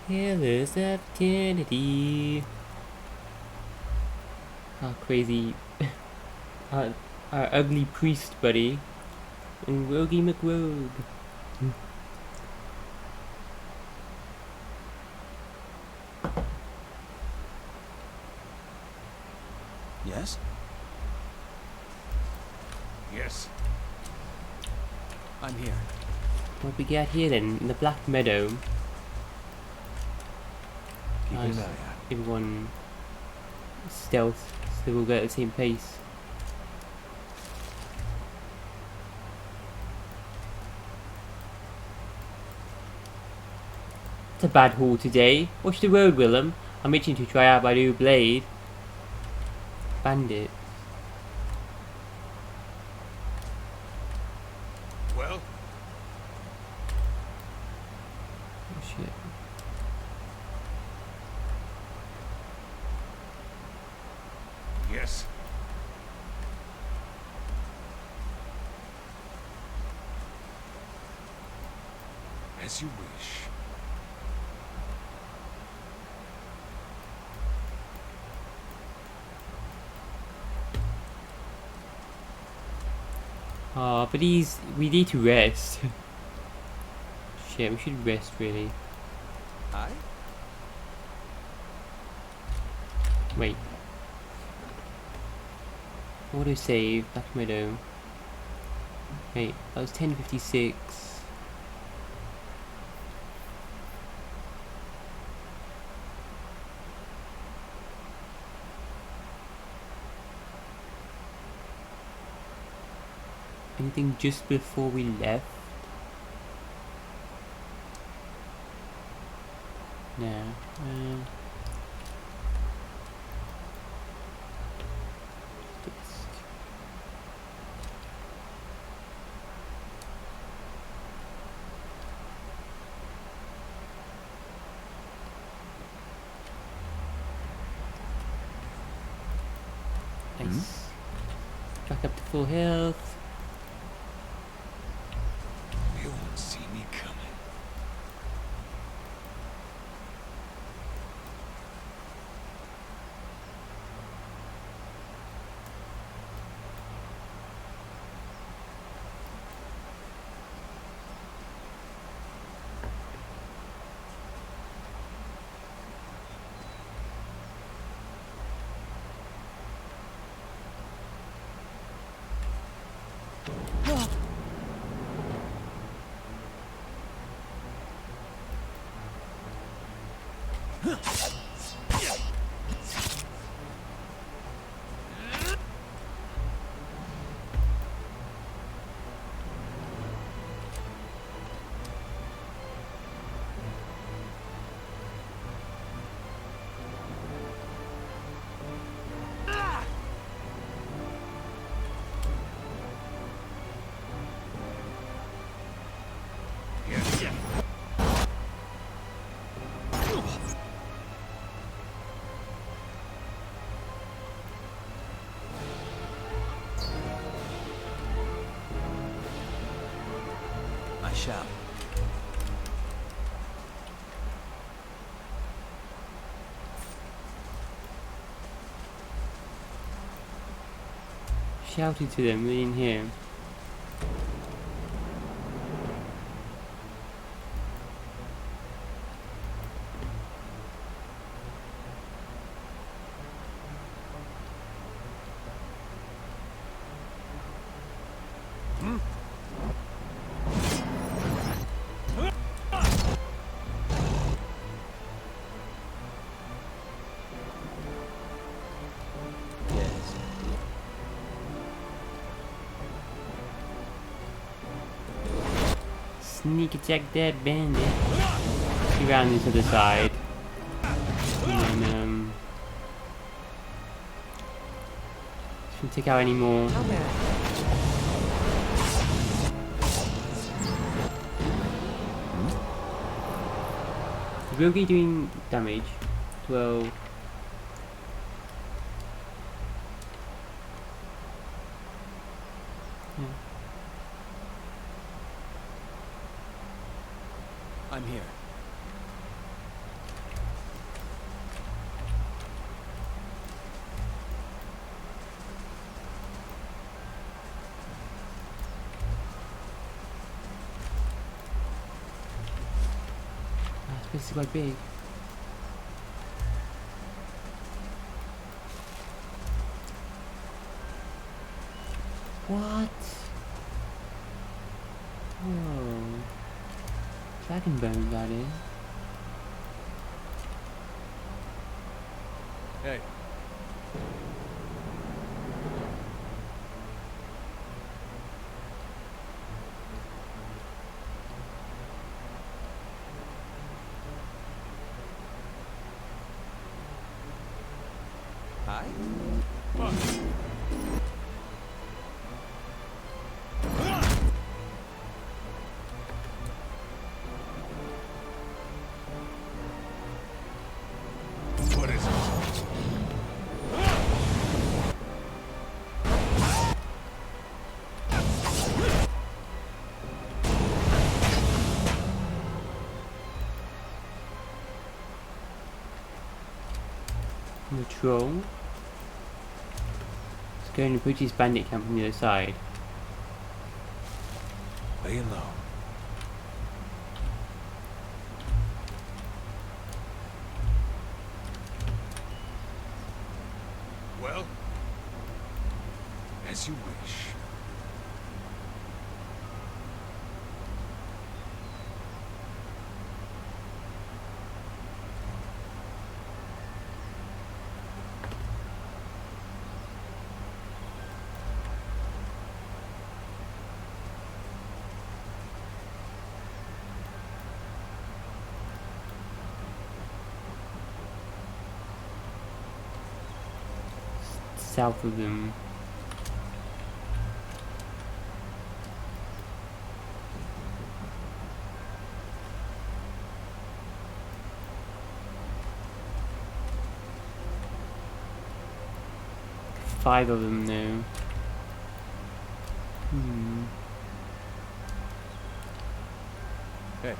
Pillars of Kennedy. Our crazy, our, our ugly priest buddy, and Rogie McRogue. Yes? Yes. I'm here. What we got here then? In the Black Meadow. Keep an eye out. Everyone stealth, so they will go at the same pace. It's a bad haul today. Watch the road, Willem. I'm itching to try out my new blade. Bandit. Well, Oh shit. yes. As you wish. Ah, but we need to rest. Shit, we should rest really. I? Wait. Auto save, Black Meadow. Wait, that was 10:56. Anything just before we left? No. Disk. Nice. Back up to full health. You won't see me coming. I shall. Shouting to them, we didn't hear. Yes. Sneak attack that bandit. He ran into the side. And then, shouldn't take out any more. Is Rogi doing damage? 12. Yeah. I'm here. This is quite big. What? Whoa. Dragon bone got in. Hey. Hi. What is it? The troll. Let's go and put his bandit camp on the other side. Lay low. Well, as you wish. South of them. Five of them now. Hey.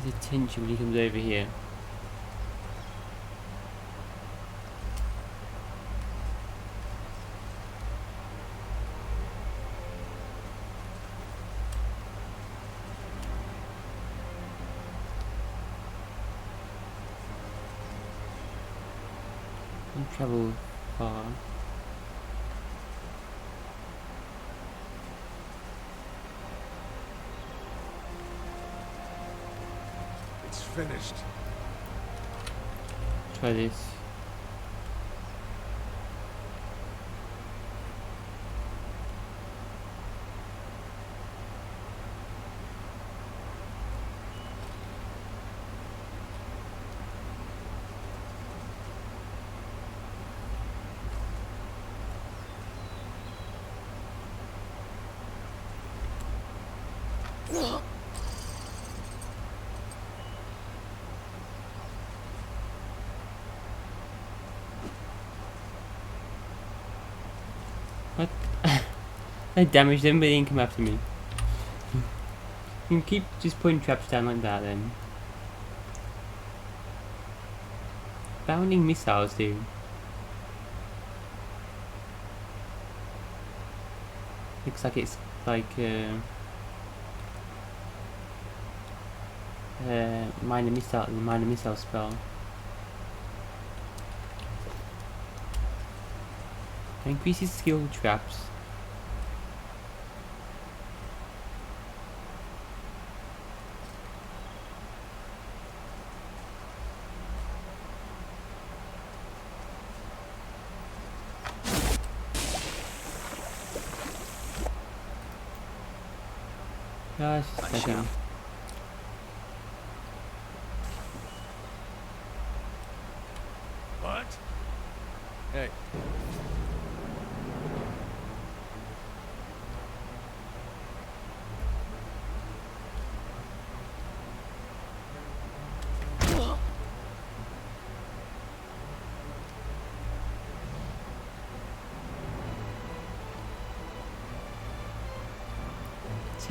There's a tension when he comes over here. Don't travel far. It's finished. Try this. What? I damaged them, but they didn't come after me. You can keep just putting traps down like that then. Bounding missiles do. Looks like it's like minor missile spell. Increases skill traps. Gosh, I second. shall. What? Hey.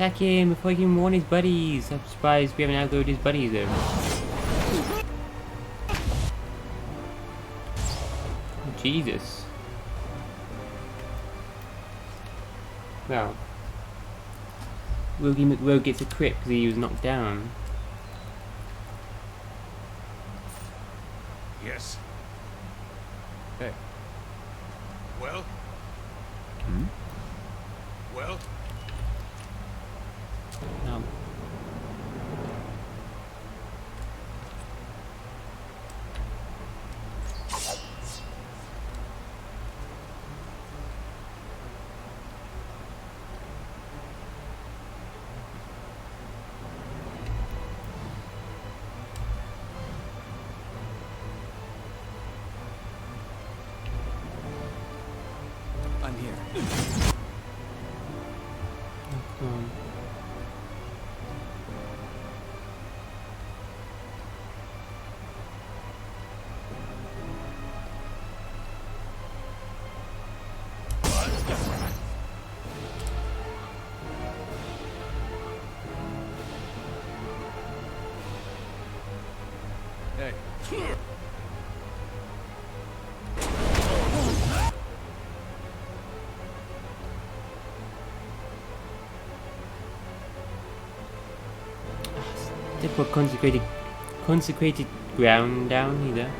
Attack him before he can warn his buddies. I'm surprised we haven't outlawed his buddies though. Oh, Jesus. Well. Wilkie McRogue gets a crit because he was knocked down. Yes. Hey. Well? Hmm? Well? No. I'm here. Come on. Hey. They put consecrated ground down either.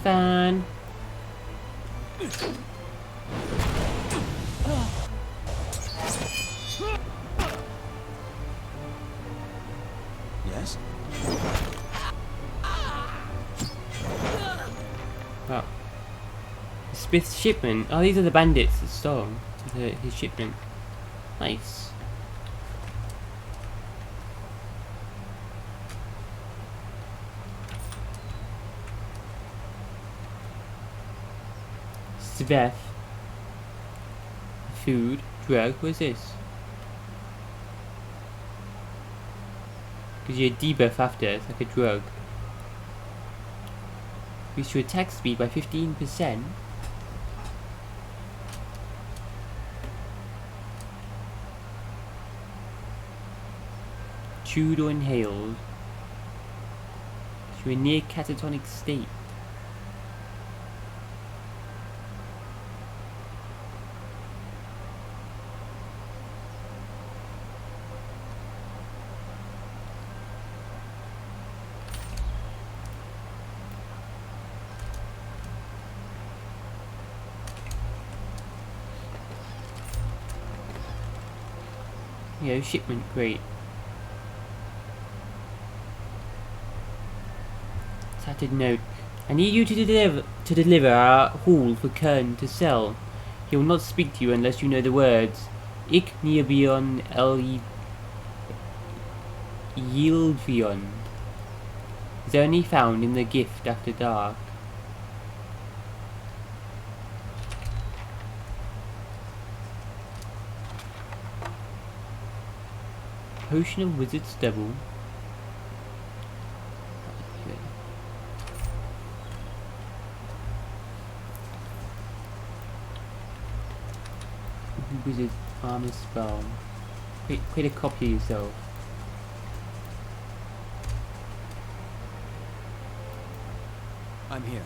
Fine. Yes? Oh. Smith's shipment. Oh, these are the bandits that stole his shipment. Nice. Sveth. Food. Drug. What is this? Gives you a debuff after. It's like a drug. Boosts your attack speed by 15%. Chewed or inhaled. To a near catatonic state. Yeah, shipment, great. Tattered note. I need you to deliver our haul for Kern to sell. He will not speak to you unless you know the words. Ik Neobion El Yieldvion is only found in the gift after dark. Potion of Wizard Stubble. Wizard armor spell. Create a copy of yourself. I'm here.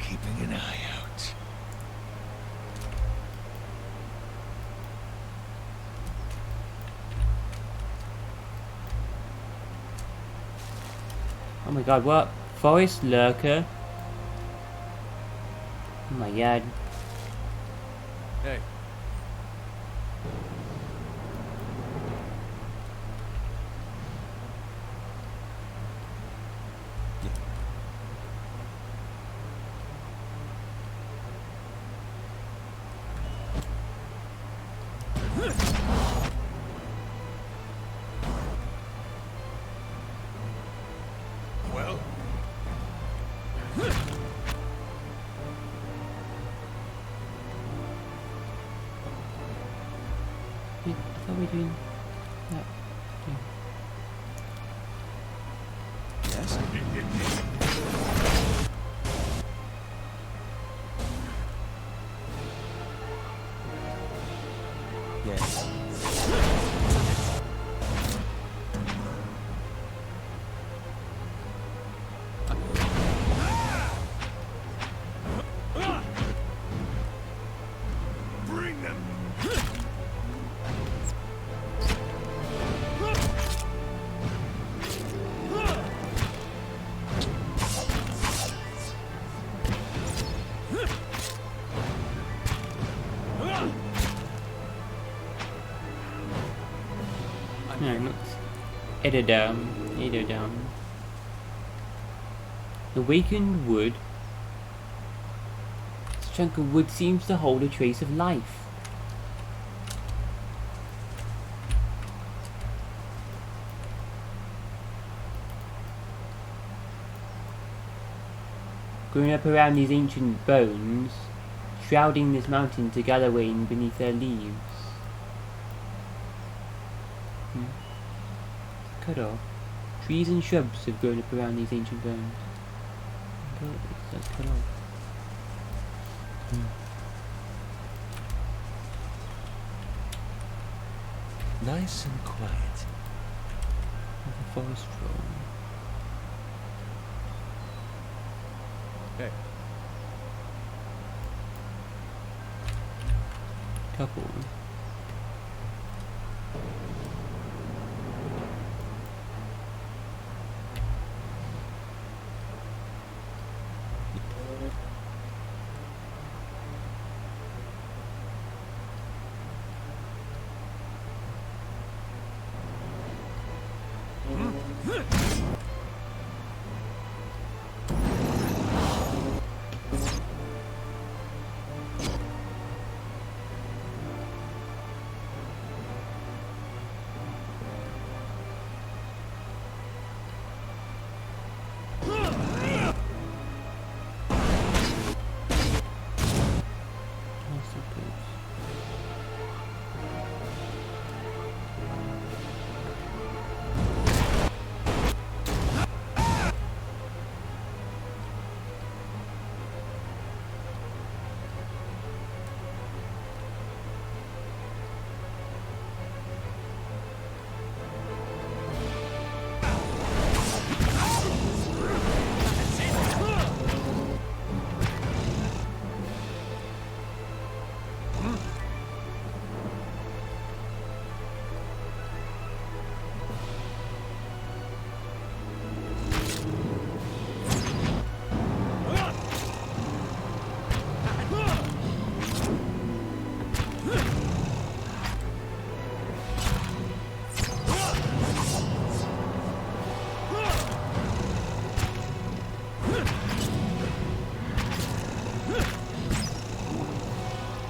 Keeping an eye out. Oh my god, what? Forest lurker. Oh my god. Hey. Well, I thought we were doing that. Yes? Yes. bring them. No, not Edodam. Edodam. Awakened wood. This chunk of wood seems to hold a trace of life. Growing up around these ancient bones, shrouding this mountain to gather rain beneath their leaves. Cut off. Trees and shrubs have grown up around these ancient bones. That's cut off. Nice and quiet. The forest troll. Hey. Couple.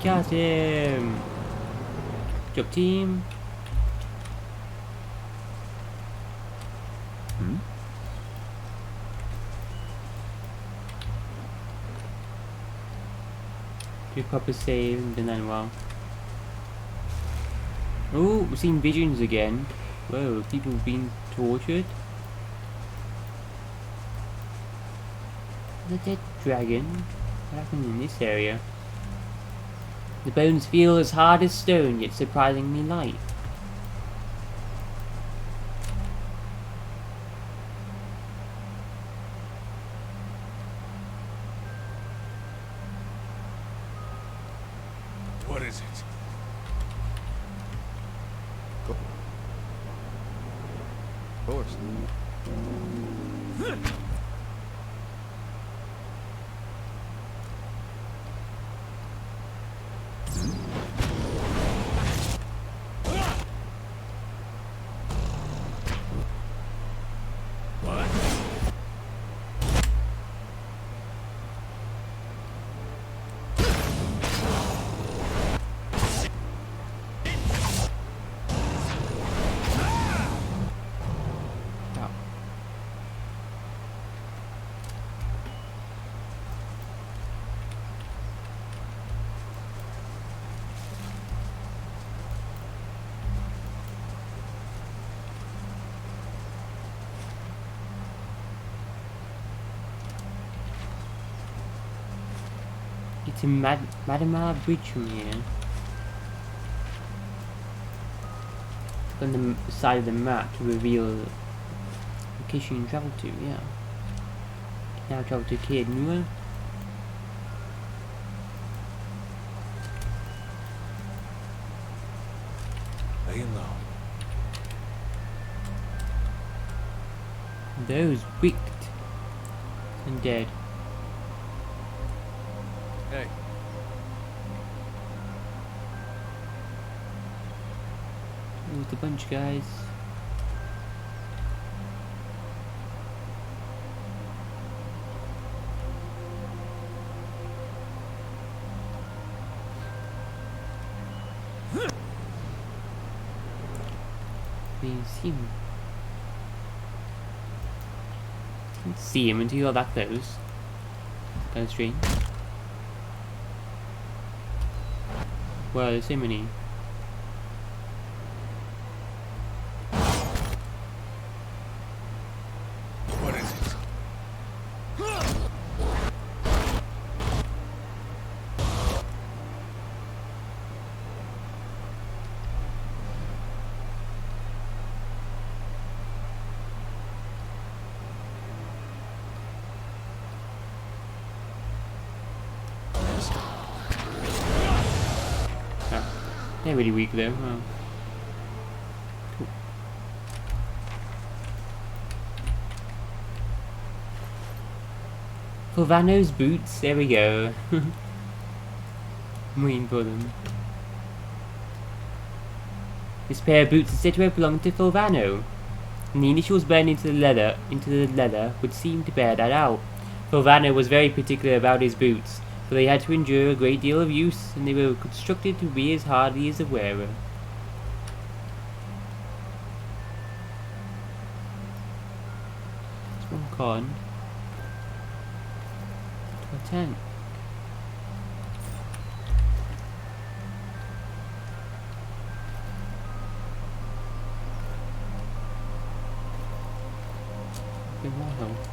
Got him! Job team. Hmm? Do a proper save and then well. Oh, we've seen visions again. Whoa, people being tortured. The dead dragon? What happened in this area? The bones feel as hard as stone, yet surprisingly light. What is it? Of course. What? Oh. It's a Madamar bridge from here. On the side of the map to reveal the location you can travel to, yeah. Now travel to Kid Nua. Laying low. Those wicked and dead. Hey, There's the bunch, guys. We see him. Can't see him until you're that close. Kind of strange. Wow, there's so many. What is it? Ah, they're really weak though. Oh. Cool. Fulvano's boots, there we go. I'm waiting for them. This pair of boots is said to have belonged to Fulvano, and the initials burned into the leather would seem to bear that out. Fulvano was very particular about his boots, for they had to endure a great deal of use, and they were constructed to be as hardy as the wearer. It's one con. To a tent. Bit more health.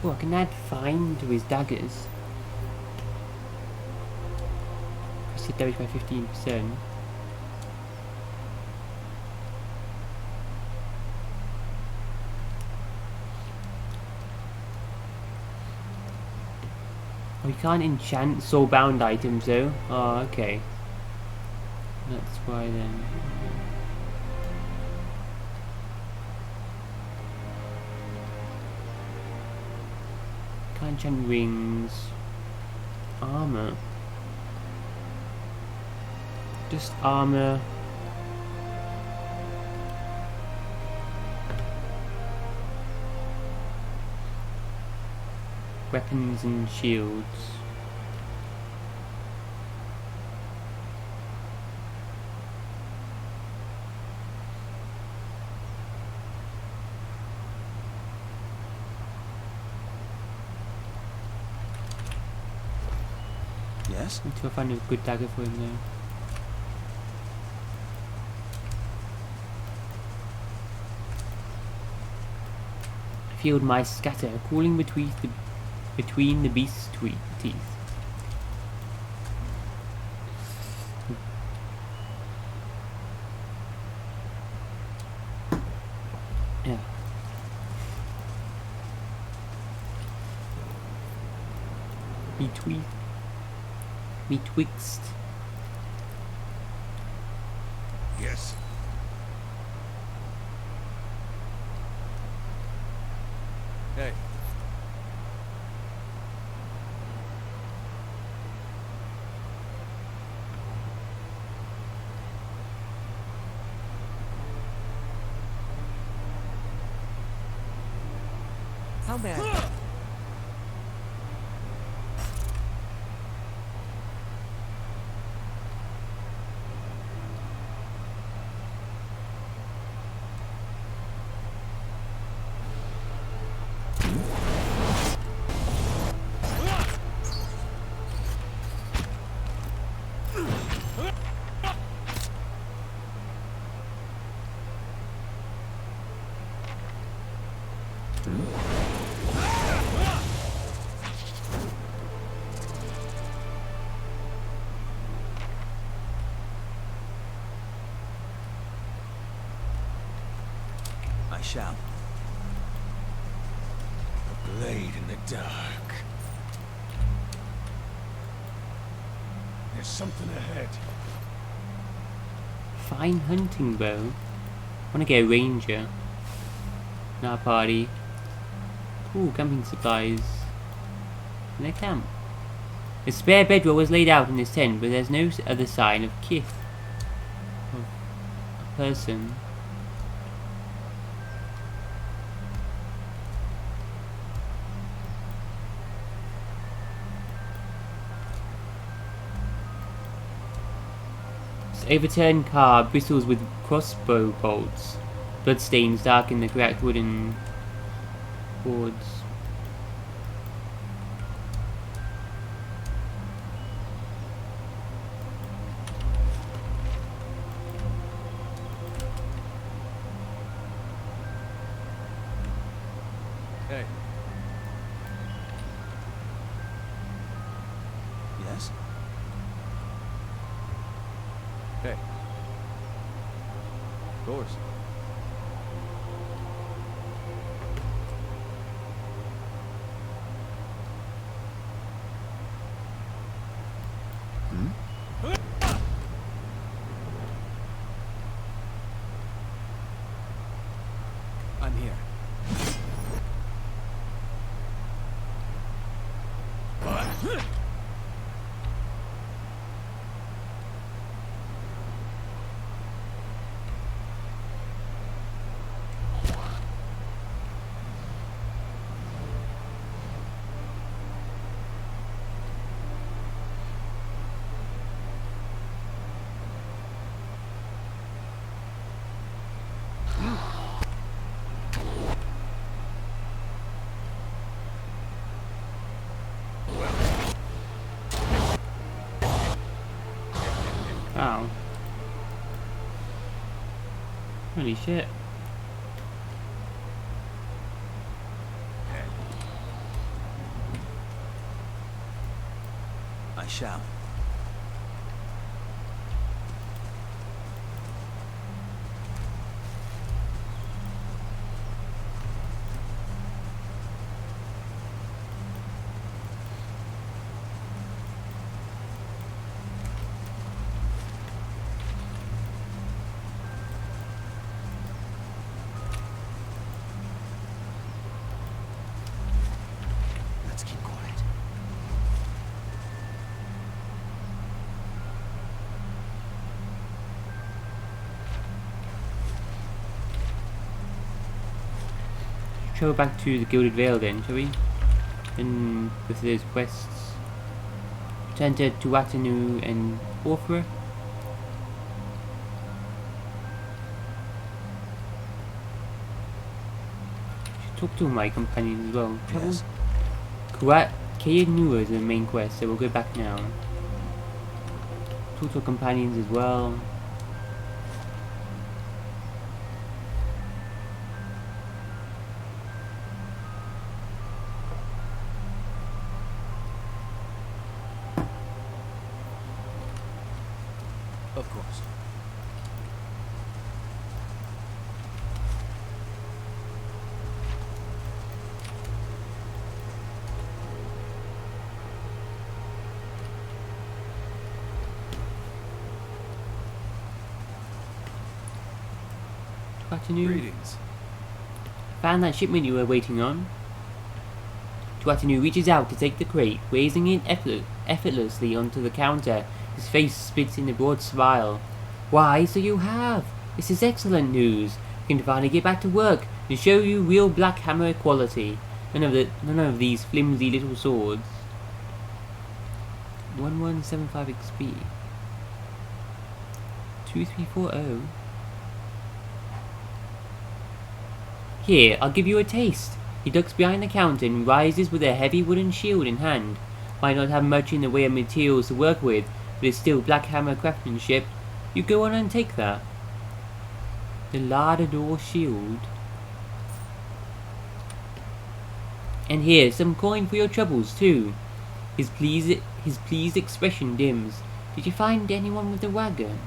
Oh, I can add fine to his daggers. Increase hit damage by 15%. Oh, you can't enchant soul-bound items though. Oh, okay. That's why then. Can't enchant rings. Armor. Just armor. Weapons and shields. Yes? Until I find a good dagger for him though. field mice scatter, crawling between the beast's teeth. Yeah. Betwixt. Yes. Hey. How bad? I shall. A blade in the dark. There's something ahead. Fine hunting bow. Wanna get a ranger in our party. Cool camping supplies. In their camp. A spare bedroll was laid out in this tent, but there's no other sign of kith. Of a person. This overturned car bristles with crossbow bolts. Bloodstains darken the cracked wooden boards. Hey. Yes? Hey. Doors. I'm here. Wow. Holy shit. I shall. Let's keep quiet. Go back to the Gilded Vale then, shall we? And with those quests. Return to Tuatanu and Orphra. Talk to my companions as well. Yes. Kayanua is the main quest, so we'll go back now. Talk to our companions as well. Tuatanu. Greetings. Found that shipment you were waiting on. Tuatanu reaches out to take the crate, raising it effortlessly onto the counter. His face spits in a broad smile. Why, so you have! This is excellent news. You can finally get back to work and show you real Black Hammer quality. None of these flimsy little swords. 1175 XP. 2340. Here, I'll give you a taste. He ducks behind the counter and rises with a heavy wooden shield in hand. Might not have much in the way of materials to work with, but it's still Black Hammer craftsmanship. You go on and take that. The Lardador shield. And here, some coin for your troubles too. His pleased expression dims. Did you find anyone with a wagon?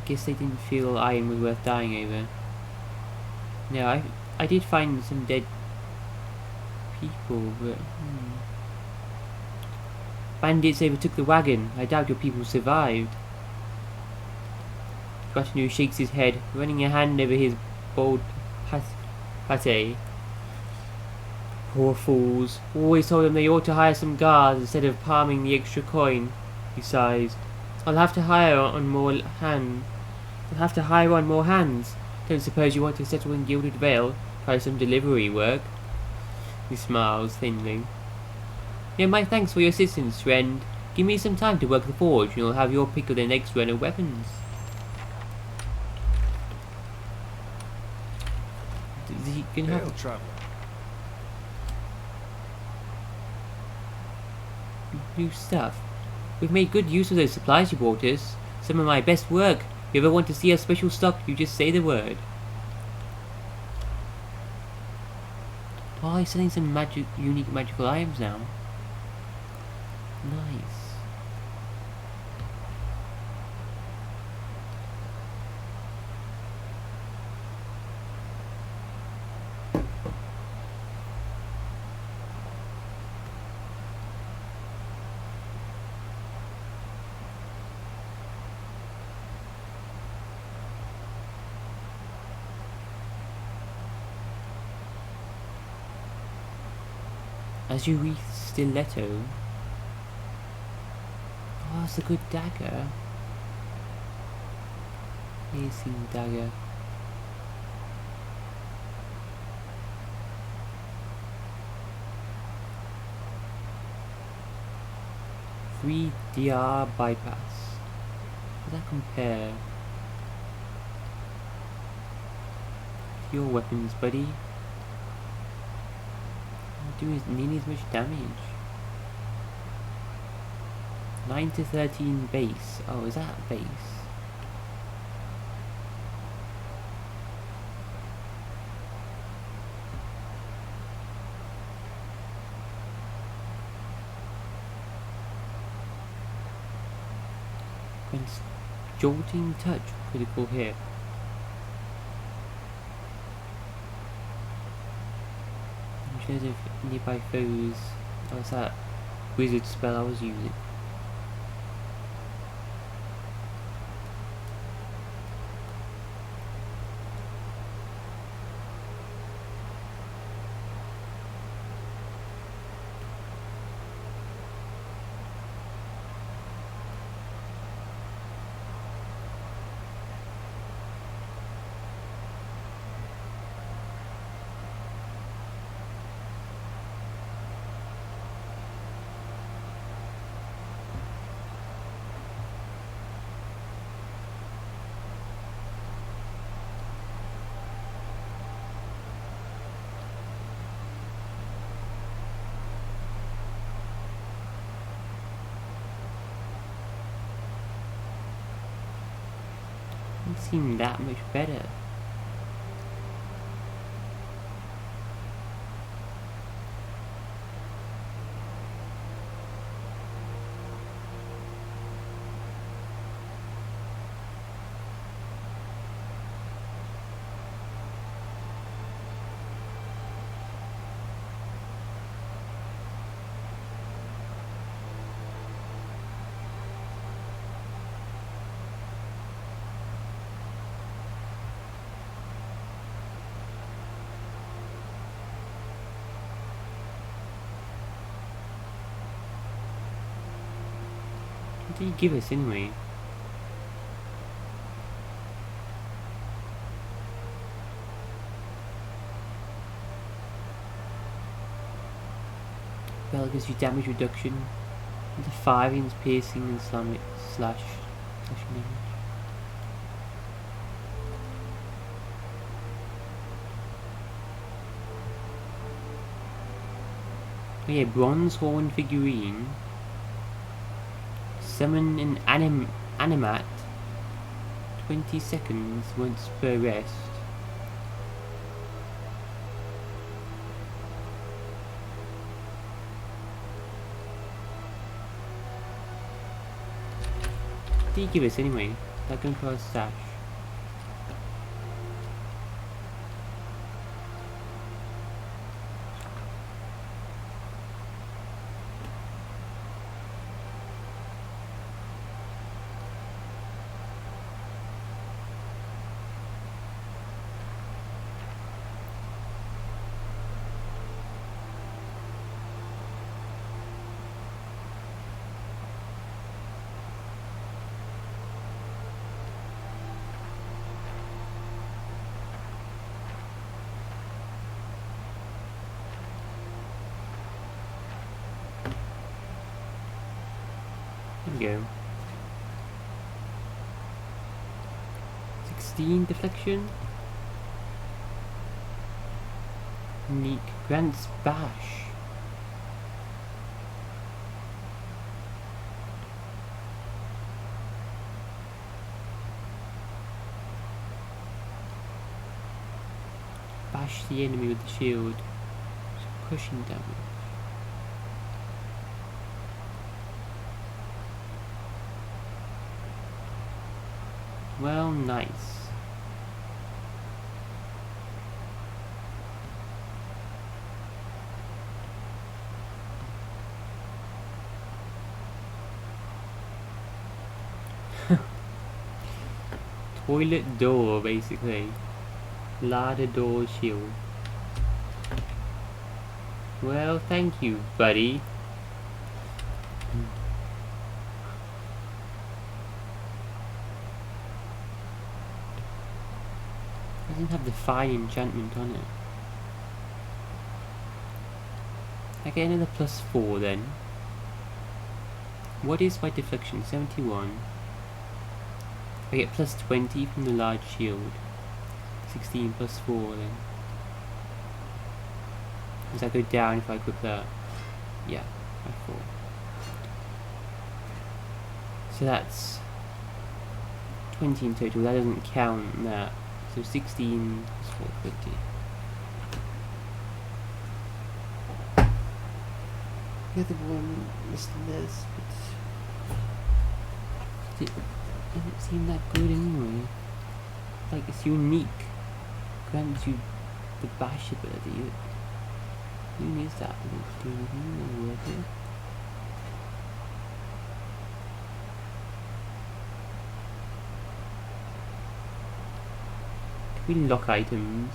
Guess they didn't feel iron was worth dying over. No, I did find some dead people, but bandits overtook the wagon. I doubt your people survived. Tuatanu shakes his head, running a hand over his bald pate. Poor fools. Always told them they ought to hire some guards instead of palming the extra coin. He sighs. I'll have to hire on more hands. Don't suppose you want to settle in Gilded Vale? Try some delivery work? He smiles thinly. Yeah, my thanks for your assistance, friend. Give me some time to work the forge, and you'll have your pick of the next run of weapons. You can Hail, have traveler. new stuff. We've made good use of those supplies you brought us. Some of my best work. If you ever want to see our special stock, you just say the word. Oh, he's selling some unique magical items now. Nice. As you reach Stiletto. Oh, it's a good dagger. Piercing dagger. Three DR bypass. How does that compare to your weapons, buddy? Doing nearly as much damage. 9 to 13 base. Oh, is that base? When jolting touch, critical hit. Of nearby foes. That was that wizard spell I was using. seem that much better. What did he give us anyway? Well, it gives you damage reduction, into 5 against piercing and slashing damage. Oh yeah, bronze horn figurine. Summon an animat 20 seconds once per rest. What did he give us anyway? That going for our stash. There we go. 16 deflection. Unique grants bash. Bash the enemy with the shield. Crushing damage. Well, nice. Toilet door, basically. Larder door shield. Well, thank you, buddy. Doesn't have the fire enchantment on it. I get another +4 then. What is my deflection? 71. I get +20 from the large shield. 16 +4 then. Does that go down if I equip that? Yeah, by 4. So that's 20 in total. That doesn't count that. So 16 + 4, 20. The other one is less, but it doesn't seem that good anyway. Like, it's unique. Grants you the bash ability. Who needs that? Doesn't do anything worth it. Can we lock items?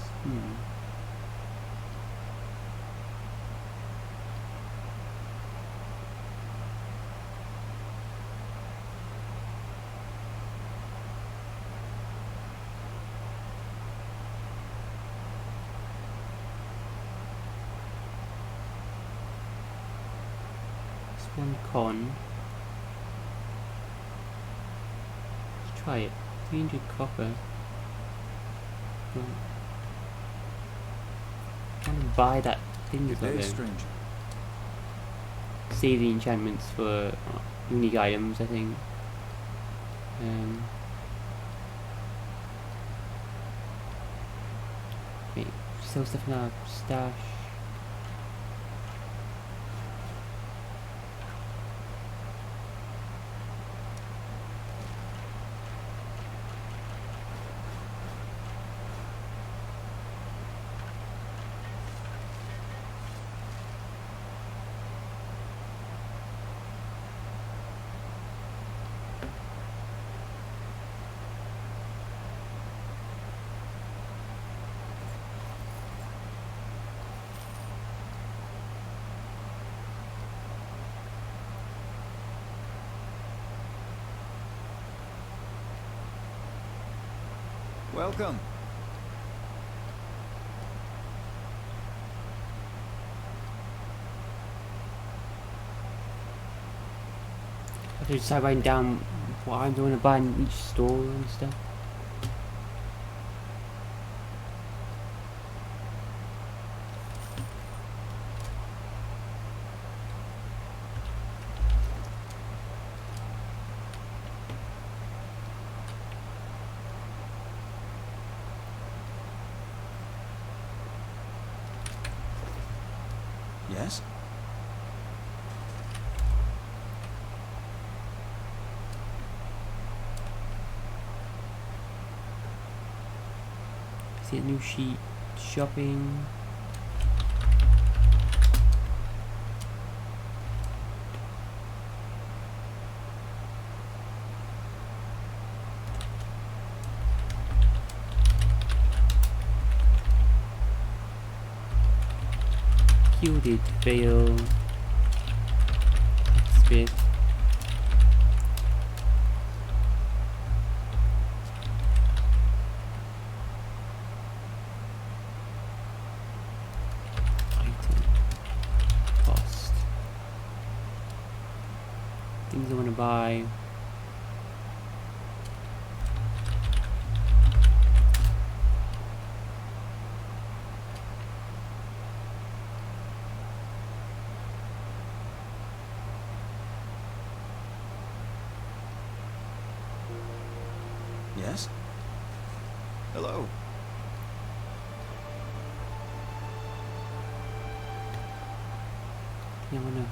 One con. Let's try it. 300 copper. I want to buy that thing that's Good day, there. stranger. Save the enchantments for unique items, I think. Wait, sell stuff in our stash. Welcome. I have to decide writing down what I'm going to buy in each store and stuff. Yes? See a new sheet. Shopping. Gilded veil. Spit. Item. Cost. Things I want to buy. Yes? Hello. I wanna.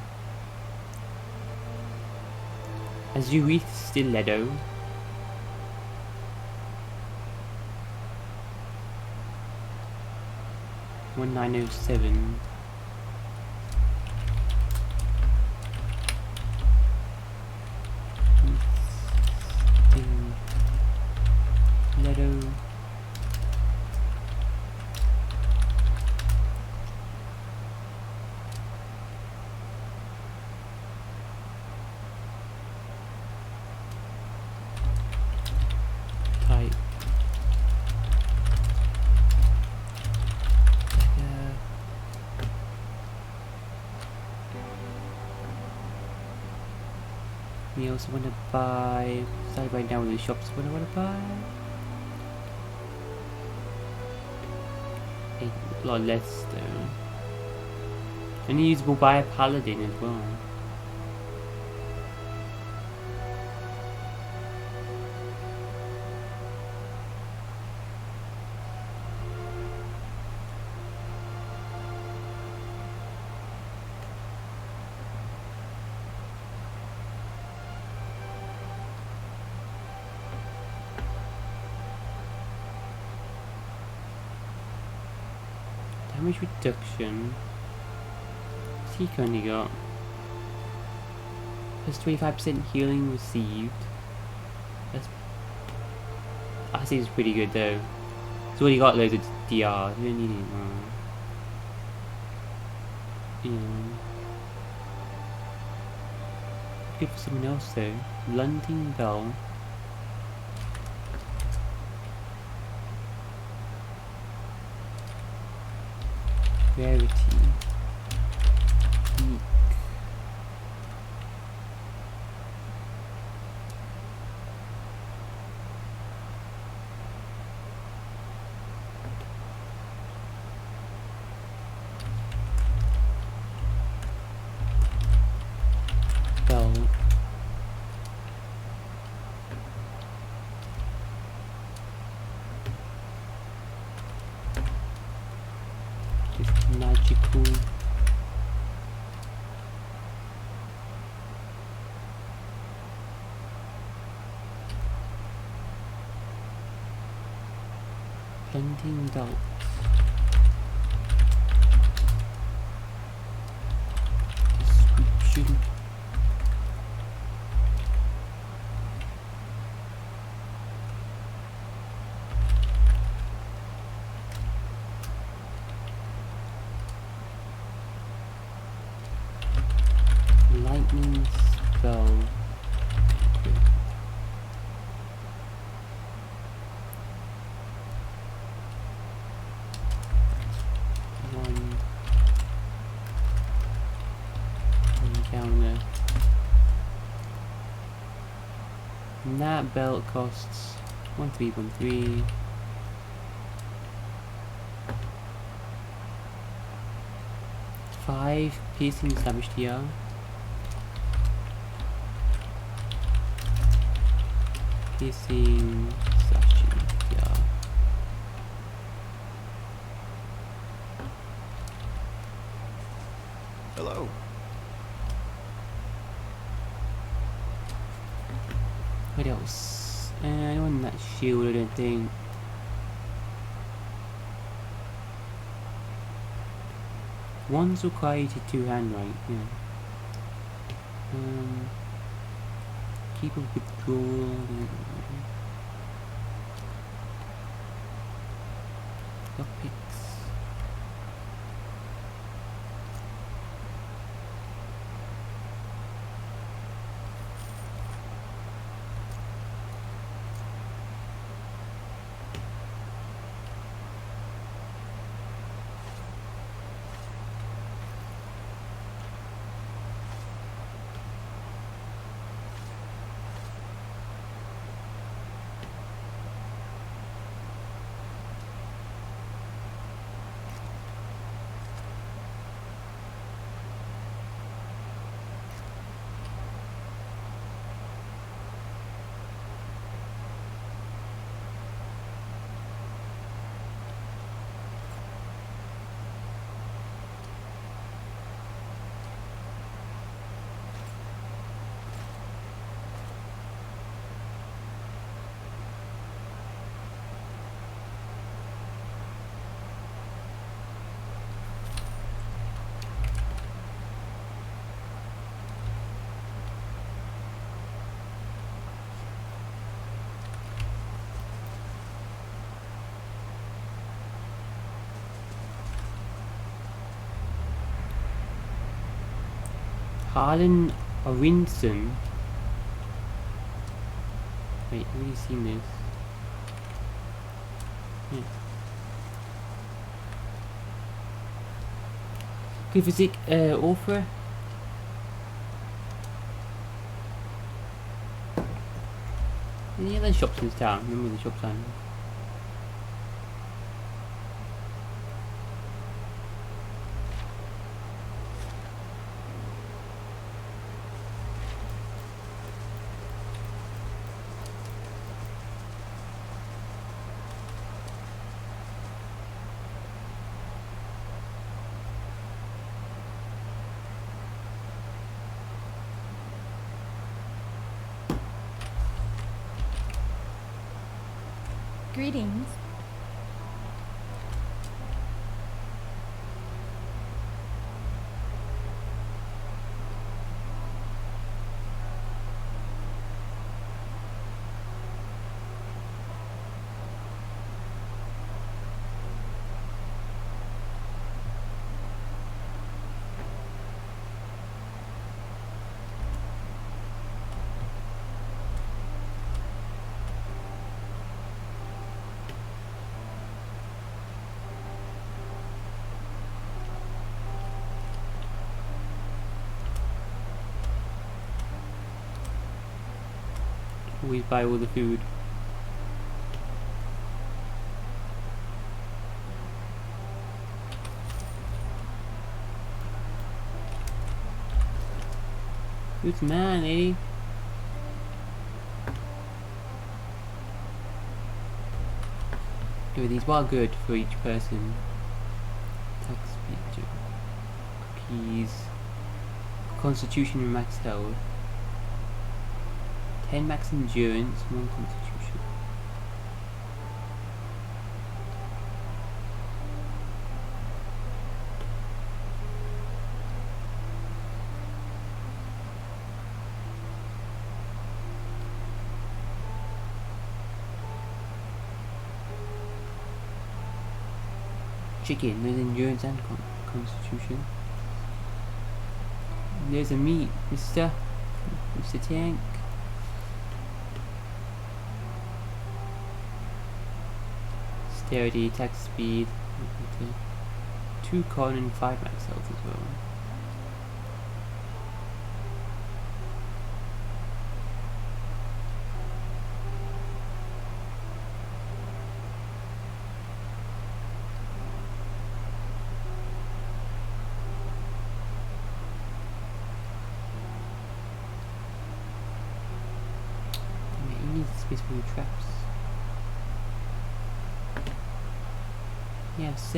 As you reach Stiletto, $1907. Stiletto. Type. We also want to buy. Start right down with the shops. What I want to buy. A lot less though. And usable by a paladin as well. Damage reduction. What's he currently got? Plus 25% healing received. That's. I think it's pretty good though. He's already got loads of DR. You don't need it more. Yeah. Good for someone else though. Blunting Bell. Rarity. Unique. Bell. Just magical. Blending dots. Description. Lightning spell. One encounter. And that belt costs 1313. Five piercing damage here. Piercing slashing, yeah. Hello. What else? I don't want that shield, I don't think. One's required to two-hand, right? Yeah. Keep a withdrawal. Lockpicks. Harlan Arinson. Wait, I've already seen this. Yeah. Physic author. Any other shops in this town? Remember the shops on. Greetings. Always buy all the food. Who's man, eh? Yeah, these are good for each person. Tax Cookies. Constitution max health. 10 max endurance, 1 constitution. Chicken, there's endurance and constitution. There's a meat, Mr. Tank. Dexterity, attack speed, 2 con and 5 max health as well. He needs space for your traps. Yes,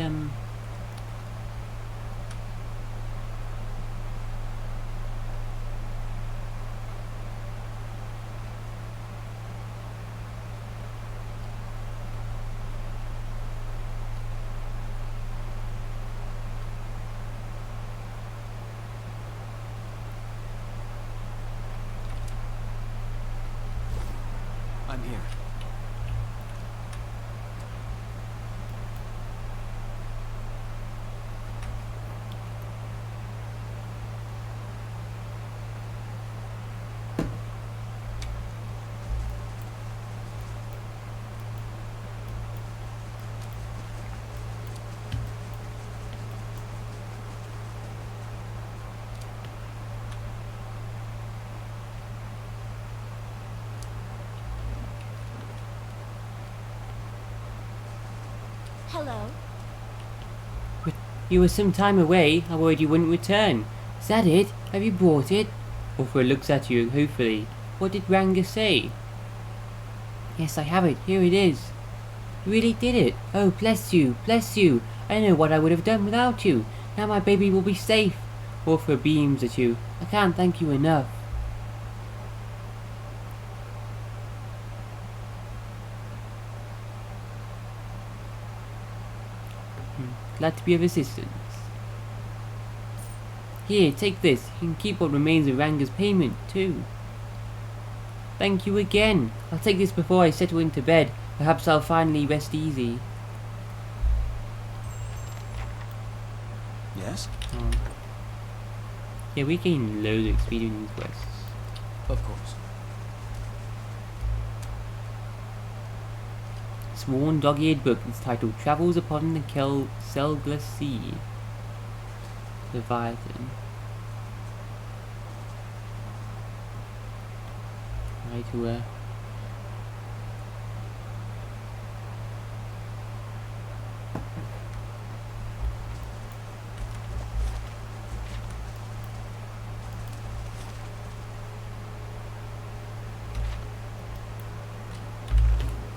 I'm here. Hello. you were some time away. I worried you wouldn't return. Is that it? Have you brought it? Orpha looks at you, hopefully. What did Ranga say? Yes, I have it. Here it is. You really did it. Oh, bless you, bless you. I don't know what I would have done without you. Now my baby will be safe. Orpha beams at you. I can't thank you enough. Glad to be of assistance. Here, take this. You can keep what remains of Ranga's payment, too. Thank you again. I'll take this before I settle into bed. Perhaps I'll finally rest easy. Yes? Oh. Yeah, we gain loads of XP doing these quests. Of course. Sworn dog-eared book is titled Travels Upon the Selgless Sea. Leviathan. Try to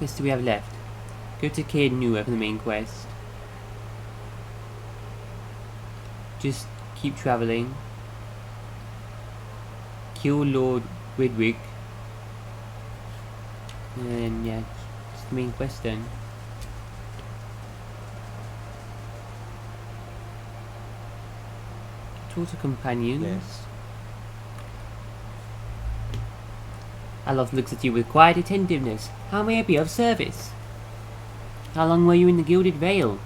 What do we have left? Go to Caird Nua for the main quest. Just keep travelling. Kill Lord Widwig. And then, yeah, it's the main quest then. Talk to companions. Yes. Aloth looks at you with quiet attentiveness. How may I be of service? How long were you in the Gilded Vale?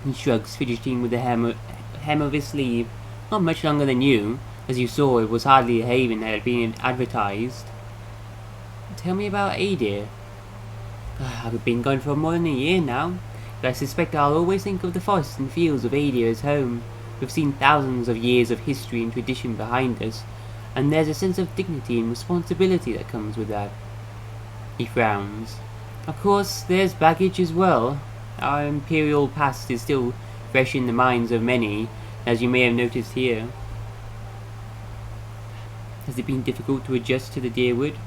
He shrugs, fidgeting with the hem of his sleeve. Not much longer than you. As you saw, it was hardly a haven that had been advertised. Tell me about Adir. I've been gone for more than a year now, but I suspect I'll always think of the forests and fields of Adir as home. We've seen thousands of years of history and tradition behind us, and there's a sense of dignity and responsibility that comes with that. He frowns. Of course, there's baggage as well. Our imperial past is still fresh in the minds of many, as you may have noticed here. Has it been difficult to adjust to the Deerwood?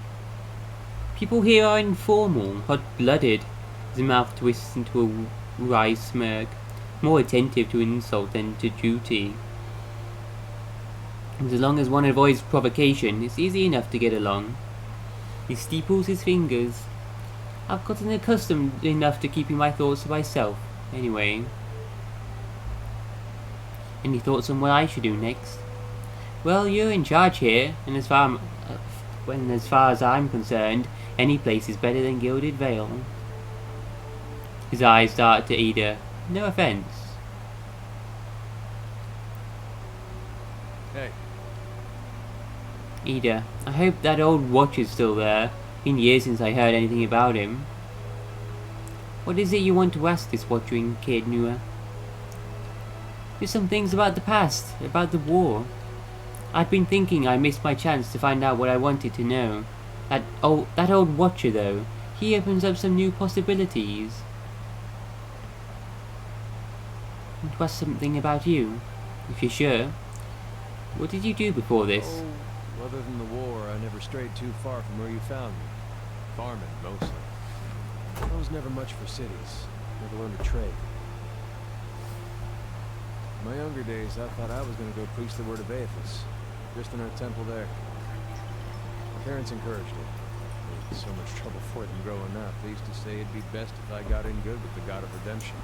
People here are informal, hot-blooded. His mouth twists into a wry smirk. more attentive to insult than to duty. And as long as one avoids provocation, it's easy enough to get along. He steeples his fingers. I've gotten accustomed enough to keeping my thoughts to myself, anyway. Any thoughts on what I should do next? Well, you're in charge here, and as far as I'm concerned, any place is better than Gilded Vale. His eyes dart to Ida. No offense. Hey, Ida, I hope that old watch is still there. Been years since I heard anything about him. What is it you want to ask this watching kid, Nua? There's some things about the past, about the war. I've been thinking I missed my chance to find out what I wanted to know. That old watcher though, he opens up some new possibilities. I want to ask something about you, if you're sure. What did you do before this? oh, other than the war, I never strayed too far from where you found me. Farming, mostly. I was never much for cities. Never learned a trade. In my younger days, I thought I was going to go preach the word of Aophas, just in our temple there. My parents encouraged it. They had so much trouble for them growing up. They used to say it'd be best if I got in good with the God of Redemption.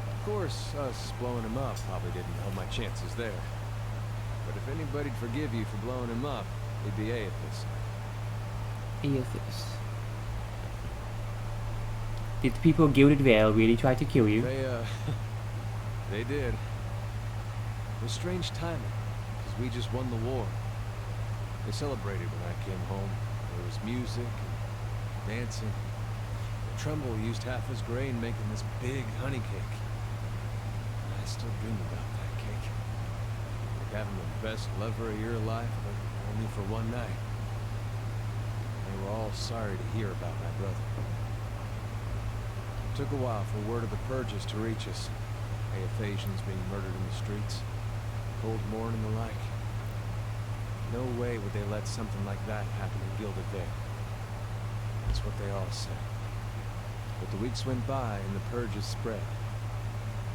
Of course, us blowing him up probably didn't help my chances there. But if anybody'd forgive you for blowing him up, it'd be Aophas. Aophas. Did the people of Gilded Vale really try to kill you? They did. It was strange timing, because we just won the war. They celebrated when I came home. There was music and dancing. Trumbull used half his grain making this big honey cake. I still dream about that cake. Like having the best lover of your life, but only for one night. They were all sorry to hear about my brother. It took a while for word of the Purges to reach us. Aophasians being murdered in the streets, cold morn and the like. No way would they let something like that happen in Gilded Vale. That's what they all said. But the weeks went by and the Purges spread.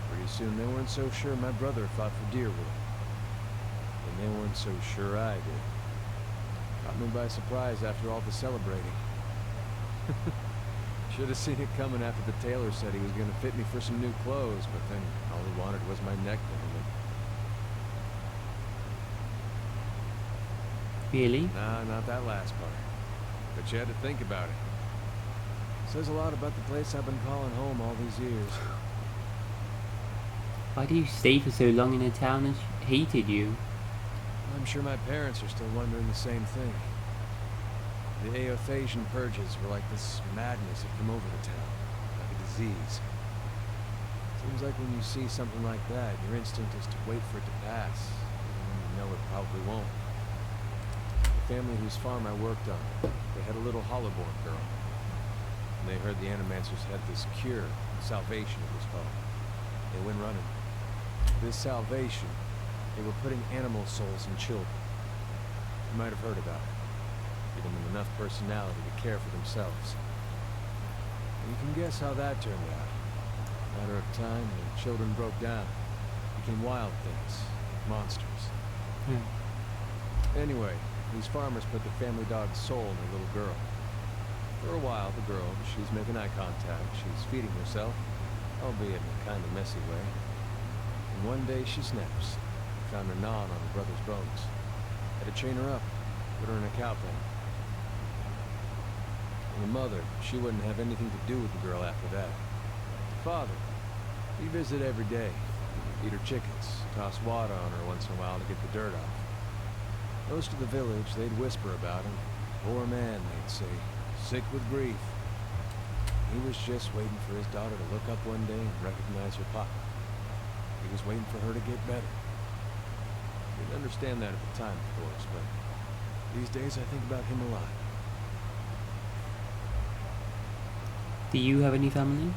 Pretty soon they weren't so sure my brother fought for Deerwood. And they weren't so sure I did. Caught me by surprise after all the celebrating. Should have seen it coming after the tailor said he was going to fit me for some new clothes, but then all he wanted was my neck bandage. Really? Nah, not that last part. But you had to think about it. Says a lot about the place I've been calling home all these years. Why do you stay for so long in a town that hated you? I'm sure my parents are still wondering the same thing. The Aophasian Purges were like this madness that came over the town, like a disease. Seems like when you see something like that, your instinct is to wait for it to pass, even when you know it probably won't. The family whose farm I worked on, they had a little hollow-born girl. And they heard the Animancers had this cure, salvation it was called. They went running. This salvation, they were putting animal souls in children. You might have heard about it. Giving them enough personality to care for themselves. And you can guess how that turned out. In a matter of time, the children broke down. Became wild things. Monsters. Anyway, these farmers put the family dog's soul in their little girl. For a while, the girl, she's making eye contact. She's feeding herself, albeit in a kind of messy way. And one day she snaps. Found her gnawing on her brother's bones. Had to chain her up. Put her in a cow pen. And the mother, she wouldn't have anything to do with the girl after that. The father, he visited every day. Feed her chickens, toss water on her once in a while to get the dirt off. Most of the village, they'd whisper about him. Poor man, they'd say, sick with grief. He was just waiting for his daughter to look up one day and recognize her papa. He was waiting for her to get better. Didn't understand that at the time, of course, but these days I think about him a lot. Do you have any family?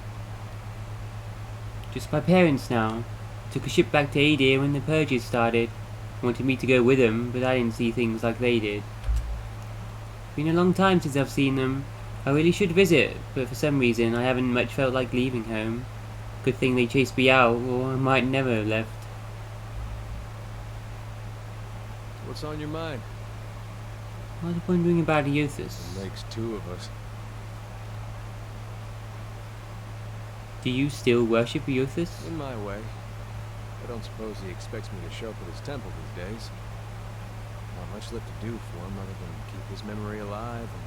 Just my parents now. Took a ship back to Ada when the Purges started. Wanted me to go with them, but I didn't see things like they did. Been a long time since I've seen them. I really should visit, but for some reason I haven't much felt like leaving home. Good thing they chased me out, or I might never have left. What's on your mind? I was wondering about Eothas. It makes two of us. Do you still worship Eothas? In my way. I don't suppose he expects me to show up at his temple these days. Not much left to do for him other than keep his memory alive and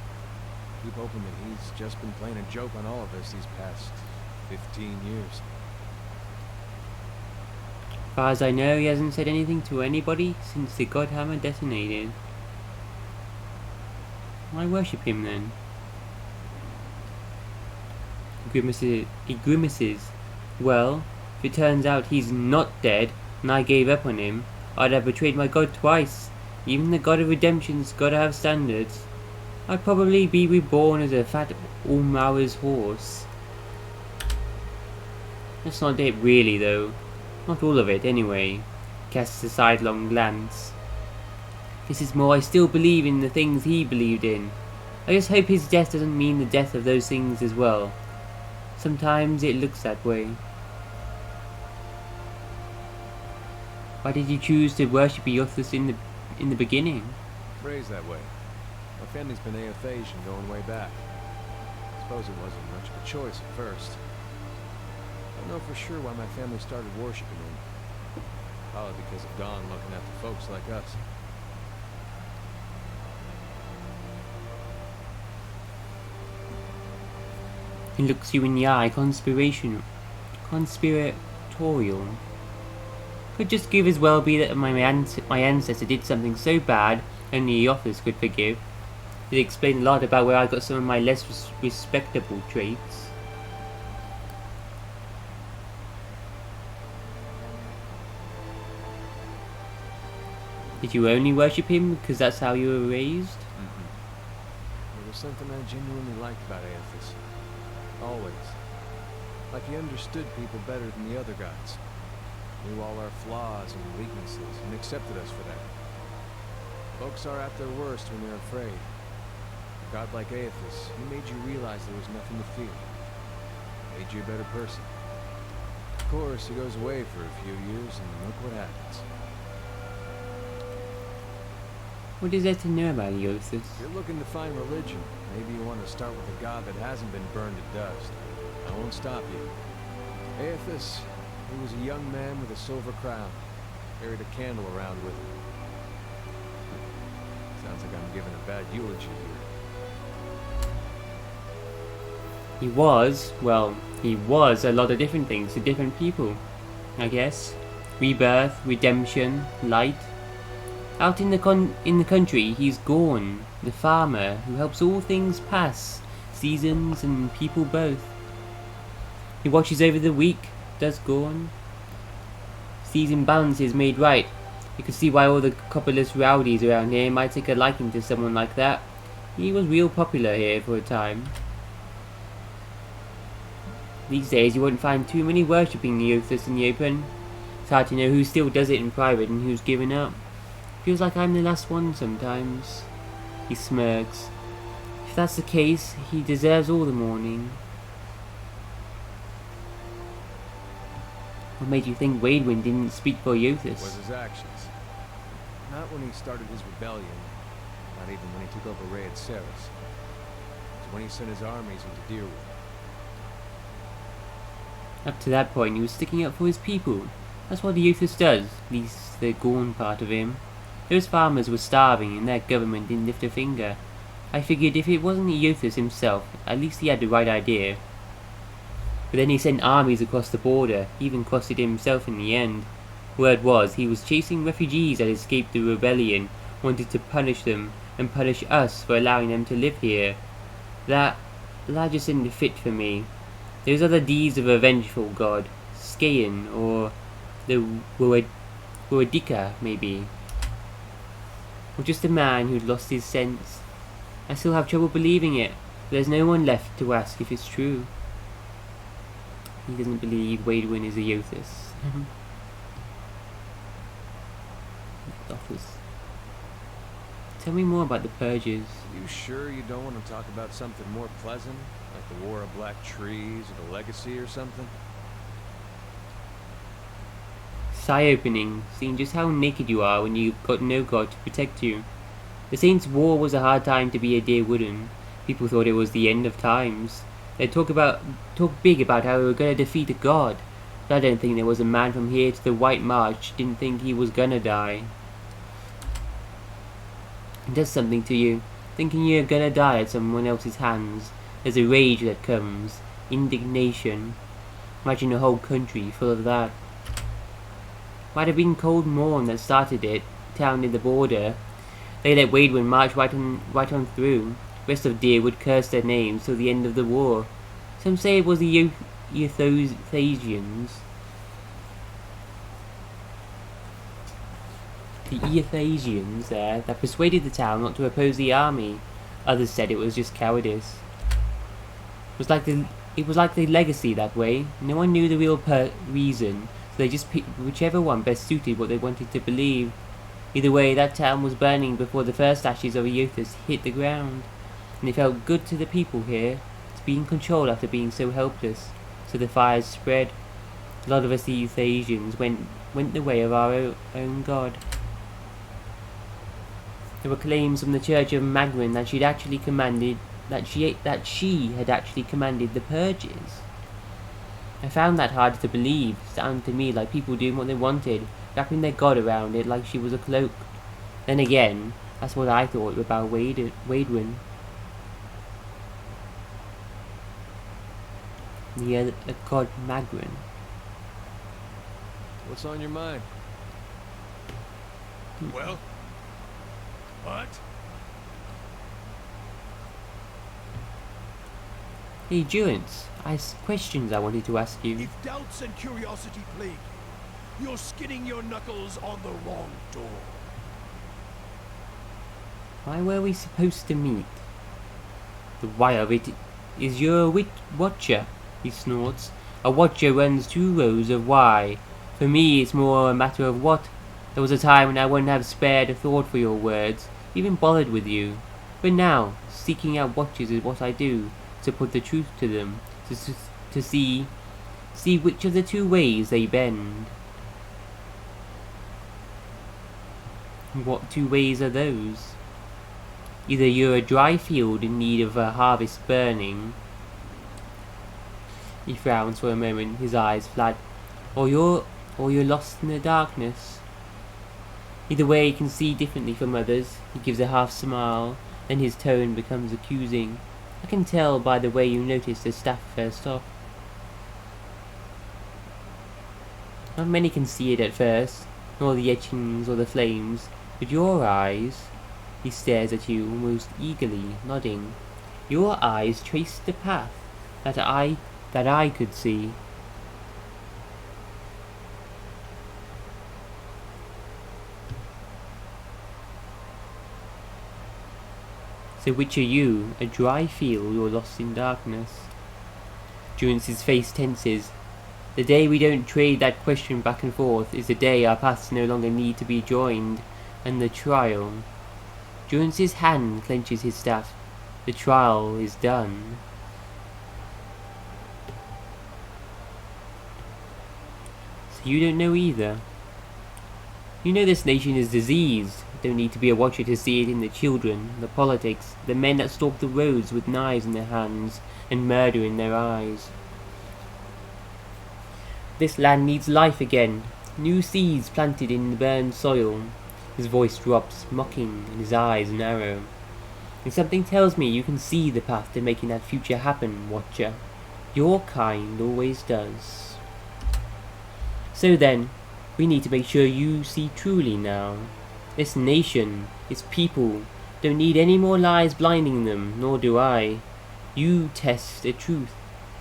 keep hoping that he's just been playing a joke on all of us these past 15 years. As far as I know, he hasn't said anything to anybody since the Godhammer detonated. Why worship him then? He grimaces. Well, if it turns out he's not dead and I gave up on him, I'd have betrayed my god twice. Even the god of redemption's gotta have standards. I'd probably be reborn as a fat Ulmaur's horse. That's not it really though. Not all of it anyway. Casts a sidelong glance. This is more, I still believe in the things he believed in. I just hope his death doesn't mean the death of those things as well. Sometimes it looks that way. Why did you choose to worship Eothas in the beginning? Phrased that way. My family's been Aophasian going way back. I suppose it wasn't much of a choice at first. I don't know for sure why my family started worshiping him. Probably because of Dawn looking after folks like us. He looks you in the eye, conspiratorial. Could just give as well be that my ancestor did something so bad only Eothas could forgive. It explained a lot about where I got some of my less respectable traits. Did you only worship him because that's how you were raised? There was something I genuinely liked about Aophas. Always. Like he understood people better than the other gods. Knew all our flaws and weaknesses and accepted us for that. Folks are at their worst when they're afraid. A god like Aophas, he made you realize there was nothing to fear. Made you a better person. Of course, he goes away for a few years and look what happens. What is there to know about Eothas? If you're looking to find religion, maybe you want to start with a god that hasn't been burned to dust. I won't stop you. Aophas, he was a young man with a silver crown. Carried a candle around with him. Sounds like I'm giving a bad eulogy here. He was a lot of different things to different people, I guess. Rebirth, redemption, light. Out in the country, he's Gorn, the farmer who helps all things pass, seasons and people both. He watches over the weak, does Gorn. Sees imbalances made right. You can see why all the copperless rowdies around here might take a liking to someone like that. He was real popular here for a time. These days you won't find too many worshipping Eothas in the open. It's hard to know who still does it in private and who's given up. Feels like I'm the last one sometimes. He smirks. If that's the case, he deserves all the mourning. What made you think Waidwin didn't speak for Eothas? Was his actions. Not when he started his rebellion. Not even when he took over Raid Ceres. It's when he sent his armies into Deerwood. Up to that point, he was sticking up for his people. That's what Eothas does, at least the Gorn part of him. Those farmers were starving and their government didn't lift a finger. I figured if it wasn't Eothas himself, at least he had the right idea. But then he sent armies across the border, even crossed it himself in the end. Word was, he was chasing refugees that escaped the rebellion, wanted to punish them, and punish us for allowing them to live here. That just didn't fit for me. Those are the deeds of a vengeful god, Skaen, or the Woedika, maybe. Or just a man who'd lost his sense. I still have trouble believing it, but there's no one left to ask if it's true. He doesn't believe Waidwin is a Eothas. Tell me more about the Purges. You sure you don't want to talk about something more pleasant? Like the War of Black Trees or the Legacy or something? It's eye-opening, seeing just how naked you are when you've got no God to protect you. The Saints' War was a hard time to be a dear wooden. People thought it was the end of times. They talk big about how we were gonna defeat a god. But I don't think there was a man from here to the White March didn't think he was gonna die. It does something to you, thinking you're gonna die at someone else's hands. There's a rage that comes, indignation. Imagine a whole country full of that. Might have been Cold Morn that started it, town near the border. They let Wademan march right on through. Rest of Deer would curse their names till the end of the war. Some say it was the Aophasians. The Aophasians there that persuaded the town not to oppose the army. Others said it was just cowardice. It was like the legacy that way. No one knew the real reason, so they just picked whichever one best suited what they wanted to believe. Either way, that town was burning before the first ashes of Aophas hit the ground, and it felt good to the people here to be in control after being so helpless. So the fires spread. A lot of us Aophasians went the way of our own god. There were claims from the Church of Magrin that she had actually commanded the purges. I found that hard to believe. It sounded to me like people doing what they wanted, wrapping their god around it like she was a cloak. Then again, that's what I thought about Wadewan. The god Magrin. What's on your mind? Well? What? Hey, Durance, I have questions I wanted to ask you. If doubts and curiosity plague you, you're skidding your knuckles on the wrong door. Why were we supposed to meet? The why of it is you're a watcher, he snorts. A watcher runs 2 rows of why. For me, it's more a matter of what. There was a time when I wouldn't have spared a thought for your words, even bothered with you. But now, seeking out watchers is what I do, to put the truth to them, to see which of the 2 ways they bend. What 2 ways are those? Either you're a dry field in need of a harvest burning. He frowns for a moment, his eyes flat. Or you're lost in the darkness. Either way, he can see differently from others. He gives a half smile, then his tone becomes accusing. I can tell by the way you notice the staff first off. Not many can see it at first, nor the etchings or the flames, but your eyes... He stares at you almost eagerly, nodding. Your eyes trace the path that I could see. So which are you, a dry field or lost in darkness? Durance's face tenses. The day we don't trade that question back and forth is the day our paths no longer need to be joined, and the trial. Durance's hand clenches his staff. The trial is done. So you don't know either. You know this nation is diseased. Don't need to be a watcher to see it in the children, the politics, the men that stalk the roads with knives in their hands and murder in their eyes. This land needs life again. New seeds planted in the burned soil. His voice drops, mocking, and his eyes narrow. And something tells me you can see the path to making that future happen, Watcher. Your kind always does. So then, we need to make sure you see truly now. This nation, its people, don't need any more lies blinding them, nor do I. You test the truth.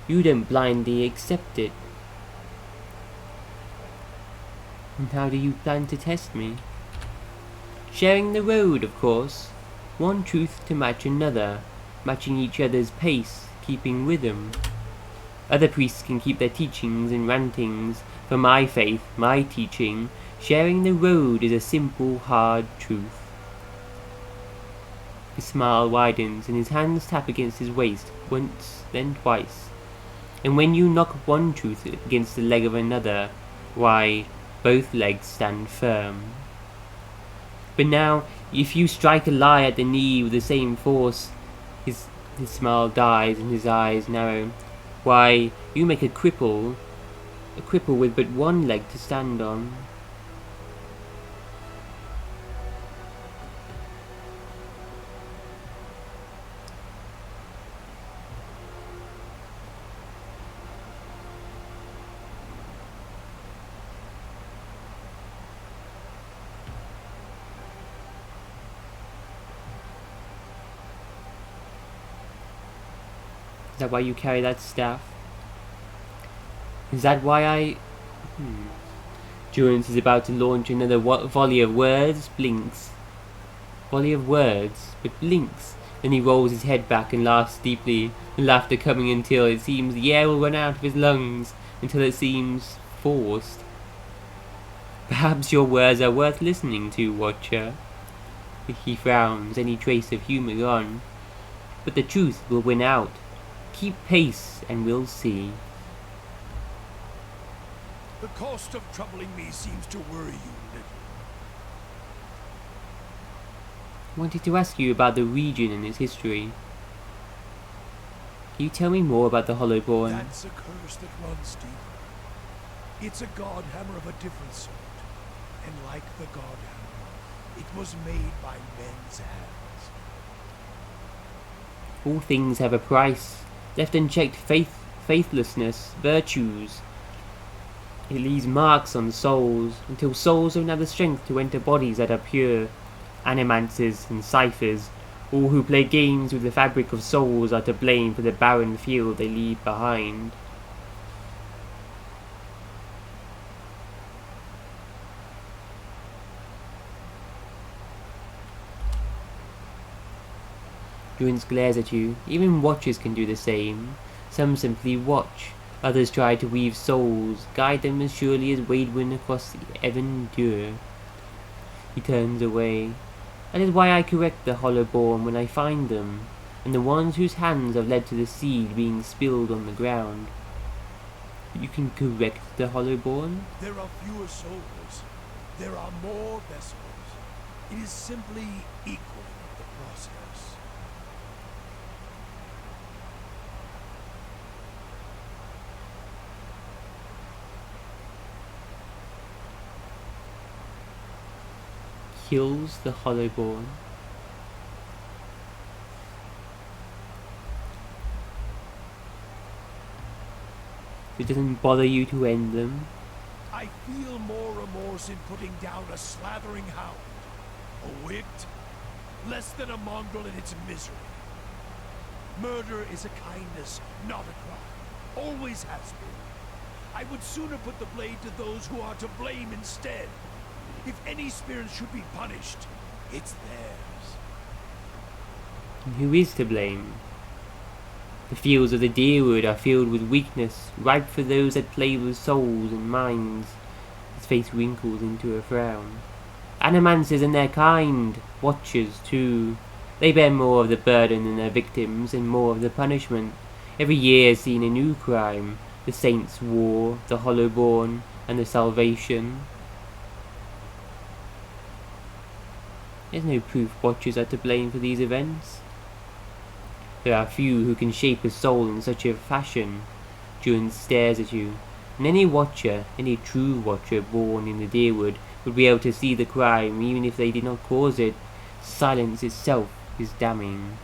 You don't blindly accept it. And how do you plan to test me? Sharing the road, of course. One truth to match another, matching each other's pace, keeping rhythm. Other priests can keep their teachings and rantings. For my faith, my teaching, sharing the road is a simple, hard truth. His smile widens and his hands tap against his waist, once, then twice. And when you knock one truth against the leg of another, why, Both legs stand firm. But now, if you strike a lie at the knee with the same force, his smile dies and his eyes narrow. Why, you make a cripple with but one leg to stand on. Is that why you carry that staff? Is that why I... Durance is about to launch another volley of words, blinks. Volley of words, but blinks. Then he rolls his head back and laughs deeply, the laughter coming until it seems the air will run out of his lungs, until it seems forced. Perhaps your words are worth listening to, Watcher. He frowns, any trace of humour gone. But the truth will win out. Keep pace, and we'll see. The cost of troubling me seems to worry you little. I wanted to ask you about the region and its history. Can you tell me more about the Hollowborn? That's a curse that runs deeper. It's a god hammer of a different sort. And like the god hammer, it was made by men's hands. All things have a price. Left unchecked faithlessness, virtues. It leaves marks on souls, until souls don't have the strength to enter bodies that are pure. Animancers and ciphers, all who play games with the fabric of souls are to blame for the barren field they leave behind. Durance glares at you. Even watchers can do the same. Some simply watch. Others try to weave souls, guide them as surely as Wadewind across the Evan Dure. He turns away. That is why I correct the Hollowborn when I find them, and the ones whose hands have led to the seed being spilled on the ground. You can correct the Hollowborn? There are fewer souls. There are more vessels. It is simply equaling the process. Kills the Hollowborn. It doesn't bother you to end them. I feel more remorse in putting down a slathering hound. A wicked, less than a mongrel in its misery. Murder is a kindness, not a crime. Always has been. I would sooner put the blade to those who are to blame instead. If any spirit should be punished, it's theirs. And who is to blame? The fields of the Deerwood are filled with weakness, ripe for those that play with souls and minds. His face wrinkles into a frown. Animancers and their kind, watchers too. They bear more of the burden than their victims, and more of the punishment. Every year has seen a new crime. The Saints' War, the Hollowborn, and the Salvation. There's no proof watchers are to blame for these events. There are few who can shape a soul in such a fashion. Durance stares at you, and any watcher, any true watcher born in the Deerwood, would be able to see the crime even if they did not cause it. Silence itself is damning.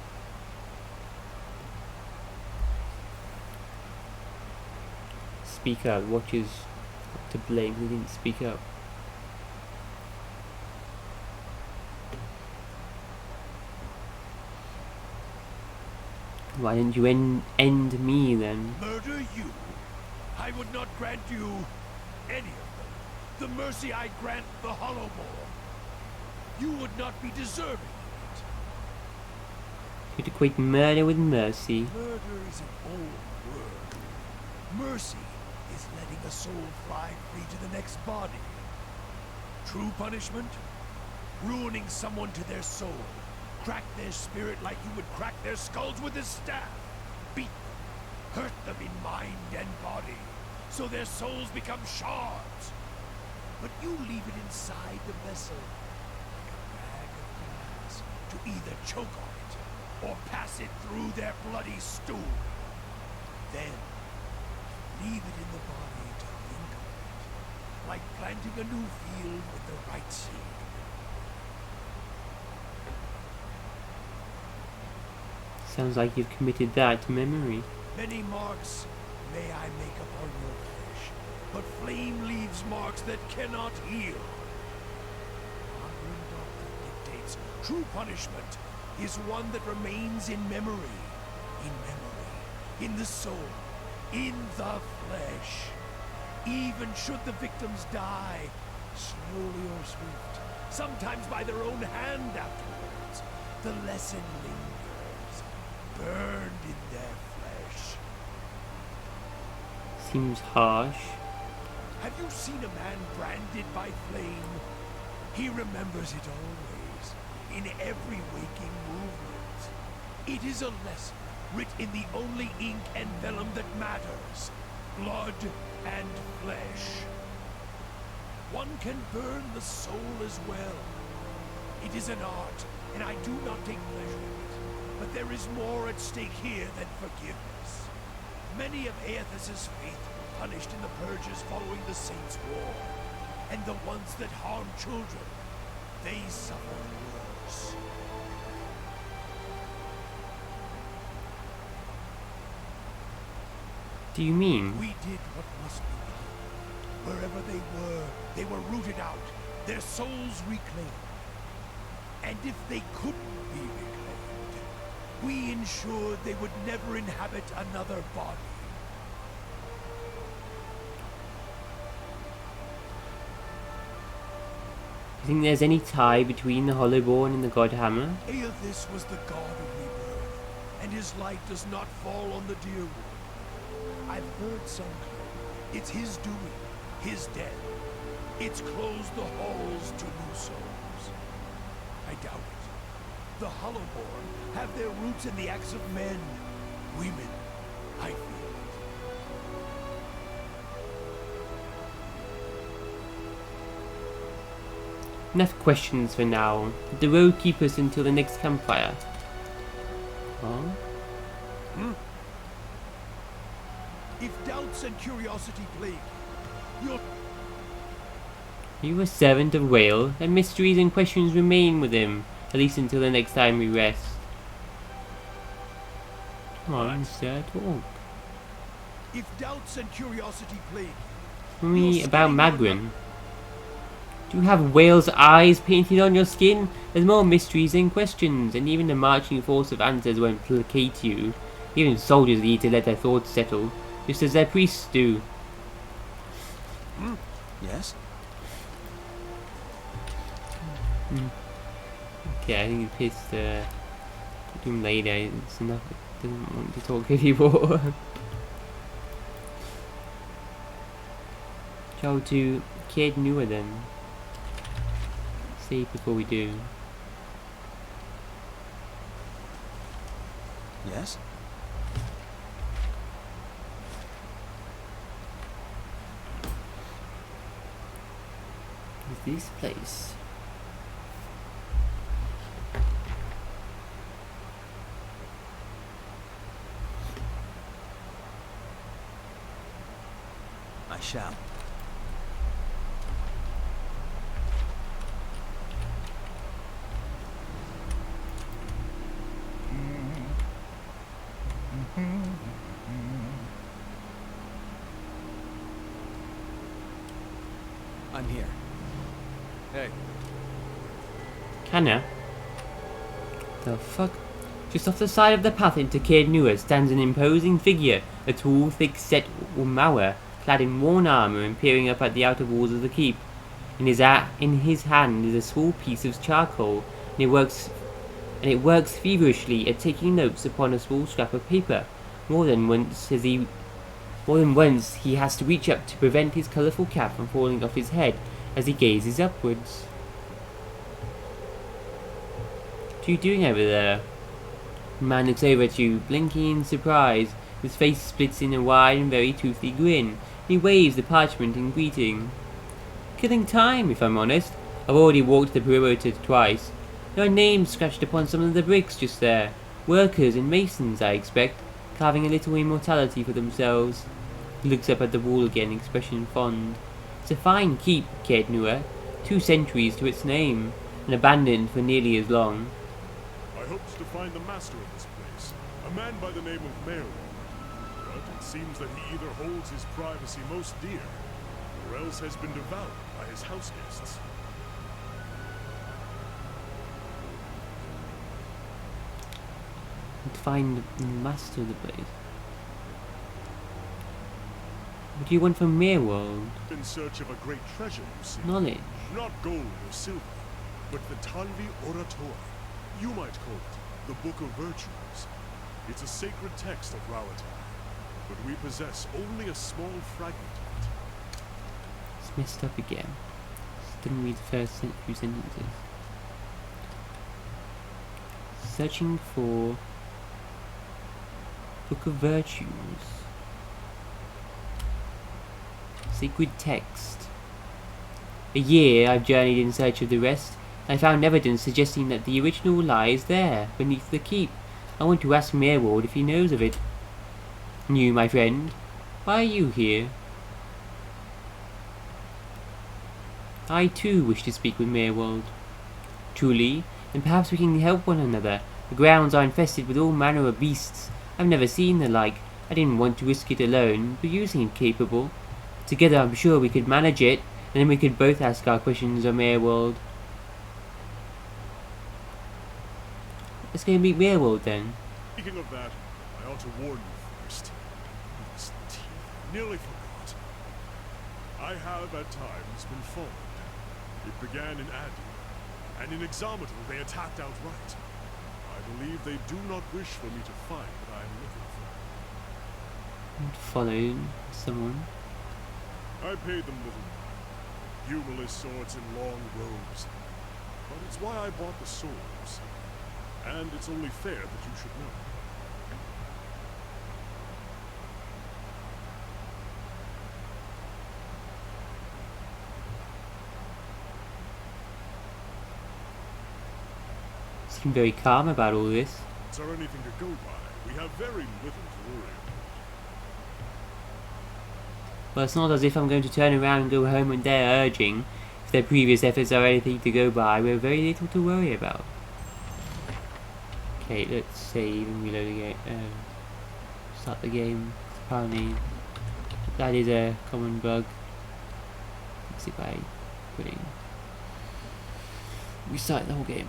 Speak out, watchers are to blame who didn't speak up. Why didn't you end me then? Murder you? I would not grant you any of them. The mercy I grant the Hollowborn. You would not be deserving of it. You'd equate murder with mercy. Murder is an old word. Mercy is letting a soul fly free to the next body. True punishment? Ruining someone to their soul. Crack their spirit like you would crack their skulls with a staff. Beat them, hurt them in mind and body, so their souls become shards. but you leave it inside the vessel like a bag of glass to either choke on it or pass it through their bloody stool. Then, leave it in the body to think of it, like planting a new field with the right seed. Sounds like you've committed that to memory. Many marks may I make upon your flesh, but flame leaves marks that cannot heal. Modern doctrine dictates true punishment is one that remains in memory, in the soul, in the flesh. Even should the victims die, slowly or swift, sometimes by their own hand afterwards, the lesson lingers, burned in their flesh. Seems harsh. Have you seen a man branded by flame? He remembers it always, in every waking movement. It is a lesson writ in the only ink and vellum that matters, blood and flesh. One can burn the soul as well. It is an art, and I do not take pleasure in it. But there is more at stake here than forgiveness. Many of Aophasia's faith were punished in the purges following the Saints' War. And the ones that harm children, they suffer worse. Do you mean? We did what must be done. Wherever they were rooted out, their souls reclaimed. And if they couldn't be reclaimed, we ensured they would never inhabit another body. Do you think there's any tie between the Hollowborn and the God Hammer? Aophis was the god of rebirth, and his light does not fall on the deer wood. I've heard some claim it's his doing, his death. It's closed the halls to new souls. I doubt it. The Hollowborn have their roots in the acts of men, women. I feel it. Enough questions for now. Let the road keep us until the next campfire. Oh? If doubts and curiosity plague you, You a servant of Whale, and mysteries and questions remain with him, at least until the next time we rest. Come on, sir, talk. if doubts and curiosity plague Tell me about Magrin. Do you have whale's eyes painted on your skin? There's more mysteries than questions, and even the marching force of answers won't placate you. Even soldiers need to let their thoughts settle, just as their priests do. Yes? Okay, I think he pissed him later. It's enough. He doesn't want to talk anymore. Go to Kid Newer then. Save before we do. Yes? Is this place? I shall. I'm here. Hey, Canna? The fuck? Just off the side of the path into Caird Newer stands an imposing figure, a tall, thick-set Umawa, clad in worn armour and peering up at the outer walls of the keep. In his hand is a small piece of charcoal, and it works feverishly at taking notes upon a small scrap of paper. More than once he has to reach up to prevent his colourful cap from falling off his head as he gazes upwards. What are you doing over there? The man looks over at you, blinking in surprise. His face splits in a wide and very toothy grin. He waves the parchment in greeting. Killing time, if I'm honest. I've already walked the perimeter twice. There are names scratched upon some of the bricks just there. Workers and masons, I expect, carving a little immortality for themselves. He looks up at the wall again, expression fond. It's a fine keep, Caed Nua. 2 centuries to its name, and abandoned for nearly as long. I hoped to find the master of this place, a man by the name of Merlin. But it seems that he either holds his privacy most dear, or else has been devoured by his house guests. To find the master of the place. What do you want from Mereworld? In search of a great treasure, you see. Knowledge. Not gold or silver, but the Talvi Orator. You might call it the Book of Virtues. It's a sacred text of Rauatai, but we possess only a small fragment of it. It's messed up again. Didn't read the first few sentences. Searching for Book of Virtues. Sacred text. A year I've journeyed in search of the rest. I found evidence suggesting that the original lies there, beneath the keep. I want to ask Mereworld if he knows of it. And you, my friend, why are you here? I too wish to speak with Mereworld. Truly, then perhaps we can help one another. The grounds are infested with all manner of beasts. I've never seen the like. I didn't want to risk it alone, but you seem capable. Together I'm sure we could manage it, and then we could both ask our questions of Mereworld. Let's go meet Mereworld then. Speaking of that, I ought to warn you first. These teeth, I nearly forgot. I have at times been followed. It began in Adi, and in Exometer they attacked outright. I believe they do not wish for me to find what I am looking for. Followed someone. I paid them little mind. Humorless swords and long robes. But it's why I bought the swords. And it's only fair that you should know. Seem very calm about all this. Is there anything to go by? We have very little to worry about. Well, it's not as if I'm going to turn around and go home when they're urging. If their previous efforts are anything to go by, we have very little to worry about. Okay, let's save and reload the game. Start the game. Apparently, that is a common bug. Fix it by putting. Restart the whole game.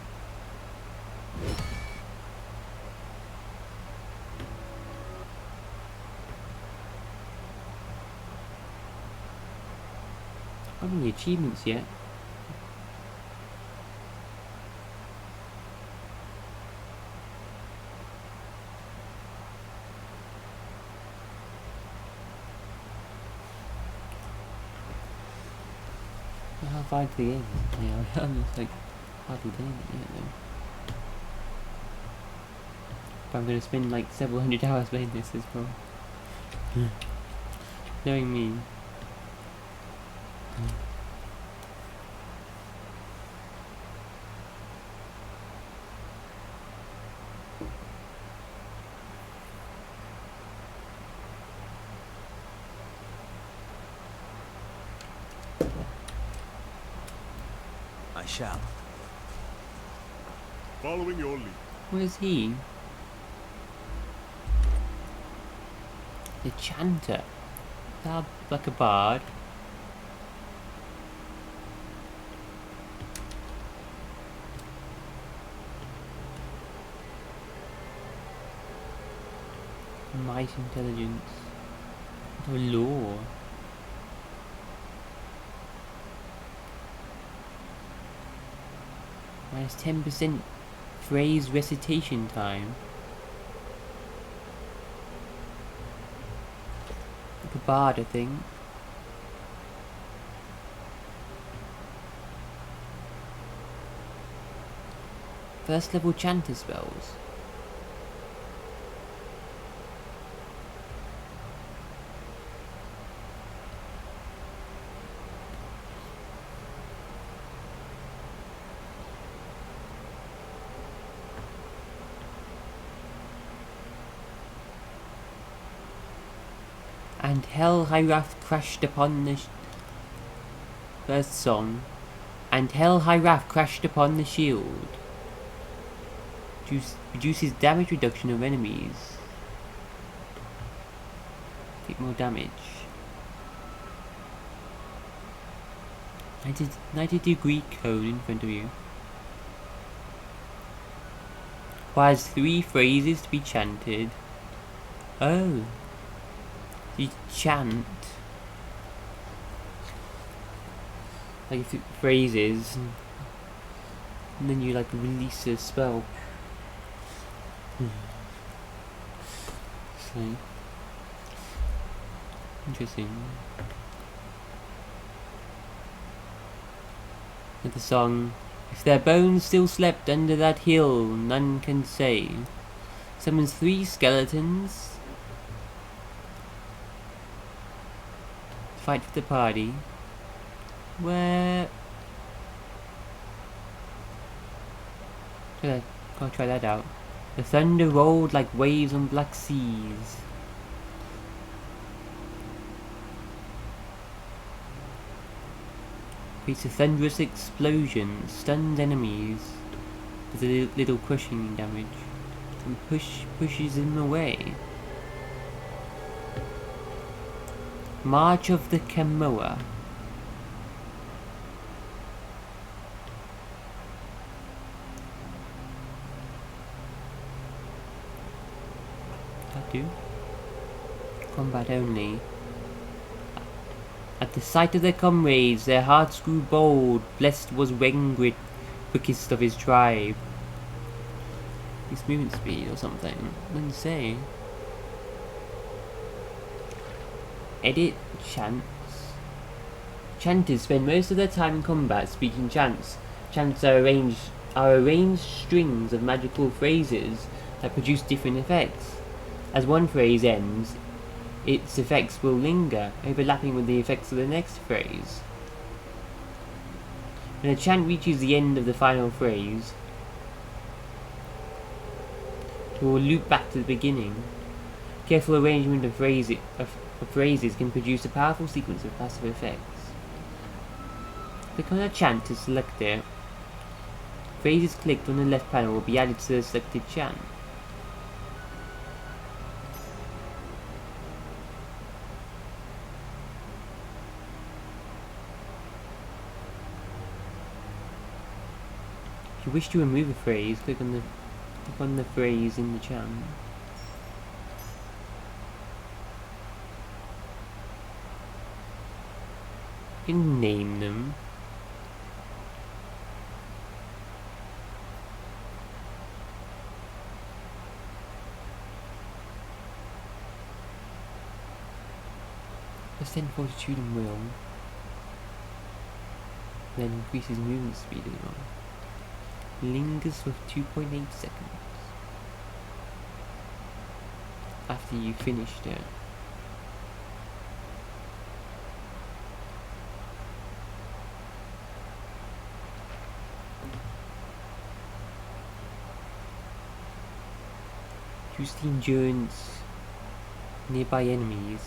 I haven't any achievements yet. How far into the game? Yeah, I'm just like hardly doing it yet though. But I'm gonna spend like several hundred hours playing this as well. Knowing me. I shall. Following your lead. What is he? The chanter. Like a bard. Might intelligence. The law. Minus 10% phrase recitation time. Like a bard, I think. First level chanter spells. And hell high wrath crashed upon the first song. And hell high wrath crashed upon the shield. Reduces damage reduction of enemies. Take more damage. 90-degree cone in front of you. Requires 3 phrases to be chanted. Oh. You chant like phrases and then you like release a spell. So interesting. With the song, if their bones still slept under that hill, none can say. Summons 3 skeletons. Fight for the party. Where? Gotta try that out. The thunder rolled like waves on black seas. Creates a thunderous explosion, stuns enemies. There's a little crushing damage. And pushes them away. March of the Kamoa. That do? Combat only. At the sight of their comrades, their hearts grew bold. Blessed was Wengrit, quickest of his tribe. His movement speed or something. Doesn't say. Edit chants. Chanters spend most of their time in combat speaking chants. Chants are arranged strings of magical phrases that produce different effects. As one phrase ends, its effects will linger, overlapping with the effects of the next phrase. When a chant reaches the end of the final phrase, it will loop back to the beginning. Careful arrangement of phrases can produce a powerful sequence of passive effects. Click on a chant to select it. Phrases clicked on the left panel will be added to the selected chant. If you wish to remove a phrase, click on the phrase in the chant. You can name them. Percent fortitude and will. Then increases movement speed as well. Lingers for 2.8 seconds. After you finished it. Use the endurance nearby enemies.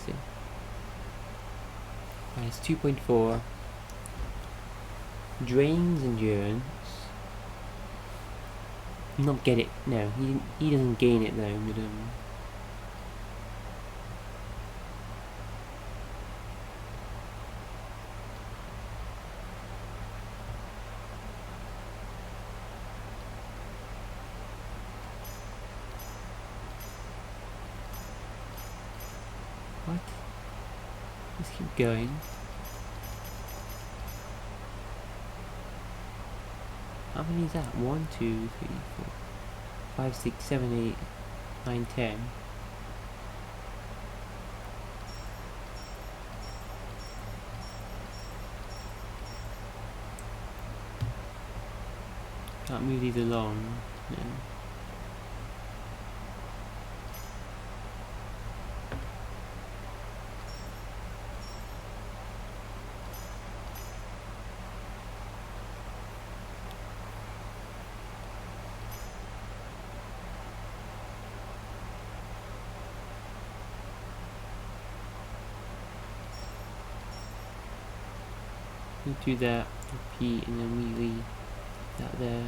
It's 2.4. Drains endurance. Not get it. No, he doesn't gain it though. But what? Let's keep going. How many is that? 1, 2, 3, 4, 5, 6, 7, 8, 9, 10. Can't move these along. No. We'll do that, repeat, and then we leave that there.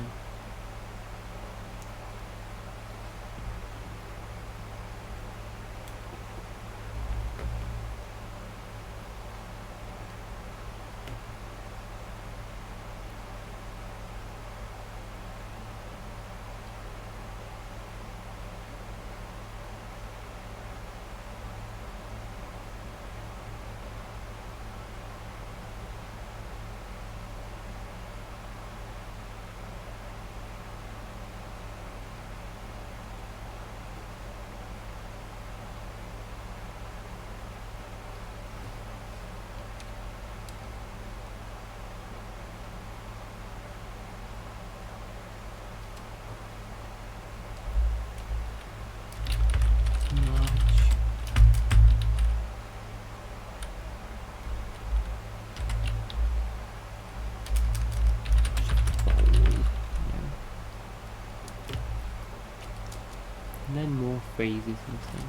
And then more phrases and stuff.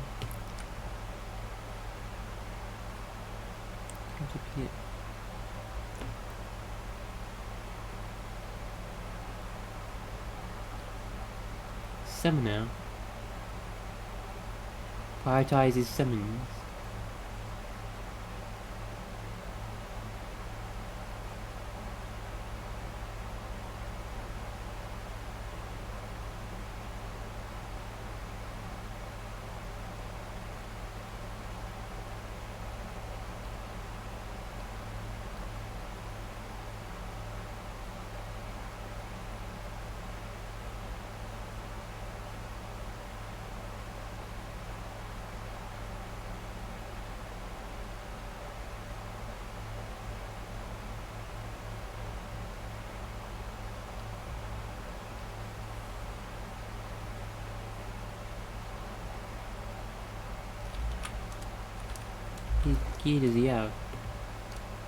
Repeat. Summoner prioritizes summons. What gear does he have?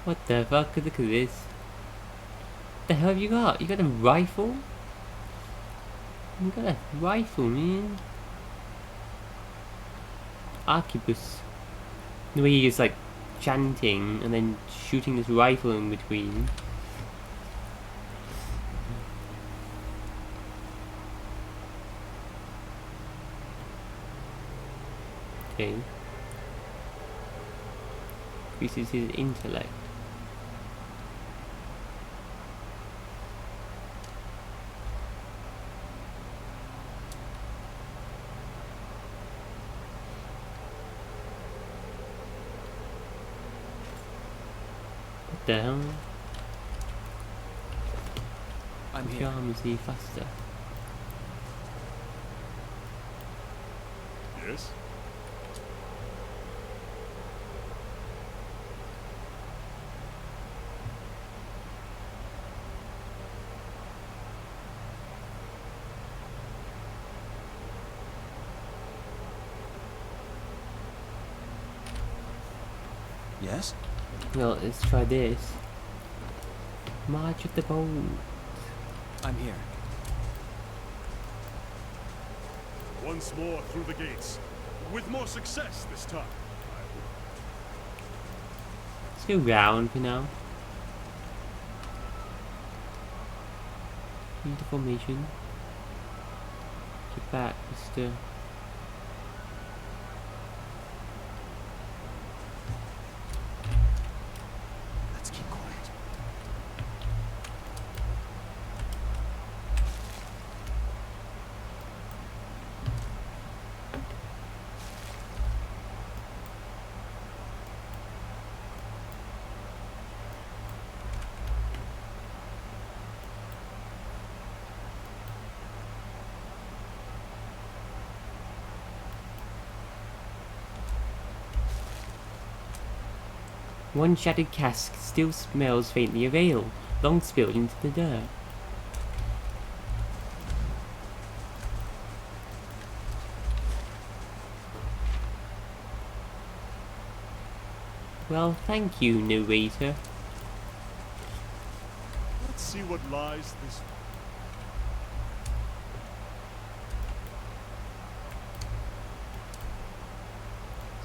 What the fuck? Look at this. What the hell have you got? You got a rifle? You got a rifle, man. Arquebus. The way he's like chanting and then shooting this rifle in between. Okay. Increases his intellect. What the hell? I'm Which here. arm is he faster? Yes? Yes? Well, let's try this. March of the boat. I'm here. Once more through the gates. With more success this time. Let's go round for now. Into formation. Get back, Mr. Let's keep quiet. One shattered cask still smells faintly of ale, long spilled into the dirt. Well, thank you, narrator. Let's see what lies this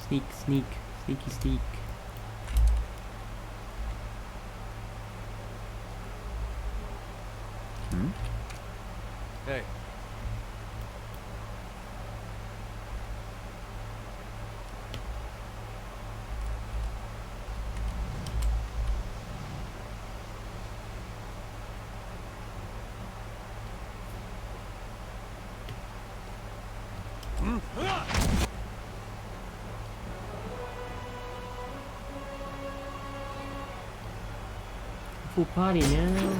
Sneak, sneak, sneaky sneak. Hmm? Hey. Full party now.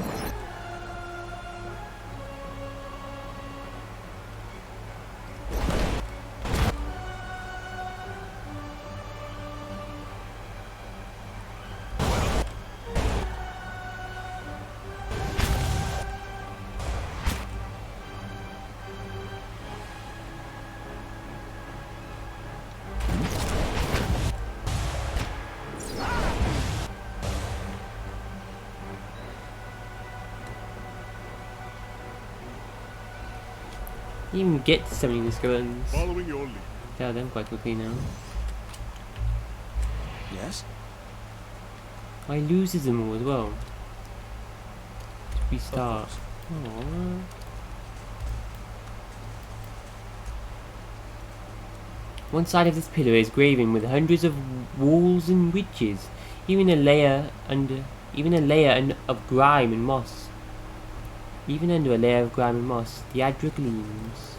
You even get to summoning the skeletons. Following your lead. Tell them quite quickly now. Yes? I loses them all as well. To Of restart. course. Aww. One side of this pillar is graven with hundreds of walls and witches, even a layer of grime and moss. Even under a layer of grime and moss, the Adra gleams.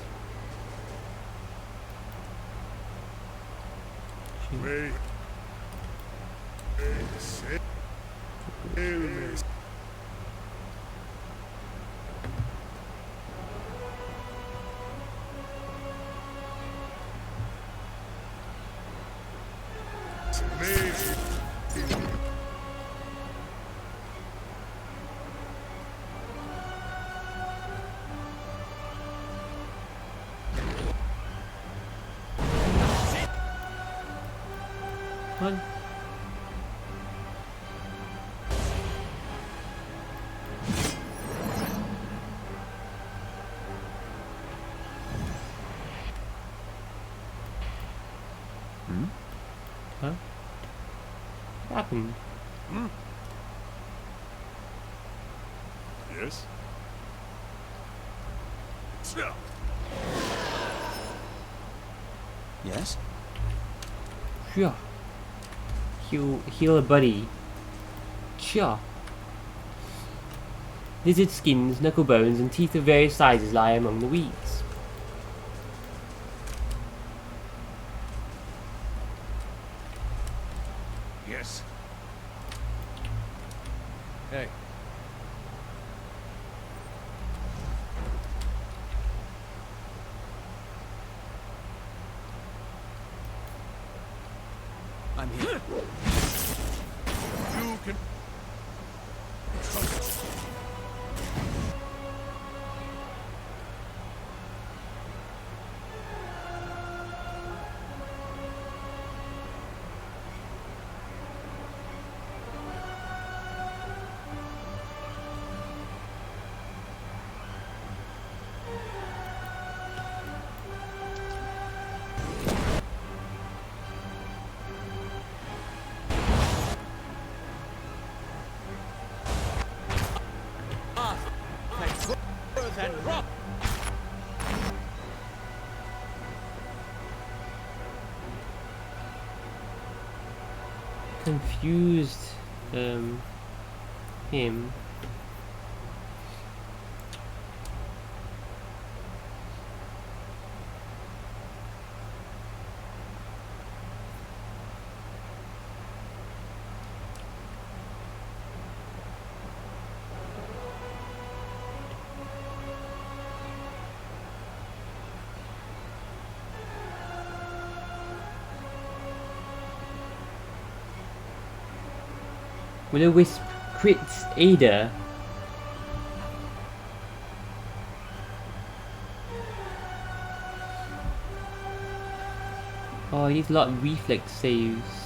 Wait. One. Hmm? Huh? What happened? Yes? Yes? Yeah. Heal a buddy. Sure. Lizard skins, knuckle bones, and teeth of various sizes lie among the weeds. Yes. Hey. I'm here. You can Confused him. Will-o-wisp crits Ada. Oh, he needs a lot of reflex saves.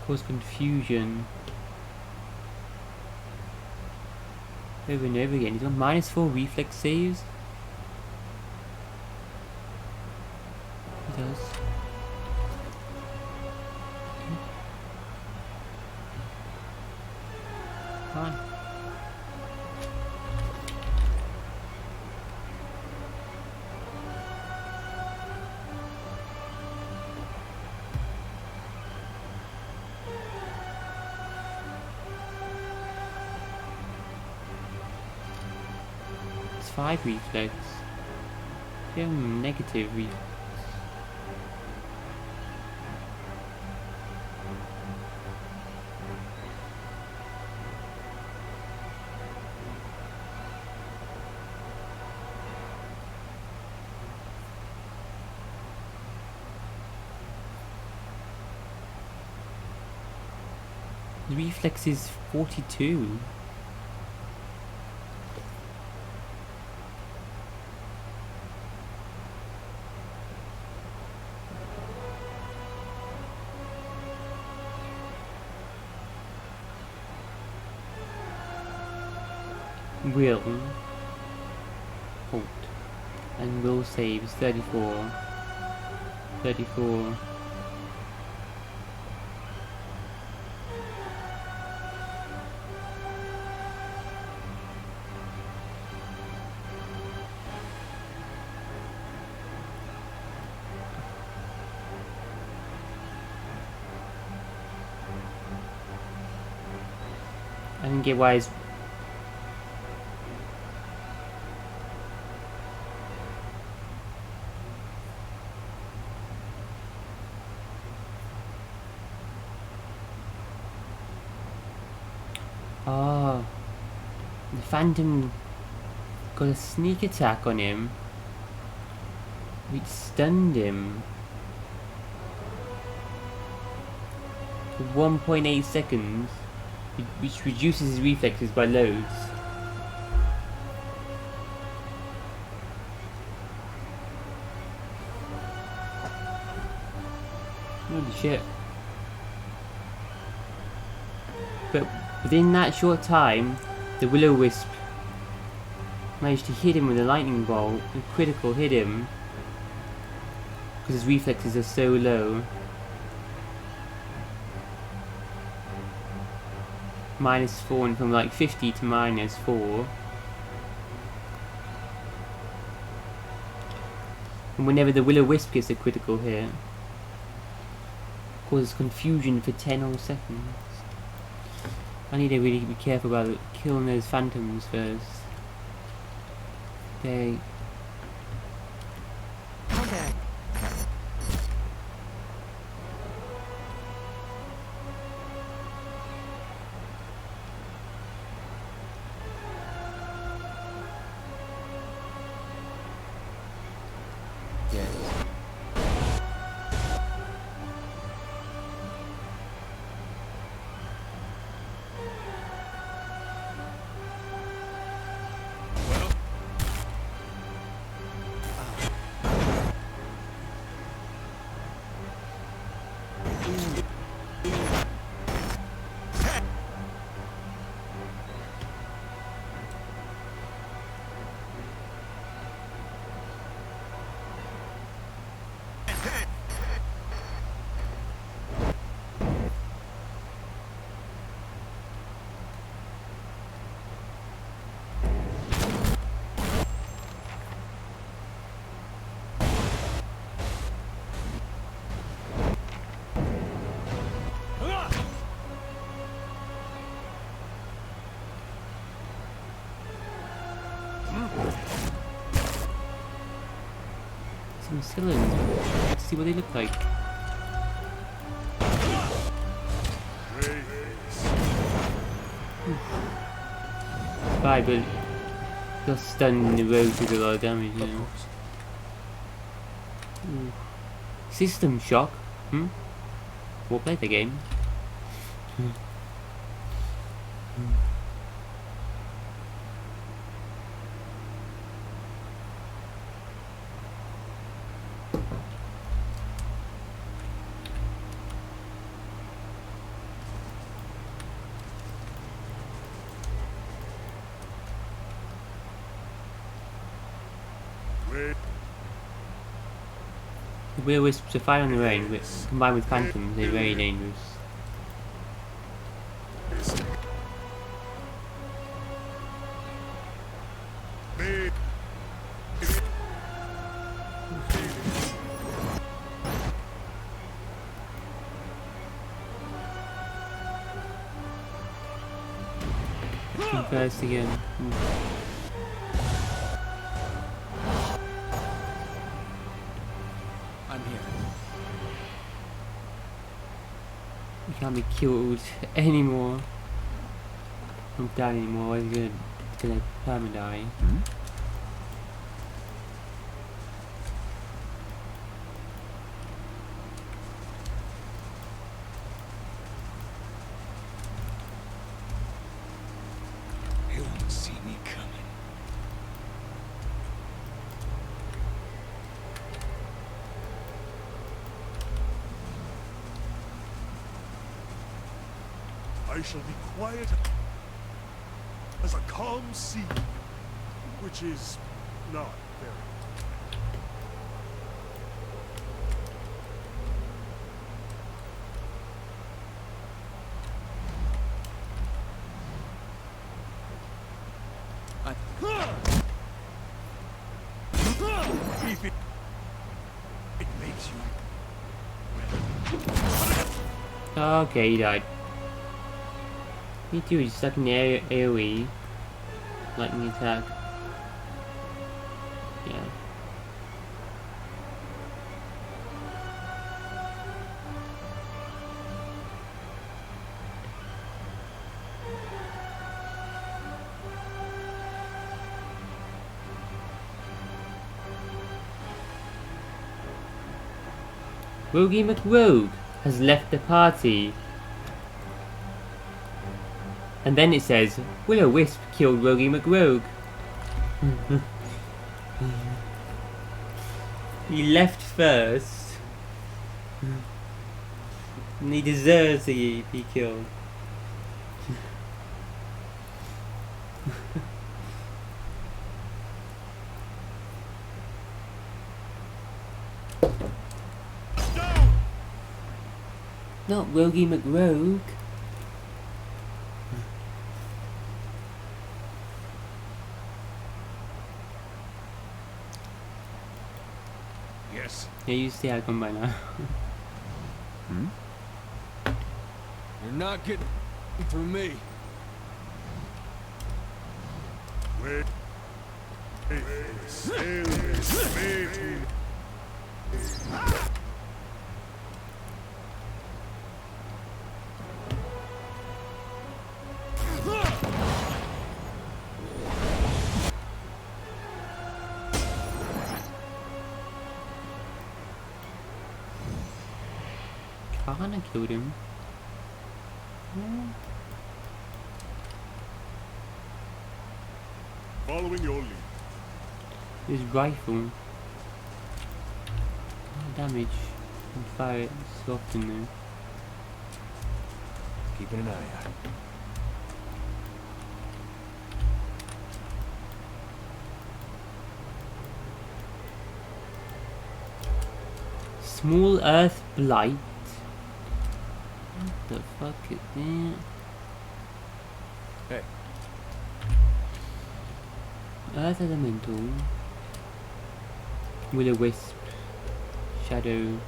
Cause confusion. Over and over again. He's got -4 reflex saves. He does. Fine. It's 5 reflex. Yeah, negative reflex. The reflex is 42. Will halt and will saves 34. 34. I don't get why it's the Phantom got a sneak attack on him, which stunned him for 1.8 seconds, which reduces his reflexes by loads. Holy shit. But within that short time, the Will-O-Wisp managed to hit him with a lightning bolt, and critical hit him, because his reflexes are so low. -4, and from like 50 to -4. And whenever the Will-O-Wisp gets a critical hit, causes confusion for 10 whole seconds. I need to really be careful about killing those phantoms first. They... Contact. Some skeletons. Let's see what they look like. Fine, but they're stunned in the road to do a lot of damage, you know. Ooh. System shock? We'll play the game. The will-o-wisps are fine on their own, but combined with phantoms, they're very dangerous. First again. I'm here. We can't be killed anymore. Not die anymore. We're gonna perma-die. They won't see me coming. I shall be quiet as a calm sea, which is not very. If it makes you Okay, he died. Me too, he's stuck in the AoE. Lightning attack. Yeah. Rogie McRogue has left the party. And then it says, Will-o-wisp killed Rogie McRogue. He left first. And he deserves to be killed. Not Rogie McRogue. Yes. Yeah, you see how I come by now. You're not getting through me. Wait. Sail this way to Kinda killed him. following your lead. His rifle. No damage. And fire it so often though. Keeping an eye out. Small Earth Blight. What the fuck is that? Hey. Earth Elemental. Will-o-wisp. Shadow.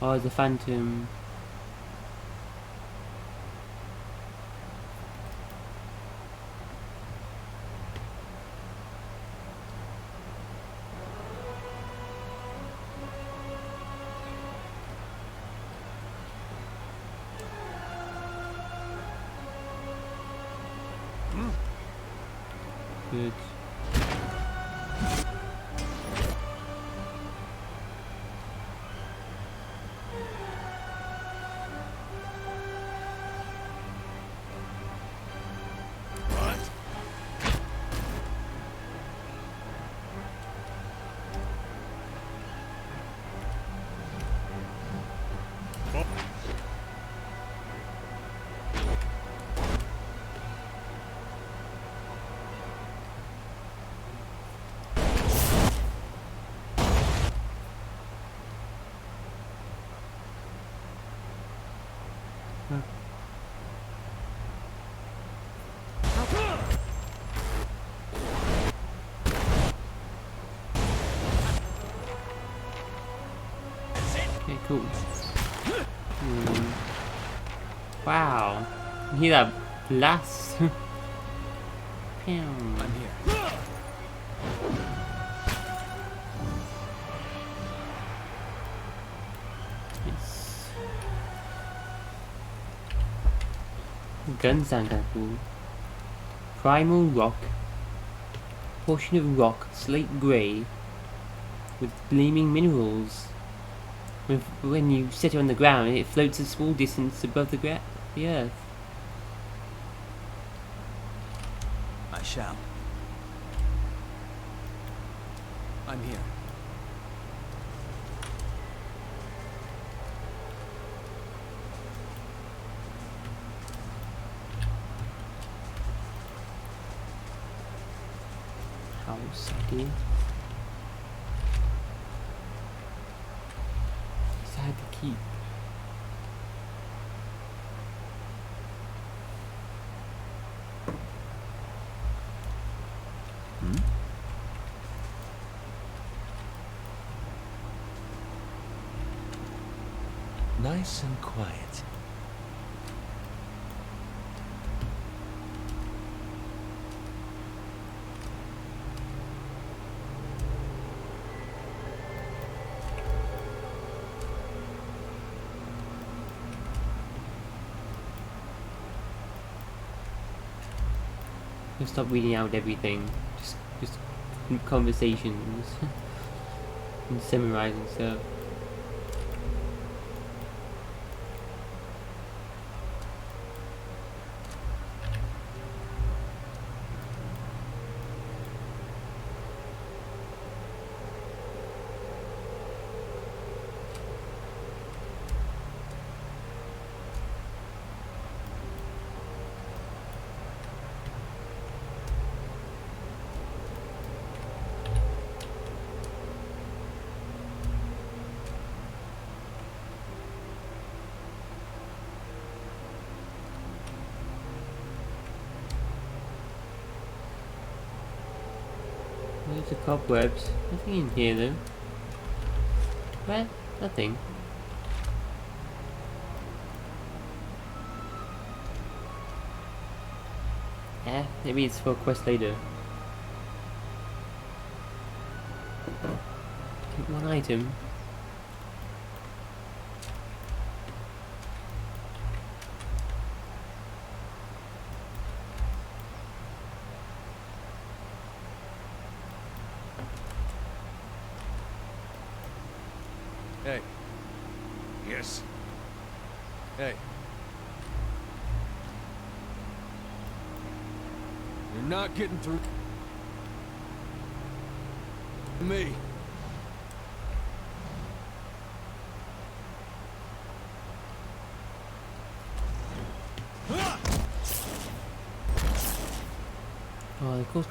Oh, the Phantom. Good. Okay, cool. Wow. You hear that blast? Pew. I'm here. Yes. Guns sound kinda cool. Primal rock. Portion of rock, slate grey, with gleaming minerals. When you set it on the ground, it floats a small distance above the earth. I shall. I'm here. House idea. Inside the keep. Nice and quiet. I'll stop reading out everything. Just conversations and summarizing stuff. Loads of cobwebs. Nothing in here though. What? Nothing. Maybe it's for a quest later. Get one item. Hey. Yes. Hey. You're not getting through me. Oh, they cause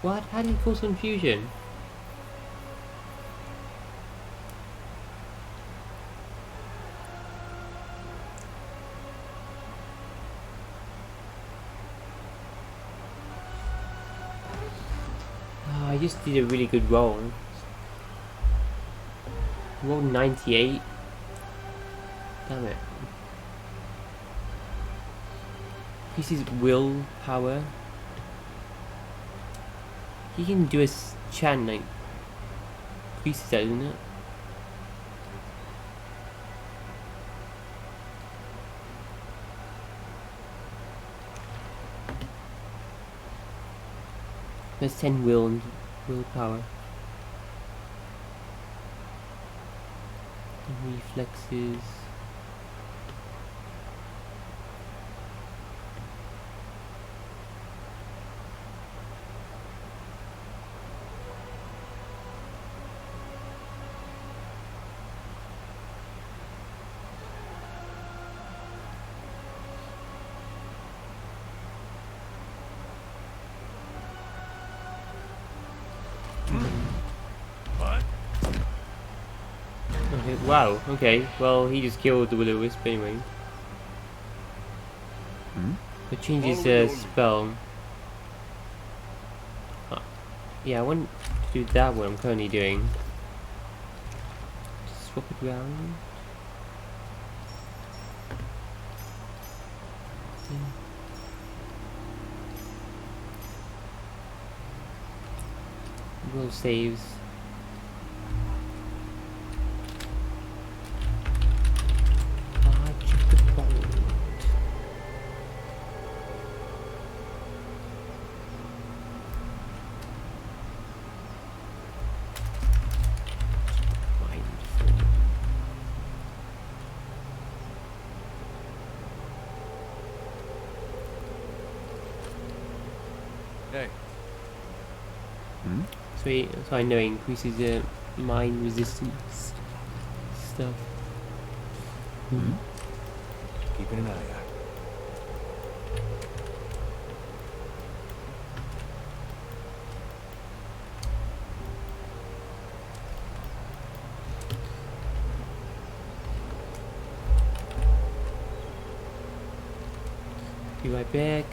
what? How did it cause confusion? Oh, I just did a really good roll. Rolled 98. Damn it. This is willpower. He can do a chant like increases that, isn't it? There's 10 will and willpower. And reflexes. What? Okay, wow, okay. Well, he just killed the Will-O-Wisp anyway. It changes the spell. Yeah, I want to do that what I'm currently doing. Just swap it around. Will saves. Heart of the Bold. Mindful. Hey, So I know it increases the mine resistance stuff. keeping an eye out. Be right back.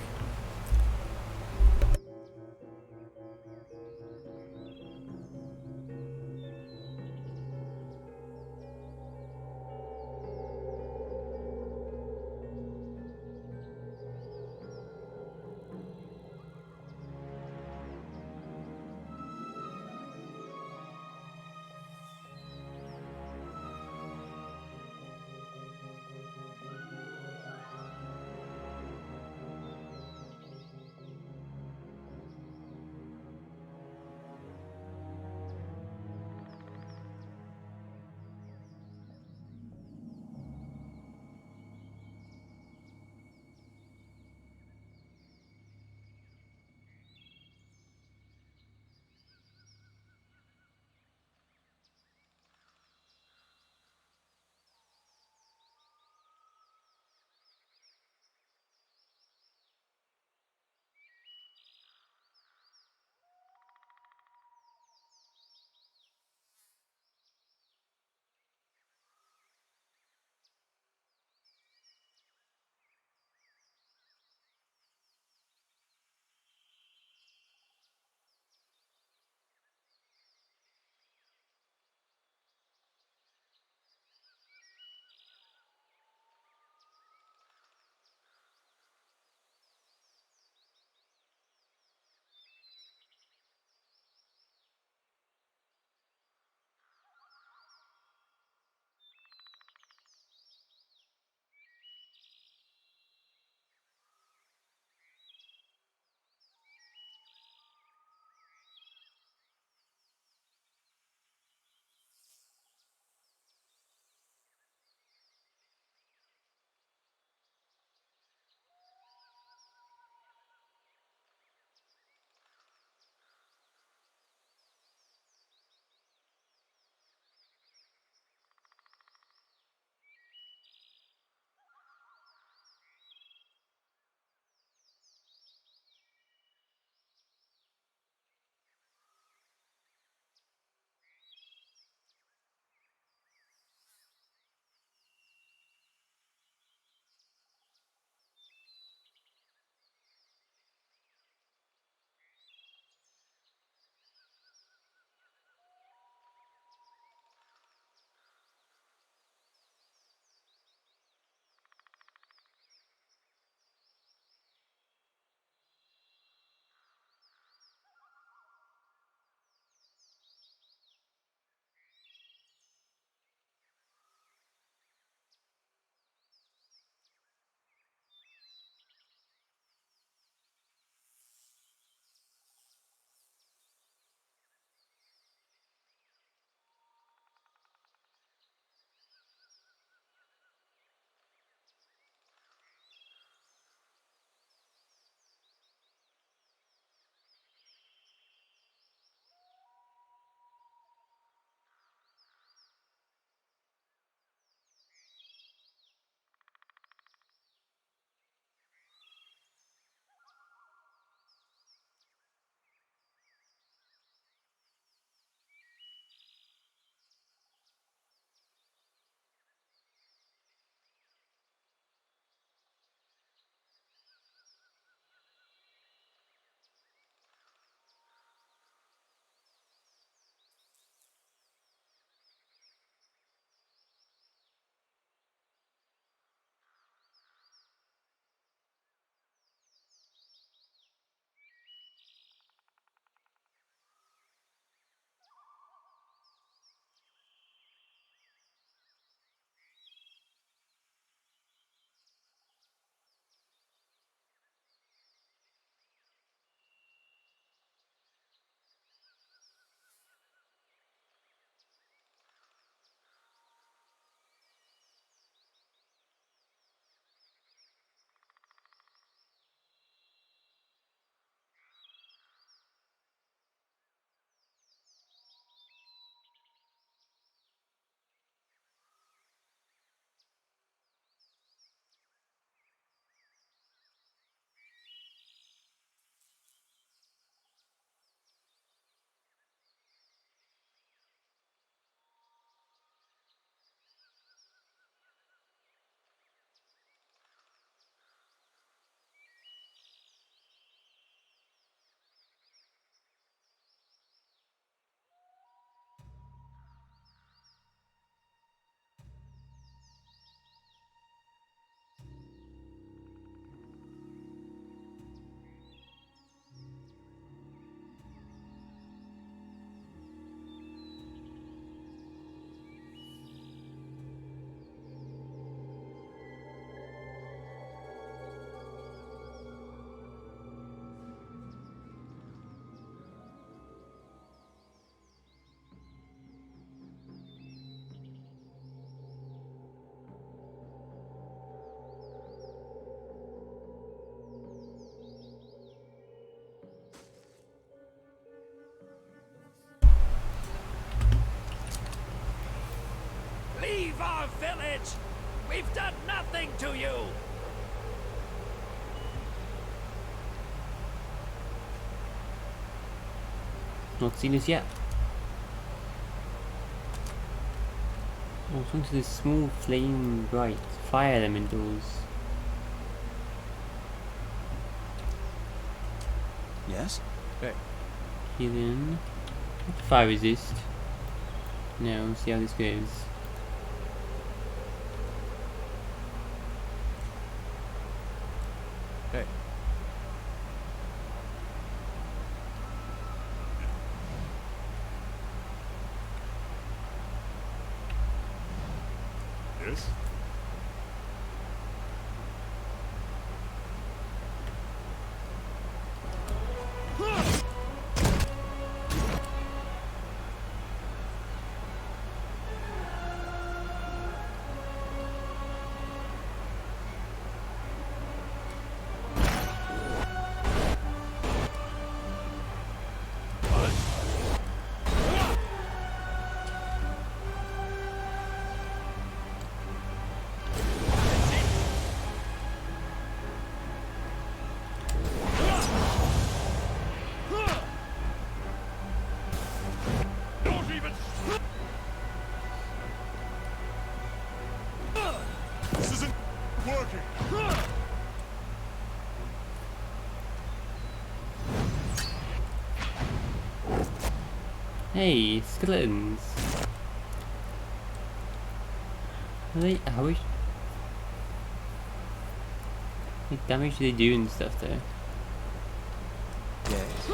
our village! We've done nothing to you! Not seen us yet. Also into this small flame bright fire elementals. Yes? Hey, Healing. Fire resist. Now, we'll see how this goes. hey. Yes? Don't even... This isn't working! Hey, skeletons. Are they how what damage do they do and stuff though? Yes.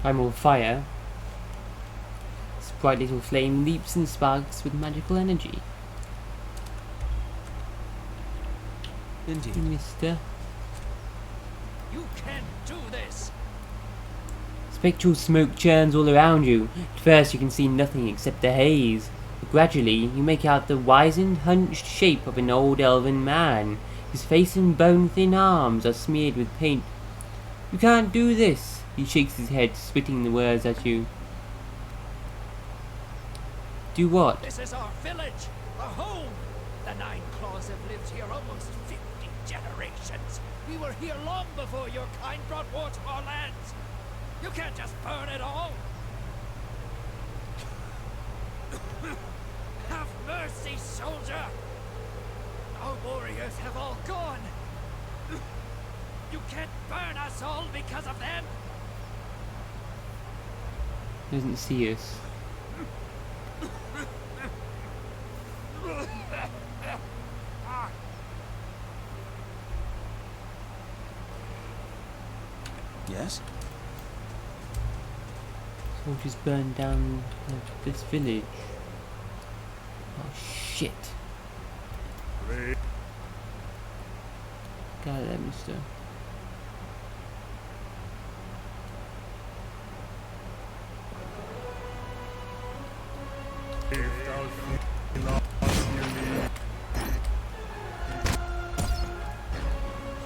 Primal fire. This bright little flame leaps and sparks with magical energy. Indeed. Mister. You can't do this! Spectral smoke churns all around you. At first you can see nothing except the haze. But gradually you make out the wizened, hunched shape of an old elven man. His face and bone-thin arms are smeared with paint. You can't do this. He shakes his head, spitting the words at you. Do what? This is our village, our home. The Nine Claws have lived here almost 50 generations. We were here long before your kind brought war to our lands. You can't just burn it all. Have mercy, soldier. Our warriors have all gone. You can't burn us all because of them. Doesn't see us. Yes? Soldiers burned down this village. Oh shit. Got that, mister.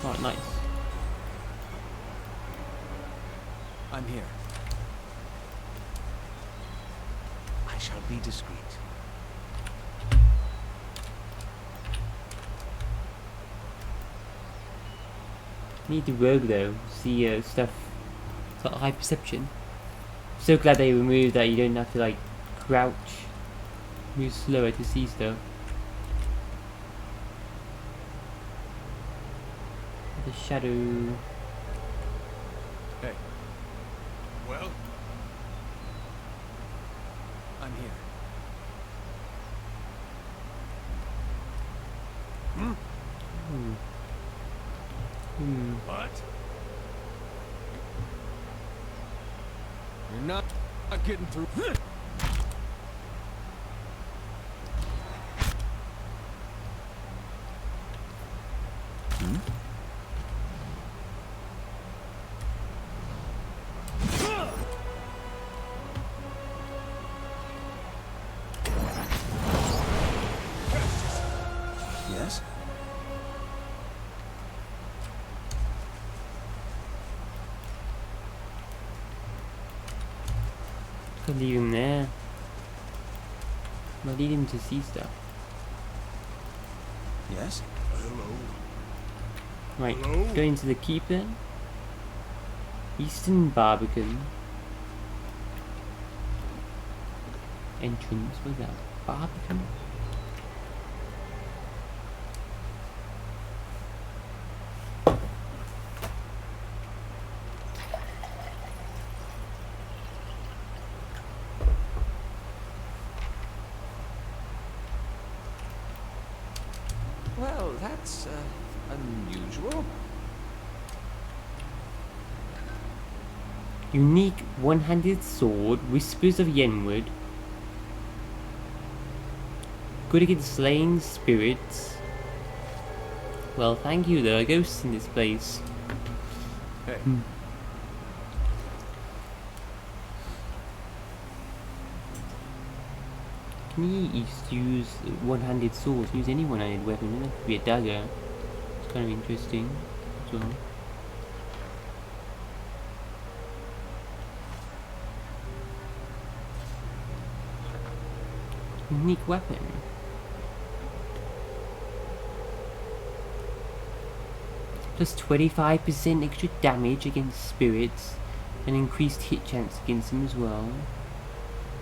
Oh, nice. I'm here. I shall be discreet. Need the rogue though. See stuff. It's got high perception. So glad they removed that you don't have to like crouch. Move slower to see stuff. The shadow. Hey, Well, I'm here. what? you're not getting through. Could leave him there. Might lead him to see stuff. Yes? Hello. Right, Hello? go into the keep then. Eastern Barbican. Entrance, what's that? Barbican? Well, that's unusual. Unique one-handed sword, Whispers of Yenwood. Good against slaying spirits. Well, thank you, there are ghosts in this place. Hey, Can you use one-handed swords? Use any one-handed weapon, doesn't have to be a dagger. It's kind of interesting as well. Unique weapon. Plus 25% extra damage against spirits and increased hit chance against them as well.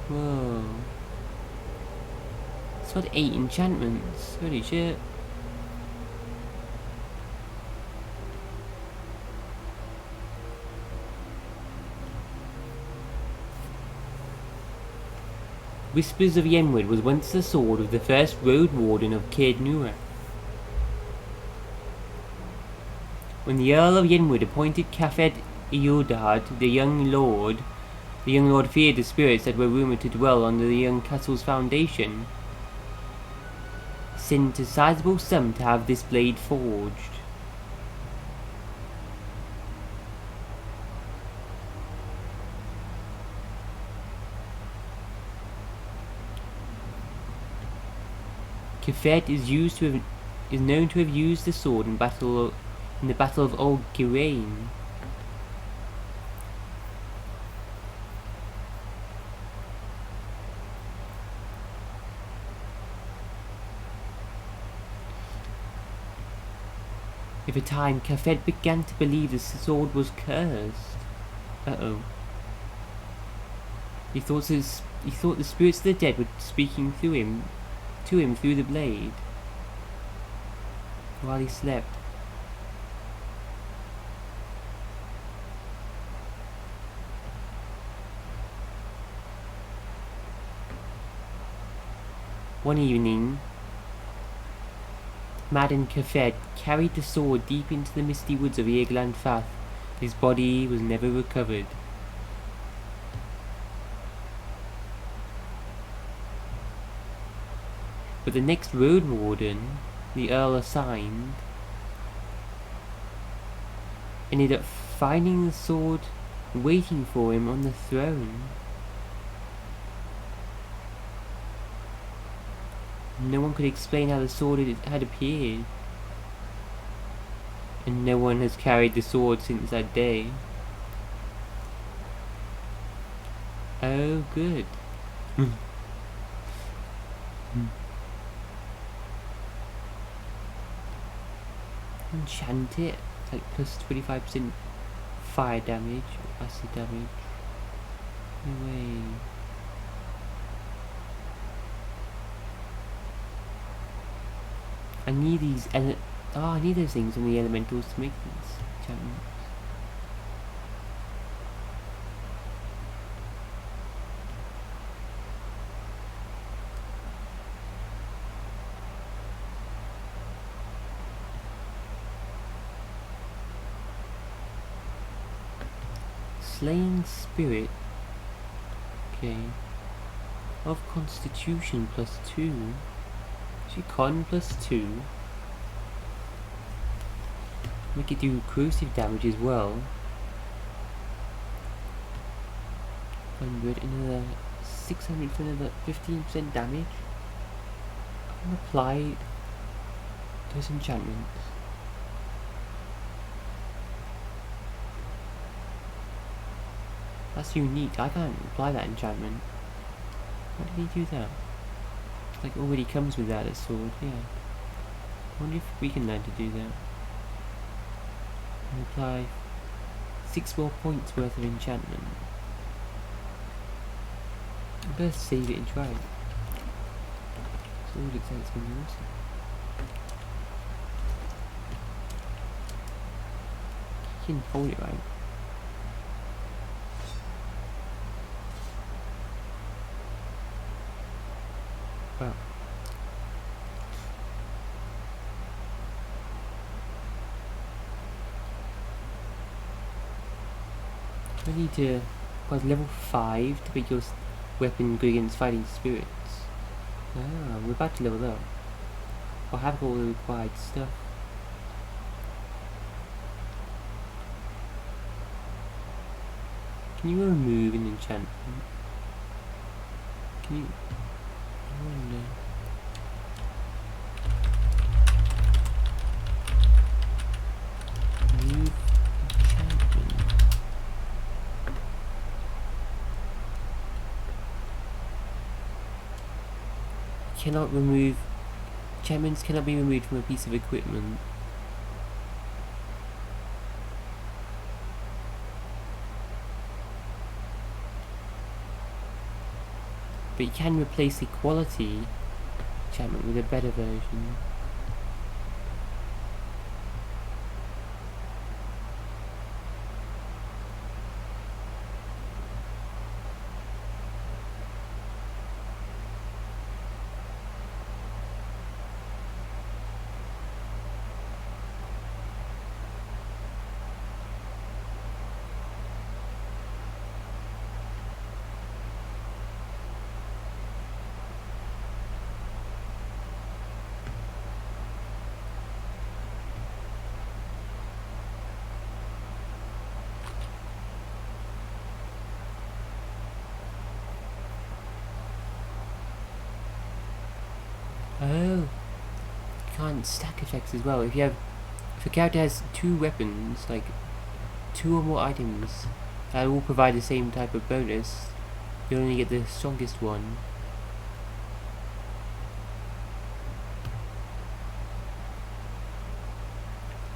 Whoa. It's got 8 enchantments. Holy shit. Whispers of Yenwood was once the sword of the first Road Warden of Caed Nua. When the Earl of Yenwood appointed Cafed Eodard the young lord feared the spirits that were rumoured to dwell under the young castle's foundation. Sent a sizable sum to have this blade forged. Cafed is known to have used the sword in the Battle of Old Girain. Over time, Cafed began to believe the sword was cursed. Uh-oh. He thought the spirits of the dead were speaking to him through the blade while he slept. One evening, Madden Cafed carried the sword deep into the misty woods of Eaglan Fath. His body was never recovered. But the next Road Warden, the Earl assigned, ended up finding the sword waiting for him on the throne. No one could explain how the sword had appeared, and no one has carried the sword since that day. Oh, good. Enchant it, like plus 25% fire damage, or acid damage. No way. I need I need those things in the elementals to make these enchantments. Slaying Spirit. Okay. Of Constitution plus 2. Actually, Con plus 2. Make it do corrosive damage as well. 100, another 600 for another 15% damage. And apply those enchantments. That's unique. I can't apply that enchantment. Why did he do that? It's like already comes with that, a sword, yeah. I wonder if we can learn to do that. And apply 6 more points worth of enchantment. I better save it and try it. So it looks like it's going to be awesome. You can hold it right. Well. I need to pass level 5 to make your weapon good against fighting spirits. Ah, we're about to level up. I have all the required stuff. Can you remove an enchantment? Can you? I wonder. Remove enchantment. Cannot remove. Enchantments cannot be removed from a piece of equipment. But you can replace the quality enchantment with a better version. Oh, you can't stack effects as well. If a character has 2 weapons, like 2 or more items that all provide the same type of bonus, you only get the strongest one.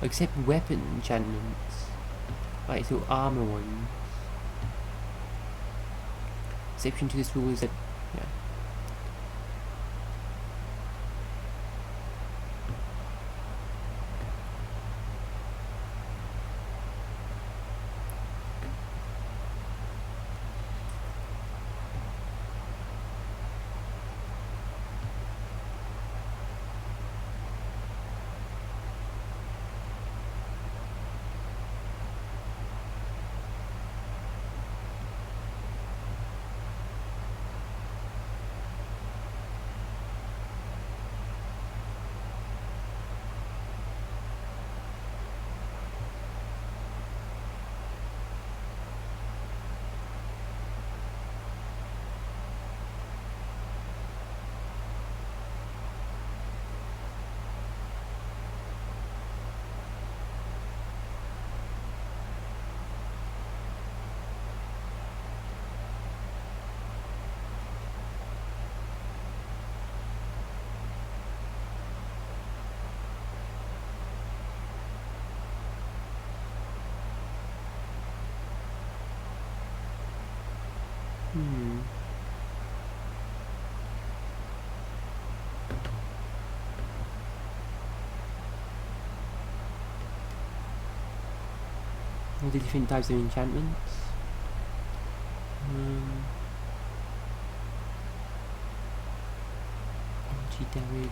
Except weapon enchantments, like so armor ones. Exception to this rule is that, yeah. All the different types of enchantments. Energy damage.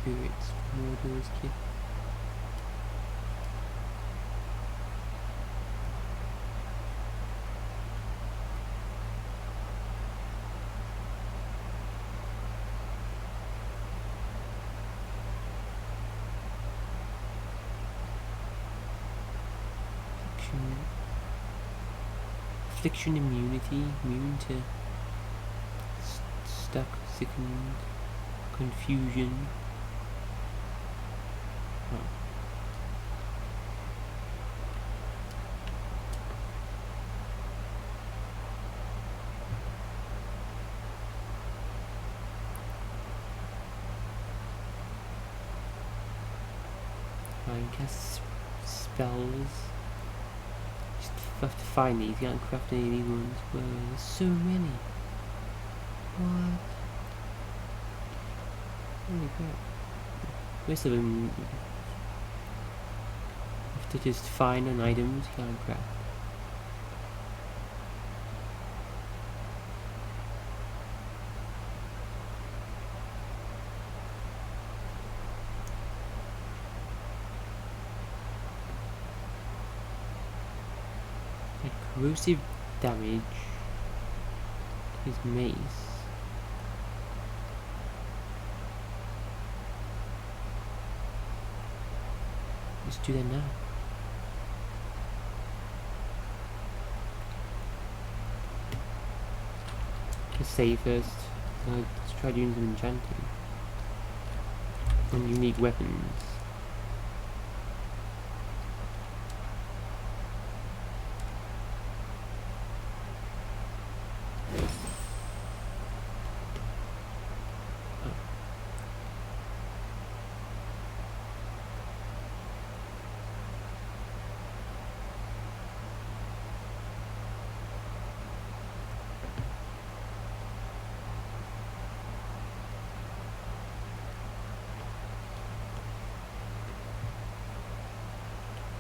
spirits. Murderous kiss. Affliction immunity, immune to stuck, sickened, confusion. Oh. I can cast spells. Have to find these, you can't craft any of these ones. Well, there's so many. What? Holy crap. Most of them have to just find on items you can't craft. Corrosive damage to his mace. Let's do that now. Let's save first. Let's try doing some enchanting. Some unique weapons.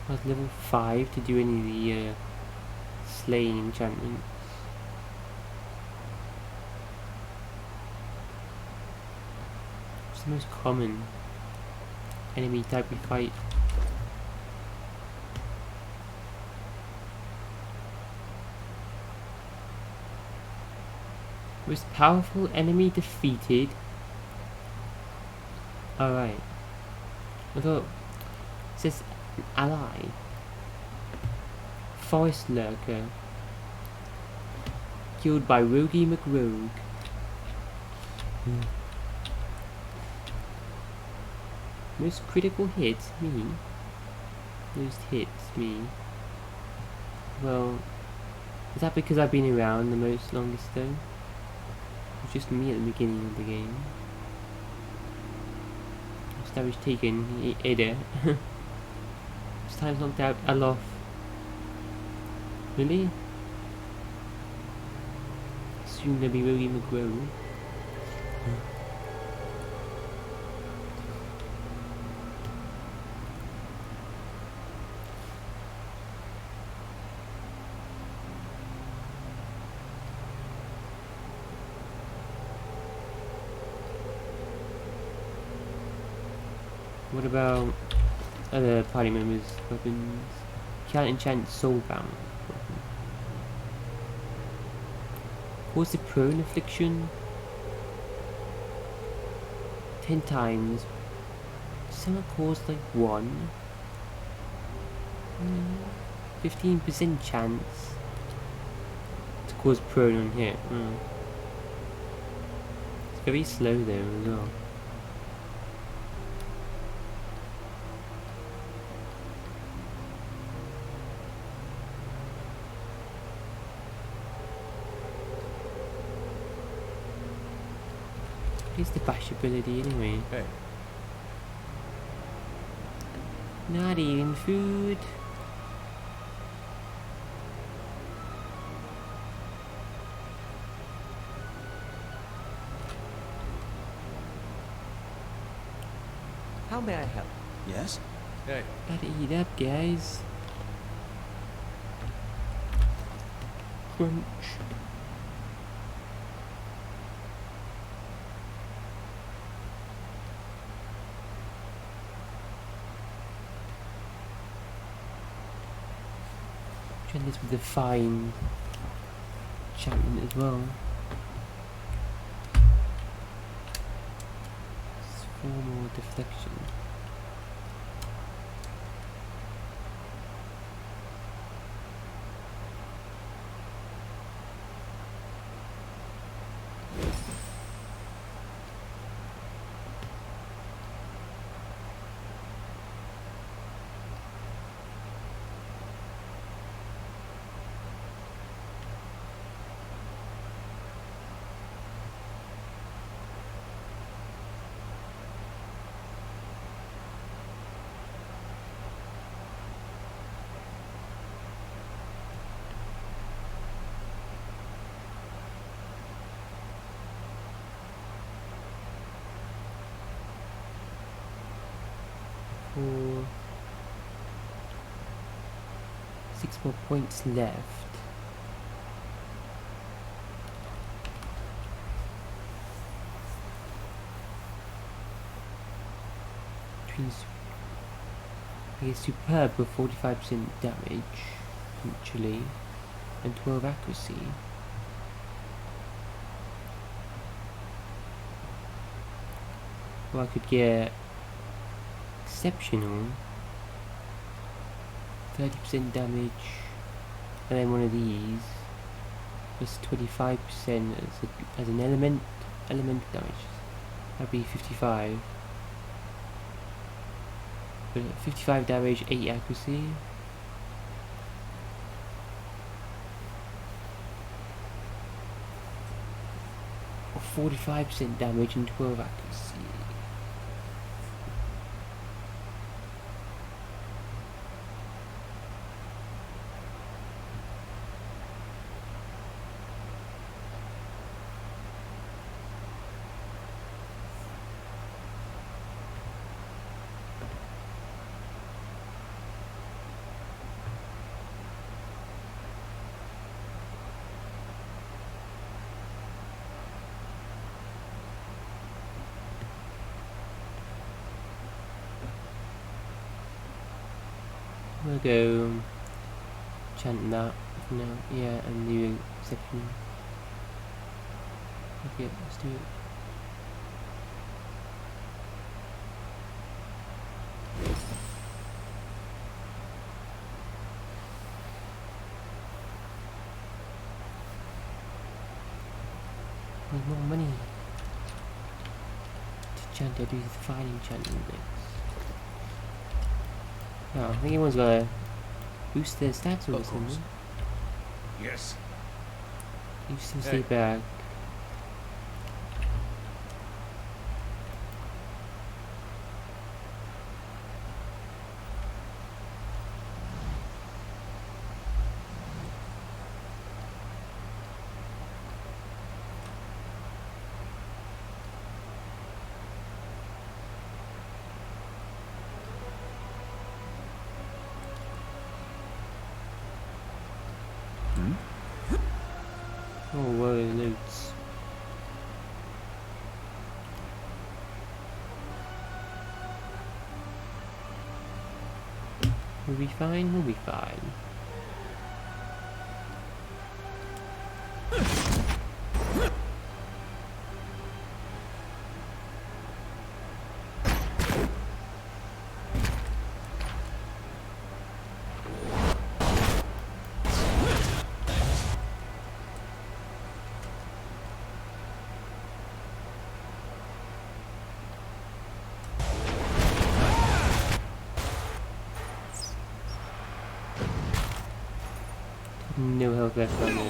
I was level 5 to do any of the slaying enchantments. What's the most common enemy type we fight? Most powerful enemy defeated. Alright. I thought it says ally. Forest lurker. Killed by Rogie McRogue. Most critical hits, me. Most hits, me. Well, is that because I've been around the most longest though? It was just me at the beginning of the game. Established taken, Ada. This time's knocked out Alof. Really? Soon there'll be Rogie McGrow. What about other party members' weapons? Can't enchant soulbound. Cause the prone affliction 10 times. Someone caused like 1. 15% chance to cause prone on hit. It's very slow though as well. What's the bash ability anyway? Hey. Not eating food. How may I help? Yes? Hey. Gotta eat up, guys. Crunch. Try this with the fine enchantment as well. It's 4 more deflection. For 6 more points left. He is superb with 45% damage, actually, and 12 accuracy. Well, I could get exceptional, 30% damage, and then one of these, plus 25% as an elemental damage. That'd be 55. But 55 damage, 8 accuracy. Or 45% damage and 12 accuracy. We'll go chant that for now, yeah, and the exception. Okay, let's do it. Need more money to chant. I do the fine enchanting next. No, I think everyone's gotta boost their stats or something. Yes. You still stay back. Oh, whoa, loads. We'll be fine, we'll be fine. No health left on all.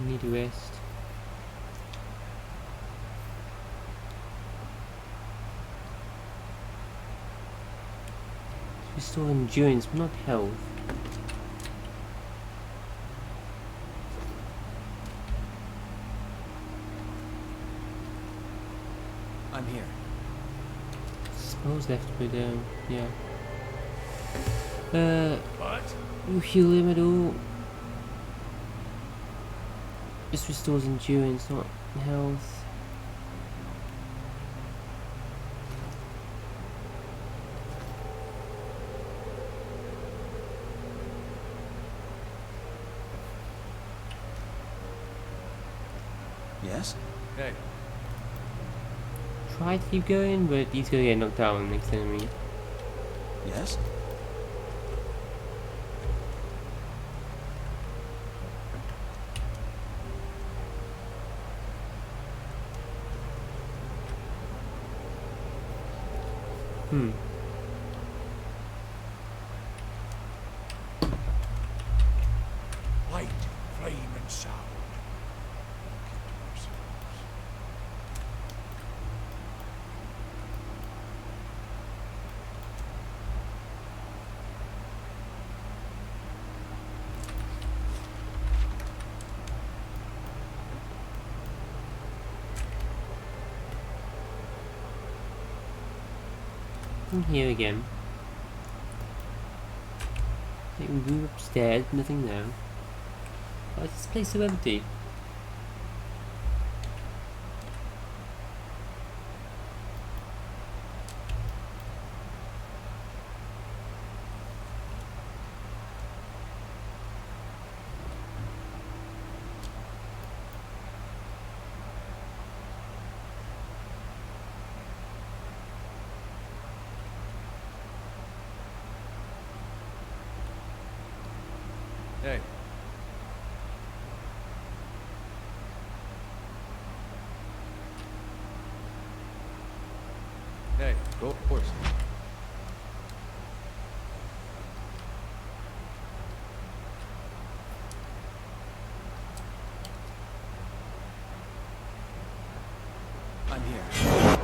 Need a rest. Restore endurance, but not health. I'm here. Spells left, but yeah. What? You heal him at all. Just restores endurance, not health. Yes? Hey, Try to keep going, but he's gonna get knocked out on the next enemy. Yes? Hmm. Light, flame, and sound. I'm here again. Like, we move upstairs, nothing there. Why is this place so empty? hey. Hey, go horse. I'm here.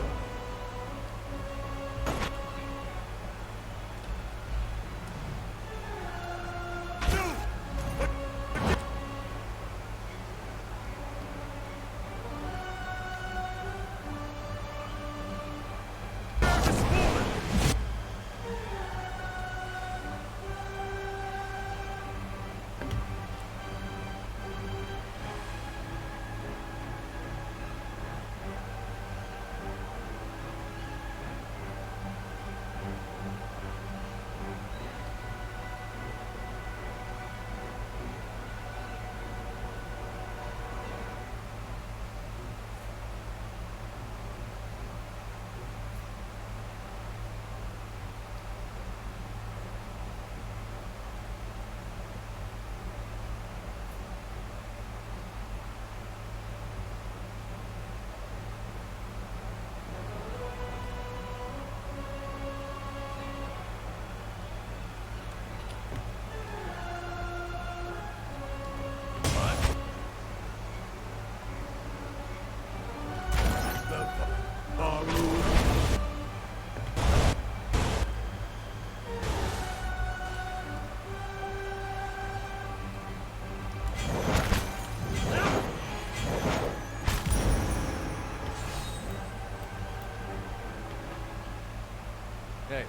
Hey,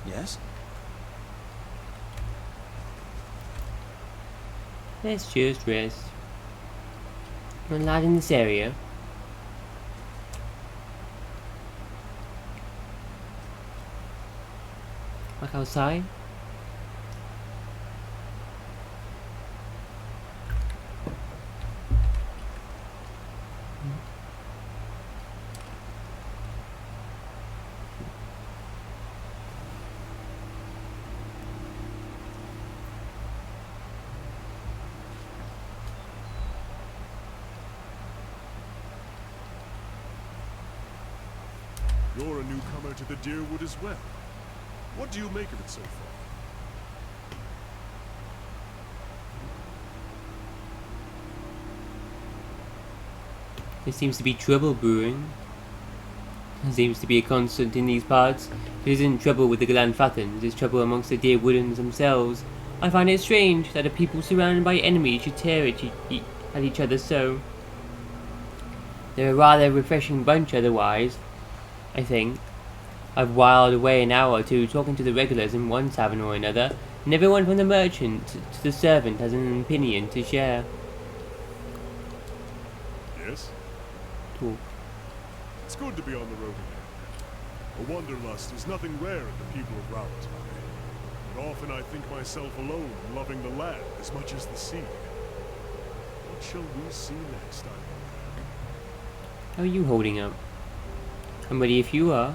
Yes? Let's just rest. Not allowed in this area. Back outside. You're a newcomer to the Deerwood as well. What do you make of it so far? There seems to be trouble brewing. There seems to be a constant in these parts. If it isn't trouble with the Glanfathans, it's trouble amongst the Deerwoodans themselves. I find it strange that a people surrounded by enemies should tear at each other so. They're a rather refreshing bunch otherwise, I think. I've whiled away an hour or two talking to the regulars in one tavern or another, and everyone from the merchant to the servant has an opinion to share. Yes? Talk. It's good to be on the road again. A wanderlust is nothing rare in the people of Rowland's Valley. but often I think myself alone, loving the land as much as the sea. What shall we see next, I wonder? How are you holding up? I'm ready if you are.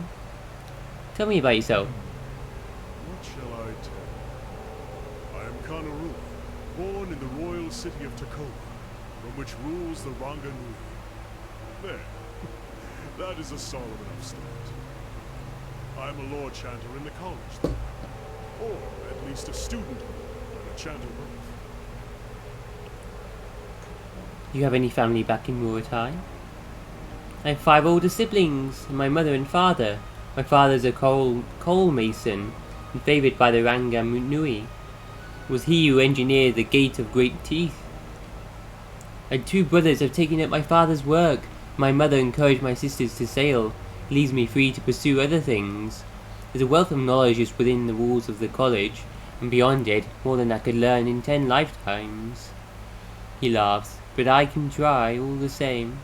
Tell me about yourself. What shall I tell you? I am Kanaru, born in the royal city of Takoa, from which rules the Ranganui. There. That is a solemn enough start. I am a Lord Chanter in the college there. Or at least a student and a Chanter both. Do you have any family back in Murutai? I have 5 older siblings, my mother and father. My father is a coal mason, and favoured by the Ranganui. It was he who engineered the Gate of Great Teeth. And 2 brothers have taken up my father's work. My mother encouraged my sisters to sail. It leaves me free to pursue other things. There's a wealth of knowledge just within the walls of the college, and beyond it, more than I could learn in 10 lifetimes. He laughs, but I can try all the same.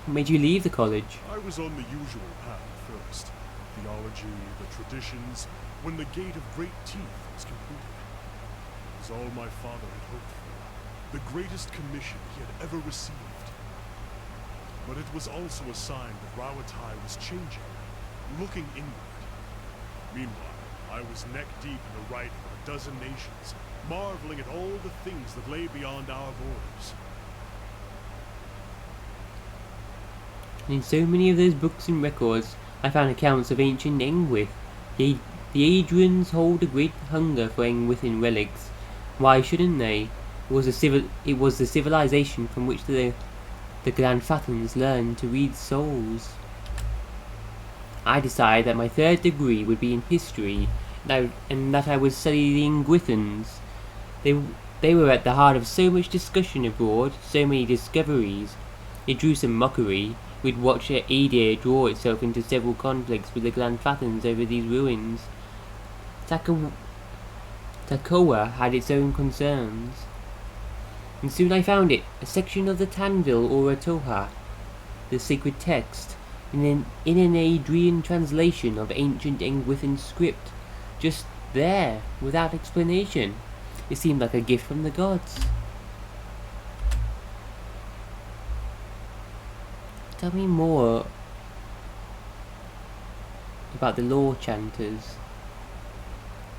What made you leave the college? I was on the usual path at first. Theology, the traditions, when the Gate of Great Teeth was completed. It was all my father had hoped for. The greatest commission he had ever received. But it was also a sign that Rawatai was changing, looking inward. Meanwhile, I was neck-deep in the writing of a dozen nations, marveling at all the things that lay beyond our borders. In so many of those books and records, I found accounts of ancient Engwith. The Adrians hold a great hunger for Engwithan relics. Why shouldn't they? It was the civilization from which the Glanfathans learned to read souls. I decided that my 3rd degree would be in history, and that I would study the Engwithans. They were at the heart of so much discussion abroad, so many discoveries. It drew some mockery. We'd watch Adir draw itself into several conflicts with the Glanfathans over these ruins. Takoa had its own concerns. And soon I found it, a section of the Tanvil or Atoha, the sacred text, in an Adrian translation of ancient Engwithan script, just there, without explanation. It seemed like a gift from the gods. Tell me more about the law chanters.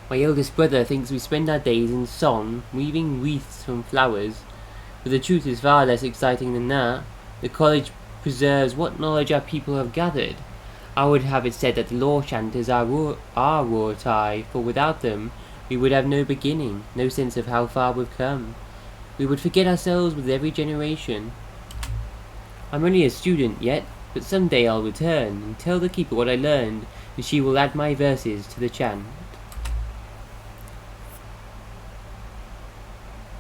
My eldest brother thinks we spend our days in song, weaving wreaths from flowers, but the truth is far less exciting than that. The college preserves what knowledge our people have gathered. I would have it said that the law chanters are Rortai, for without them we would have no beginning, no sense of how far we've come. We would forget ourselves with every generation. I'm only a student yet, but someday I'll return and tell the keeper what I learned, and she will add my verses to the chant.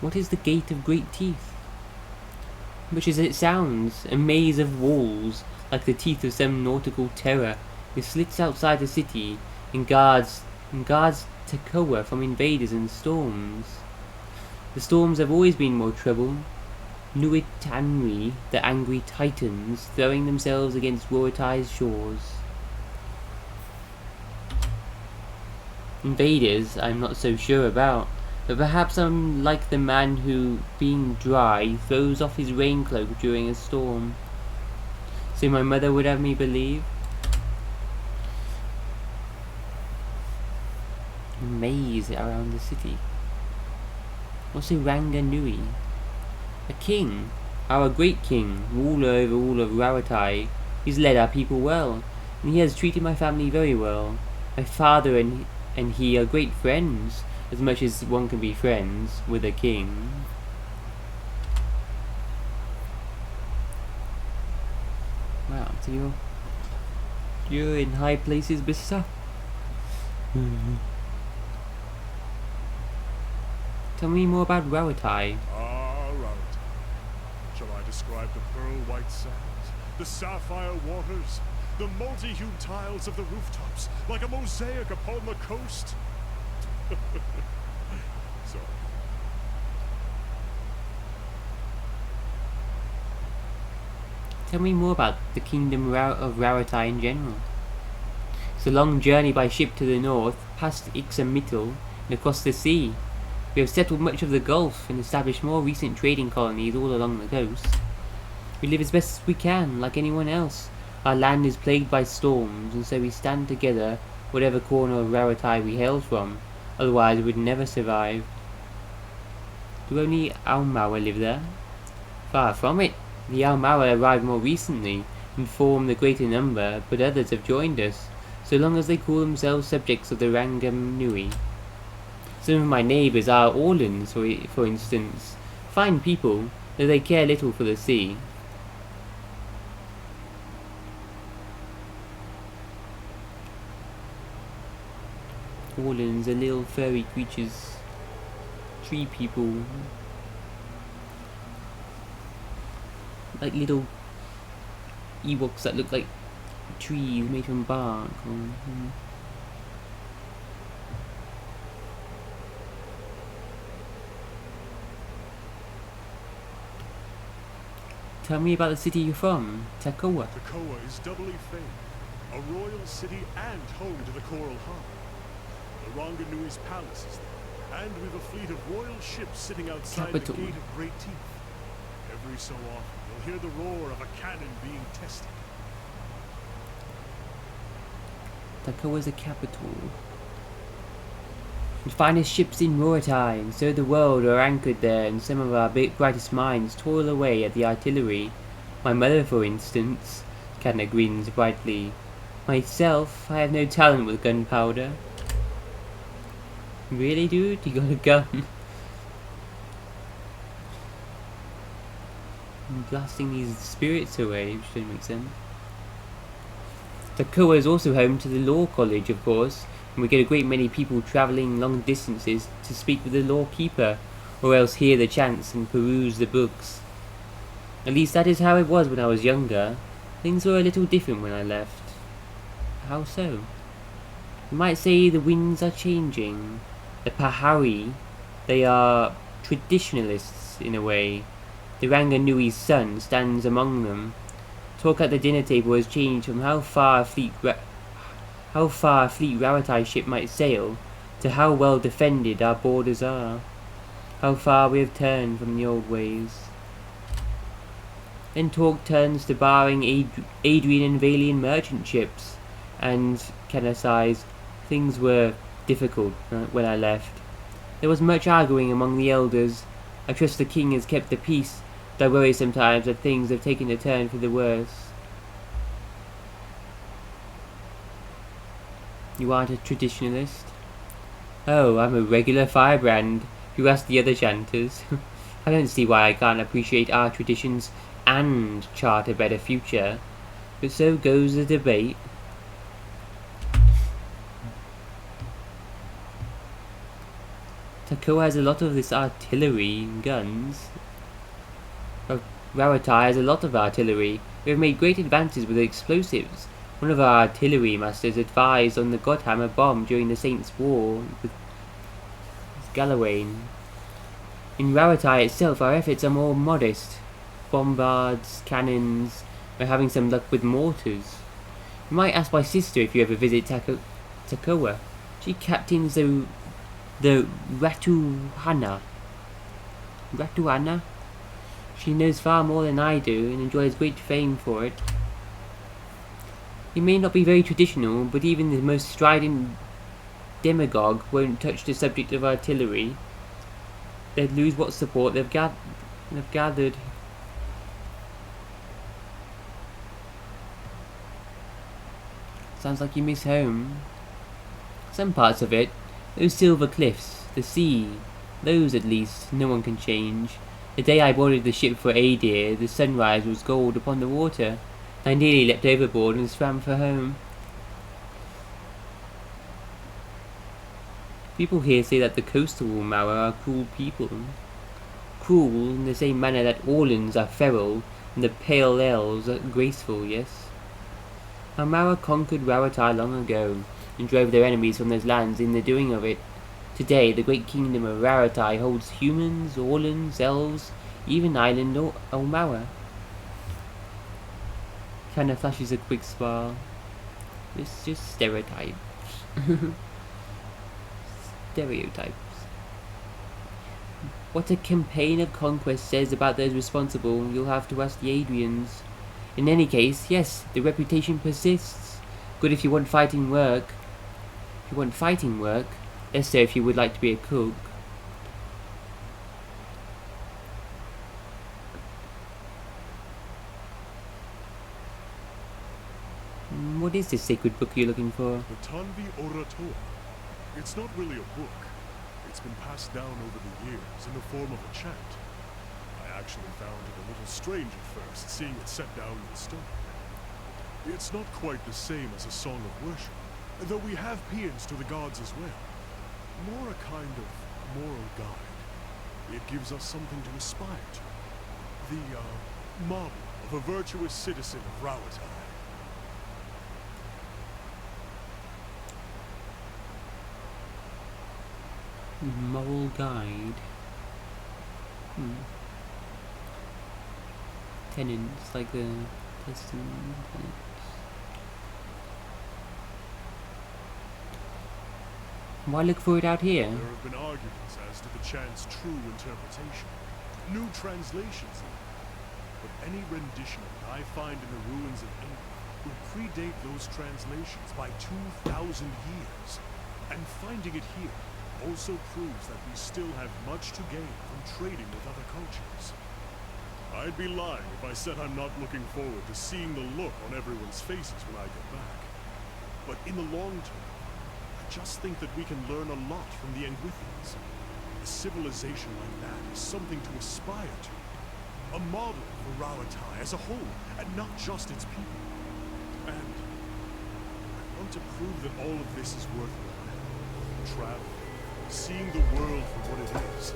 What is the Gate of Great Teeth? Much as it sounds, a maze of walls, like the teeth of some nautical terror, with slits outside the city, and guards Takoa from invaders and storms. The storms have always been more trouble. Nuitanri, the angry titans, throwing themselves against Roratai's shores. Invaders, I'm not so sure about, but perhaps I'm like the man who, being dry, throws off his raincloak during a storm. So my mother would have me believe? A maze around the city. What's a Ranganui? A king, our great king, ruler over all of Rawatai. He's led our people well, and he has treated my family very well. My father and he are great friends, as much as one can be friends with a king. Wow, so you're in high places, Bisa. Tell me more about Rawatai. Ah, Rawatai. Shall I describe the pearl-white sands, the sapphire waters, the multi-hued tiles of the rooftops, like a mosaic upon the coast? Sorry. Tell me more about the kingdom of Rawatai in general. It's a long journey by ship to the north, past Ixamitl, and across the sea. We have settled much of the Gulf and established more recent trading colonies all along the coast. We live as best as we can, like anyone else. Our land is plagued by storms, and so we stand together, whatever corner of Raratai we hail from, otherwise we would never survive. Do only Aumara live there? Far from it. The Aumara arrived more recently, and form the greater number, but others have joined us, so long as they call themselves subjects of the Rangam Nui. Some of my neighbours are Orlans, for instance. Fine people, though they care little for the sea. Orlans are little furry creatures. Tree people. Like little Ewoks that look like trees made from bark. Tell me about the city you're from, Takoa. Takoa is doubly famed, a royal city and home to the Coral Harbor. The Ranganui's palace is there, and we've a fleet of royal ships sitting outside Capital. the Gate of Great Teeth. Every so often, you'll hear the roar of a cannon being tested. Takoa's the capital. The finest ships in Raratai, and so the world are anchored there, and some of our brightest minds toil away at the artillery. My mother, for instance, Kanna grins brightly. Myself, I have no talent with gunpowder. Really, dude? You got a gun? I'm blasting these spirits away, which don't make sense. Takoa is also home to the Law College, of course, and we get a great many people travelling long distances to speak with the lawkeeper, or else hear the chants and peruse the books. At least that is how it was when I was younger. Things were a little different when I left. How so? You might say the winds are changing. The Pahari, they are traditionalists in a way. The Ranganui's son stands among them. Talk at the dinner table has changed from how far a fleet Raratai ship might sail, to how well defended our borders are. How far we have turned from the old ways. Then talk turns to barring Adrian and Valian merchant ships, and, Kenna sighs, things were difficult when I left. There was much arguing among the elders. I trust the king has kept the peace, though I worry sometimes that things have taken a turn for the worse. You aren't a traditionalist? Oh, I'm a regular firebrand. You ask the other chanters. I don't see why I can't appreciate our traditions and chart a better future. But so goes the debate. Takoa has a lot of this artillery and guns. Raratai has a lot of artillery. We have made great advances with explosives. One of our artillery masters advised on the Godhammer bomb during the Saints' War with Galawain. In Raratai itself, our efforts are more modest. Bombards, cannons, we're having some luck with mortars. You might ask my sister if you ever visit Takoa. She captains the Ratuhana. Ratuhana? She knows far more than I do and enjoys great fame for it. It may not be very traditional, but even the most strident demagogue won't touch the subject of artillery. They'd lose what support they've gathered. Sounds like you miss home. Some parts of it, those silver cliffs, the sea, those at least, no one can change. The day I boarded the ship for Adir, the sunrise was gold upon the water. I nearly leapt overboard and swam for home. People here say that the coastal Mara are cruel people. Cruel in the same manner that Orlans are feral and the Pale Elves are graceful, yes? Our Mara conquered Raratai long ago and drove their enemies from those lands in the doing of it. Today, the great kingdom of Raratai holds humans, Orlans, elves, even Island or Elmara. Kinda flashes a quick smile. It's just stereotypes. Stereotypes. What a campaign of conquest says about those responsible, you'll have to ask the Adrians. In any case, yes, the reputation persists. Good if you want fighting work. If you want fighting work, less so if you would like to be a cook. What is this sacred book you're looking for? The Tanvi Orator. It's not really a book. It's been passed down over the years in the form of a chant. I actually found it a little strange at first, seeing it set down in stone. It's not quite the same as a song of worship, though we have paeans to the gods as well. More a kind of moral guide. It gives us something to aspire to. The, model of a virtuous citizen of Rauatai. Moral guide. Tenants, like the testament tenants. Why look for it out here? There have been arguments as to the chant's true interpretation. New translations even. But any rendition of it I find in the ruins of England will predate those translations by 2,000 years. And finding it here also proves that we still have much to gain from trading with other cultures. I'd be lying if I said I'm not looking forward to seeing the look on everyone's faces when I get back. But in the long term, I just think that we can learn a lot from the Engwithians. A civilization like that is something to aspire to. A model for Rauatai as a whole, and not just its people. And I want to prove that all of this is worthwhile. Travel. Seeing the world for what it is.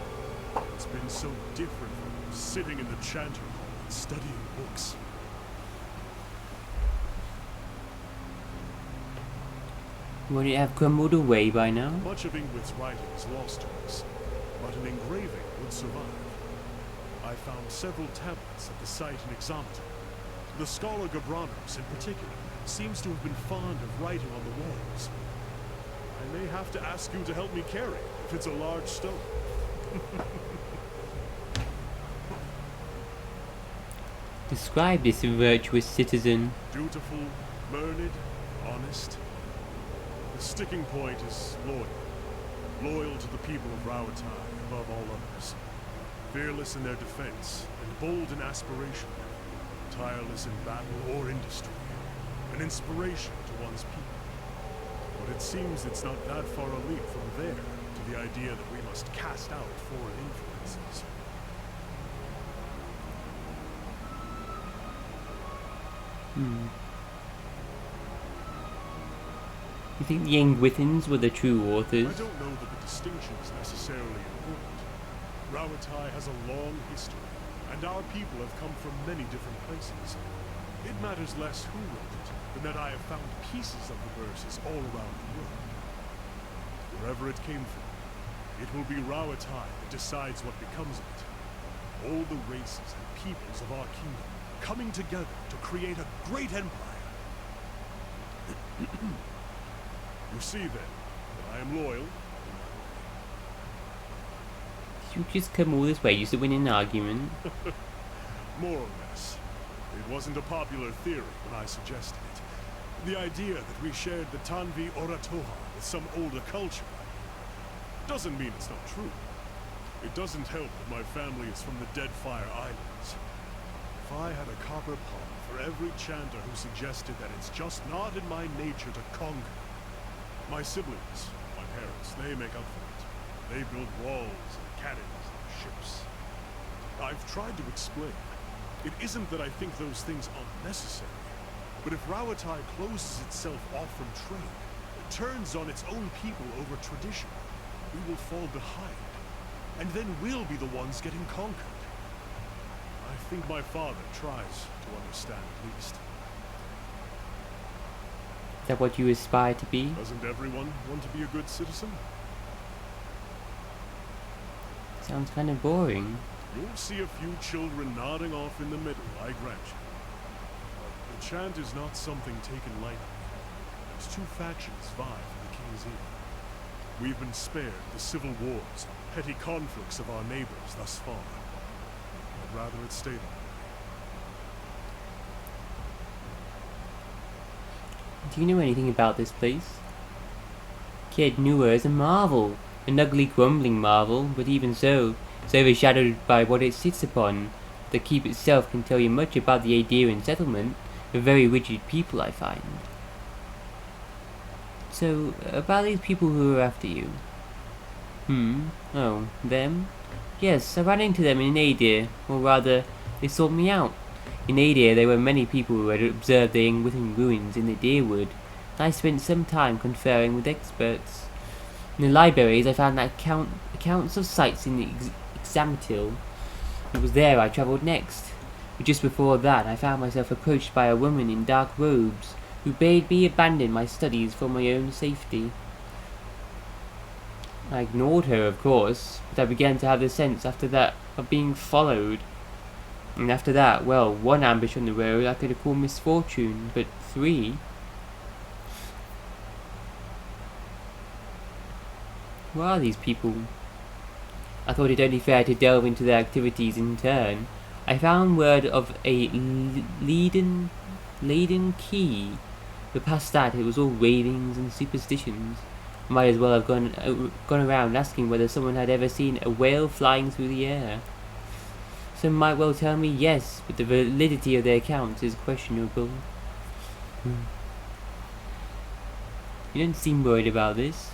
It's been so different from sitting in the chanter hall and studying books. Would it have crumbled away by now? Much of Ingwith's writing is lost to us, but an engraving would survive. I found several tablets at the site in Examata. The scholar Gabranos, in particular, seems to have been fond of writing on the walls. I may have to ask you to help me carry it, if it's a large stone. Describe this virtuous citizen. Dutiful, learned, honest. The sticking point is loyal. Loyal to the people of Rauatai above all others. Fearless in their defense, and bold in aspiration. Tireless in battle or industry. An inspiration to one's people. But it seems it's not that far a leap from there to the idea that we must cast out foreign influences. You think the Engwithans were the true authors? I don't know that the distinction is necessarily important. Rauatai has a long history, and our people have come from many different places. It matters less who wrote it than that I have found pieces of the verses all around the world. Wherever it came from, it will be Rauatai that decides what becomes of it. All the races and peoples of our kingdom coming together to create a great empire. You see then, that I am loyal. You just come all this way just to win an argument. More or less. It wasn't a popular theory when I suggested it. The idea that we shared the Tanvi Oratoha with some older culture doesn't mean it's not true. It doesn't help that my family is from the Deadfire Islands. If I had a copper palm for every chanter who suggested that it's just not in my nature to conquer. My siblings, my parents, they make up for it. They build walls and cannons and ships. I've tried to explain. It isn't that I think those things unnecessary, but if Rauatai closes itself off from trade, turns on its own people over tradition, we will fall behind, and then we'll be the ones getting conquered. I think my father tries to understand at least. Is that what you aspire to be? Doesn't everyone want to be a good citizen? Sounds kind of boring. You'll see a few children nodding off in the middle, I grant you. But the chant is not something taken lightly. as two factions vie for the king's ear. We've been spared the civil wars, petty conflicts of our neighbors thus far. I'd rather it stay that way. Do you know anything about this place? Kid knew her as a marvel, an ugly crumbling marvel, but even so, it's overshadowed by what it sits upon. The keep itself can tell you much about the Aderian settlement, a very rigid people I find. So, about these people who are after you. Oh, them? Yes, I ran into them in Adir, or rather, they sought me out. In Adir there were many people who had observed the within ruins in the Deerwood, and I spent some time conferring with experts. In the libraries I found that accounts of sites in the Examtil. It was there I travelled next. But just before that I found myself approached by a woman in dark robes, who bade me abandon my studies for my own safety. I ignored her, of course, but I began to have the sense after that of being followed. And after that, well, one ambush on the road I could have called misfortune, but 3? Who are these people? I thought it only fair to delve into their activities in turn. I found word of a Leiden key, but past that it was all ravings and superstitions. I might as well have gone around asking whether someone had ever seen a whale flying through the air. Some might well tell me yes, but the validity of their accounts is questionable. You don't seem worried about this.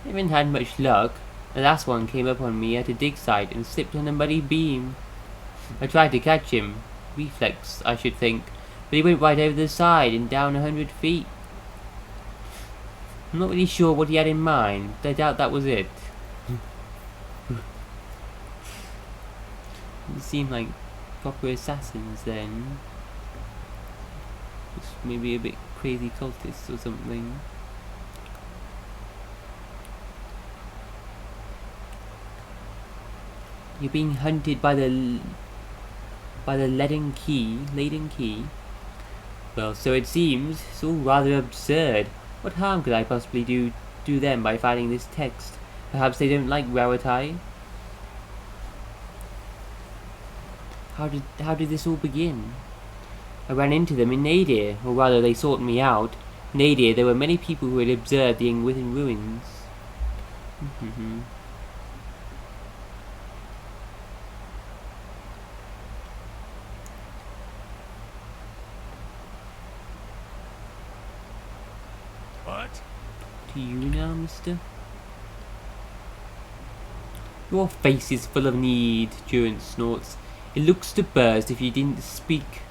I haven't had much luck. The last one came up on me at a dig site and slipped on a muddy beam. I tried to catch him. Reflex, I should think. But he went right over the side and down 100 feet. I'm not really sure what he had in mind, but I doubt that was it. They seem like proper assassins then. Just maybe a bit crazy cultists or something. You're being hunted by the Leiden key. Well, so it seems. It's all rather absurd. What harm could I possibly do them by finding this text? Perhaps they don't like Raratai? How did this all begin? I ran into them in Nadir, or rather they sought me out. In Nadir there were many people who had observed the within ruins. What? To you now, mister? Your face is full of need, Durant snorts. It looks to burst if you didn't speak.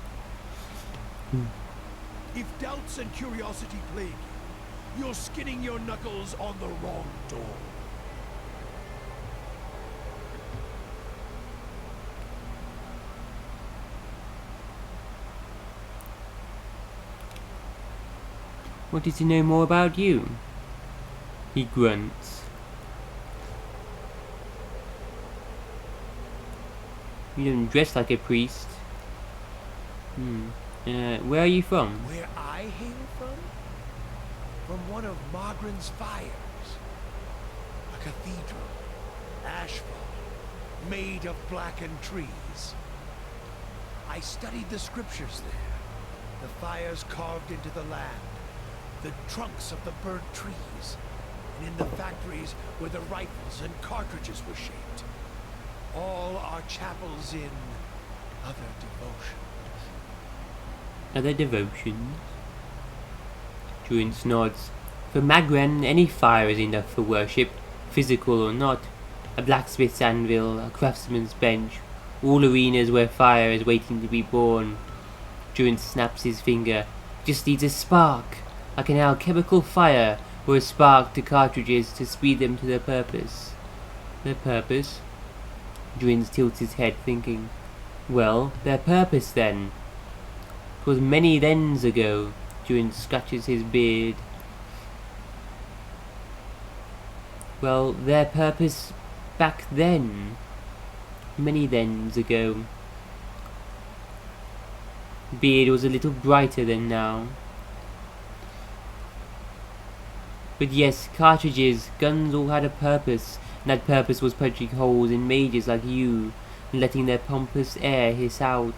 If doubts and curiosity plague you, you're skinning your knuckles on the wrong door. Wanted to know more about you? He grunts. You don't dress like a priest. Where are you from? Where I hail from? From one of Margren's fires. A cathedral, ashfall, made of blackened trees. I studied the scriptures there. The fires carved into the land. The trunks of the burnt trees. And in the factories where the rifles and cartridges were shaped. All are chapels in other devotions. Other devotions? Durant nods. For Magren, any fire is enough for worship, physical or not. A blacksmith's anvil, a craftsman's bench, all arenas where fire is waiting to be born. Durant snaps his finger. Just needs a spark, like an alchemical fire, or a spark to cartridges to speed them to their purpose. Their purpose? Durant tilts his head, thinking. Well, their purpose then. 'Twas many thens ago. Durant scratches his beard. Well, their purpose back then. Many thens ago. Beard was a little brighter than now. But yes, cartridges, guns all had a purpose, and that purpose was punching holes in mages like you, and letting their pompous air hiss out.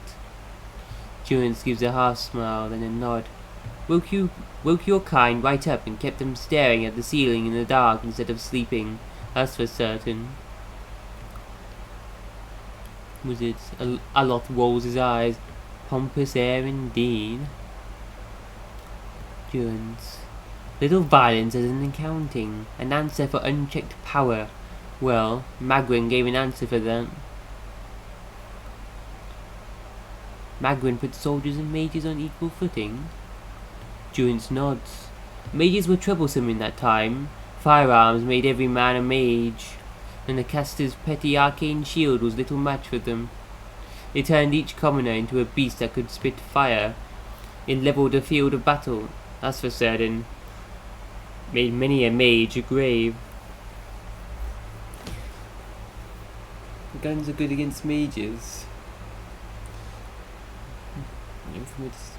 Durance gives a half smile, then a nod. Woke your kind right up and kept them staring at the ceiling in the dark instead of sleeping, that's for certain. Wizards, Aloth rolls his eyes. Pompous air indeed. Durance. Little violence as an accounting, an answer for unchecked power. Well, Magwyn gave an answer for that. Magwyn put soldiers and mages on equal footing. Durance nods. Mages were troublesome in that time. Firearms made every man a mage, and the caster's petty arcane shield was little match for them. It turned each commoner into a beast that could spit fire. It levelled a field of battle, that's for certain. Made many a mage a grave. Guns are good against mages. Infamous.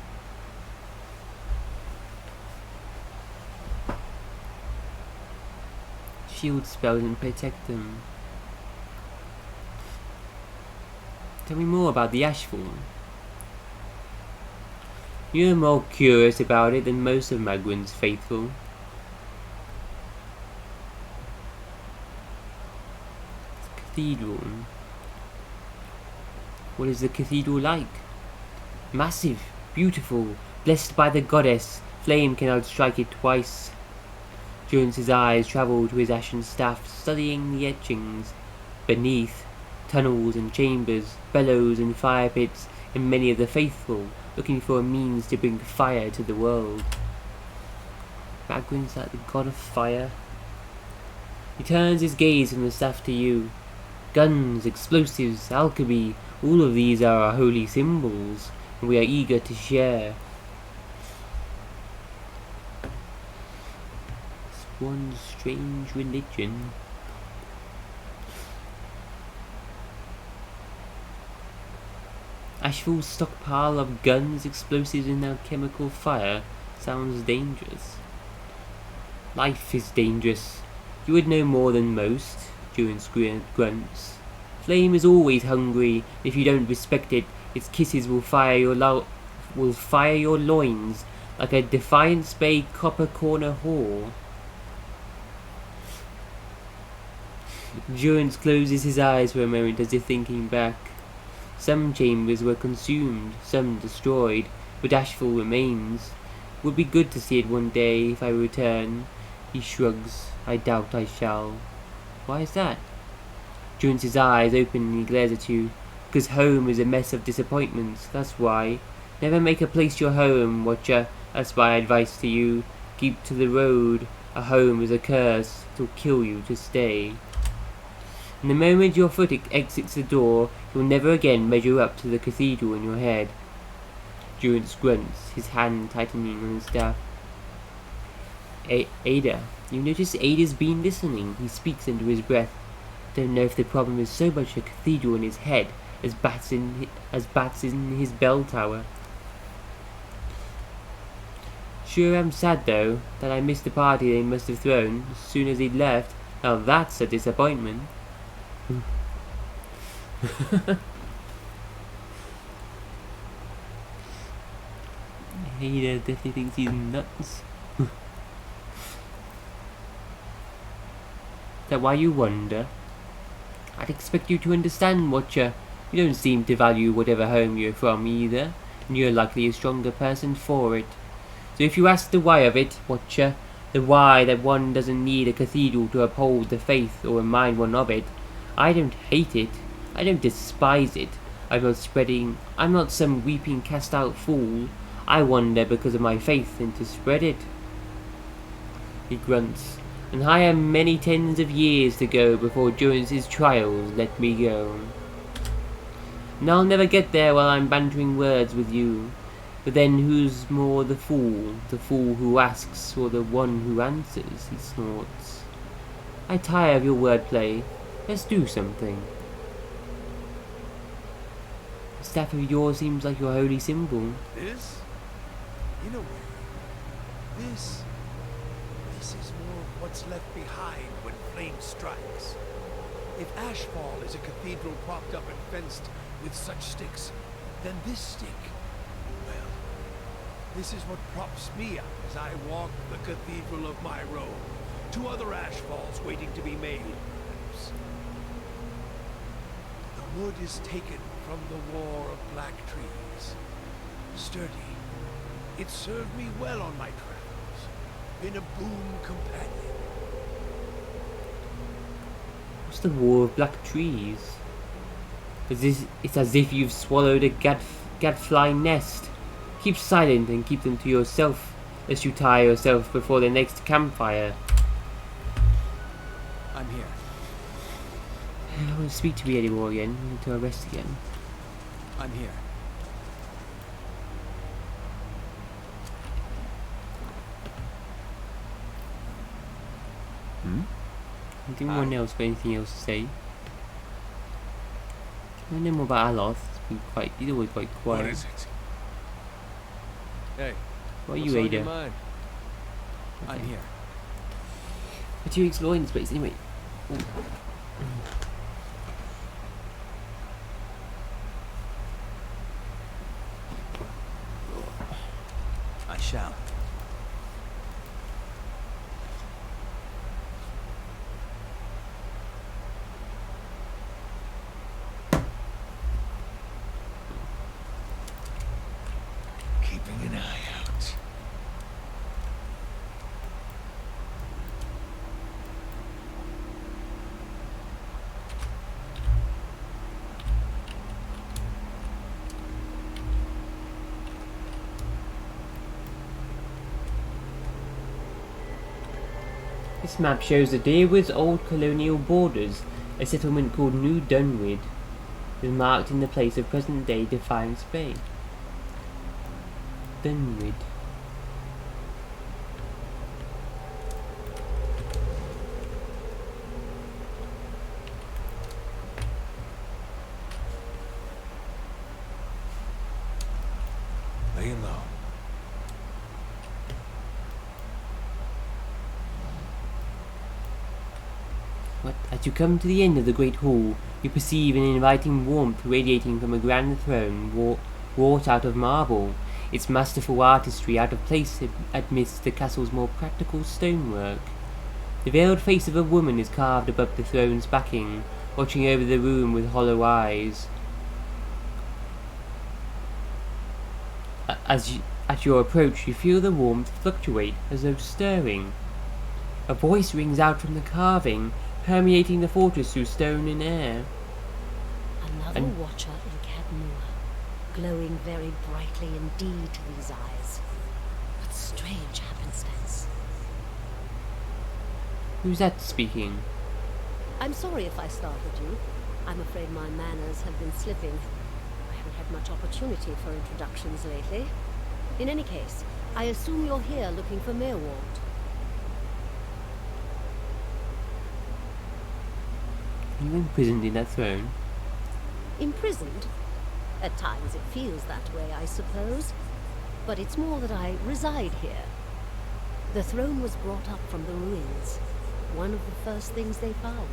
Shield spells and protect them. Tell me more about the Ashfall. You're more curious about it than most of Magwyn's faithful. Cathedral. What is the cathedral like? Massive, beautiful, blessed by the goddess. Flame cannot strike it twice. Durance's eyes travel to his ashen staff, studying the etchings. Beneath, tunnels and chambers, bellows and fire pits, and many of the faithful, looking for a means to bring fire to the world. Magwyn's like the god of fire. He turns his gaze from the staff to you. Guns, explosives, alchemy, all of these are our holy symbols, and we are eager to share. It's one strange religion. Ashfall's stockpile of guns, explosives, and alchemical fire sounds dangerous. Life is dangerous. You would know more than most, Durance grunts. Flame is always hungry. If you don't respect it, its kisses will fire your loins like a Defiance Bay copper corner whore. Durance closes his eyes for a moment as if thinking back. Some chambers were consumed, some destroyed, but Ashfall remains. Would be good to see it one day if I return. He shrugs. I doubt I shall. Why is that? Durance's eyes open and he glares at you. Because home is a mess of disappointments, that's why. Never make a place your home, watcher. That's my advice to you. Keep to the road. A home is a curse. It'll kill you to stay. And the moment your foot exits the door, you'll never again measure up to the cathedral in your head. Durance grunts, his hand tightening on his staff. Ada. You notice Ada's been listening. He speaks under his breath. Don't know if the problem is so much a cathedral in his head as bats in his bell tower. Sure am sad though, that I missed the party they must have thrown as soon as he'd left. Now that's a disappointment. Ada definitely thinks he's nuts. Is that why you wonder? I'd expect you to understand, Watcher. You don't seem to value whatever home you're from either, and you're likely a stronger person for it. So if you ask the why of it, Watcher, the why that one doesn't need a cathedral to uphold the faith or remind one of it, I don't hate it. I don't despise it. I'm not some weeping cast out fool. I wonder because of my faith and to spread it. He grunts. And I have many tens of years to go before Durance's trials let me go. And I'll never get there while I'm bantering words with you. But then who's more the fool who asks or the one who answers, he snorts. I tire of your wordplay. Let's do something. The staff of yours seems like your holy symbol. This? In a way. This? This is more of what's left behind when flame strikes. If Ashfall is a cathedral propped up and fenced with such sticks, then this stick, well, this is what props me up as I walk the cathedral of my road to other Ashfalls waiting to be made, perhaps. The wood is taken from the war of black trees. Sturdy. It served me well on my travels. Been a boon companion. What's the War of Black Trees? It's as if you've swallowed a gadfly nest. Keep silent and keep them to yourself, lest you tire yourself before the next campfire. I'm here. I don't want to speak to me anymore again. I need to rest again. I'm here. I think anyone else got anything else to say. I don't know more about Aloth. He's always quite quiet. What is it? Hey, What are what's you, on your Ada? mind? I'm here. But you're exploring this place anyway. Ooh. I shall. Keeping an eye out. This map shows the Deerwood's old colonial borders. A settlement called New Dunwood is marked in the place of present-day Defiance Bay. Dunwood. Lay low. What? As you come to the end of the great hall, you perceive an inviting warmth radiating from a grand throne wrought out of marble, its masterful artistry out of place amidst the castle's more practical stonework. The veiled face of a woman is carved above the throne's backing, watching over the room with hollow eyes. At your approach, you feel the warmth fluctuate as though stirring. A voice rings out from the carving, permeating the fortress through stone and air. Another watcher in Cadmua, glowing very brightly indeed to these eyes. What strange happenstance. Who's that speaking? I'm sorry if I startled you. I'm afraid my manners have been slipping. I haven't had much opportunity for introductions lately. In any case, I assume you're here looking for Merewald. Are you imprisoned in that throne? Imprisoned? At times it feels that way, I suppose. But it's more that I reside here. The throne was brought up from the ruins, one of the first things they found.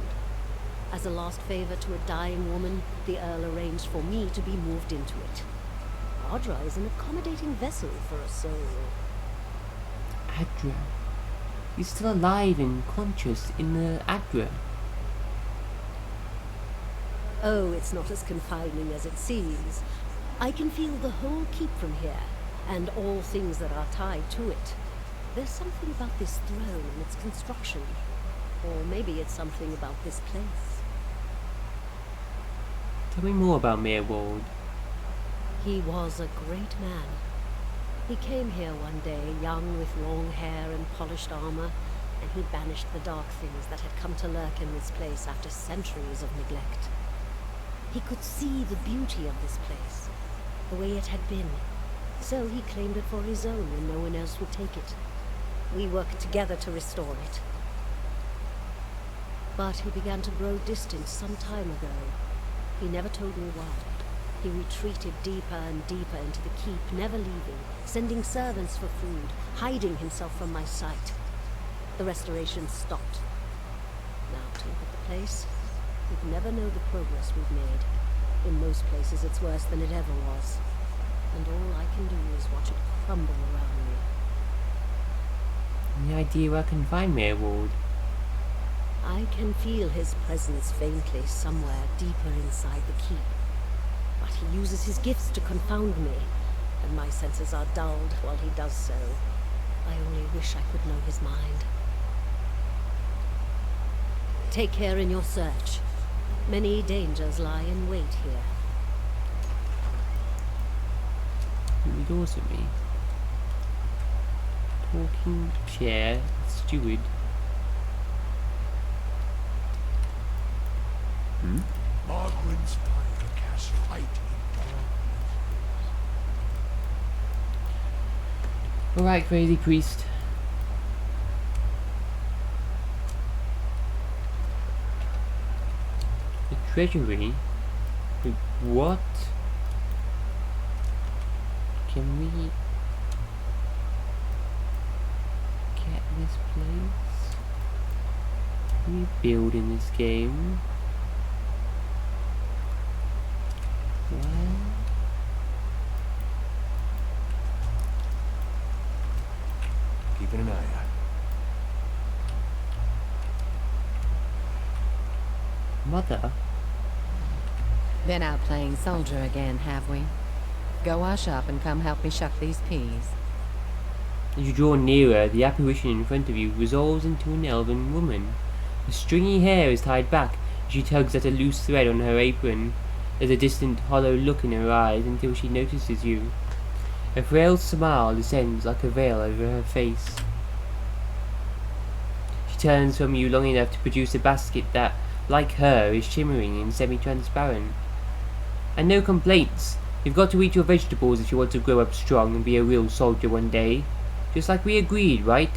As a last favor to a dying woman, the Earl arranged for me to be moved into it. Adra is an accommodating vessel for a soul. Adra. He's still alive and conscious in the Adra. Oh, it's not as confining as it seems. I can feel the whole keep from here, and all things that are tied to it. There's something about this throne and its construction. Or maybe it's something about this place. Tell me more about Merewald. He was a great man. He came here one day, young with long hair and polished armor, and he banished the dark things that had come to lurk in this place after centuries of neglect. He could see the beauty of this place, the way it had been, so he claimed it for his own when no one else would take it. We worked together to restore it. But he began to grow distant some time ago. He never told me why. He retreated deeper and deeper into the keep, never leaving, sending servants for food, hiding himself from my sight. the restoration stopped. Now to look at the place, you'd never know the progress we've made. In most places it's worse than it ever was. And all I can do is watch it crumble around me. Any idea where I can find Mayor Ward? I can feel his presence faintly somewhere deeper inside the keep. But he uses his gifts to confound me, and my senses are dulled while he does so. I only wish I could know his mind. Take care in your search. Many dangers lie in wait here. Read also me. Talking chair, steward. Margren's fire casts light in darkness. Alright, crazy priest. The treasury? Wait, what? Can we get this place? Can we build in this game? Well, Keeping an eye out. mother? Been out playing soldier again, have we? Go wash up and come help me shuck these peas. As you draw nearer, the apparition in front of you resolves into an elven woman. Her stringy hair is tied back as she tugs at a loose thread on her apron. There's a distant, hollow look in her eyes until she notices you. A frail smile descends like a veil over her face. She turns from you long enough to produce a basket that, like her, is shimmering and semi-transparent. And no complaints. You've got to eat your vegetables if you want to grow up strong and be a real soldier one day. Just like we agreed, right?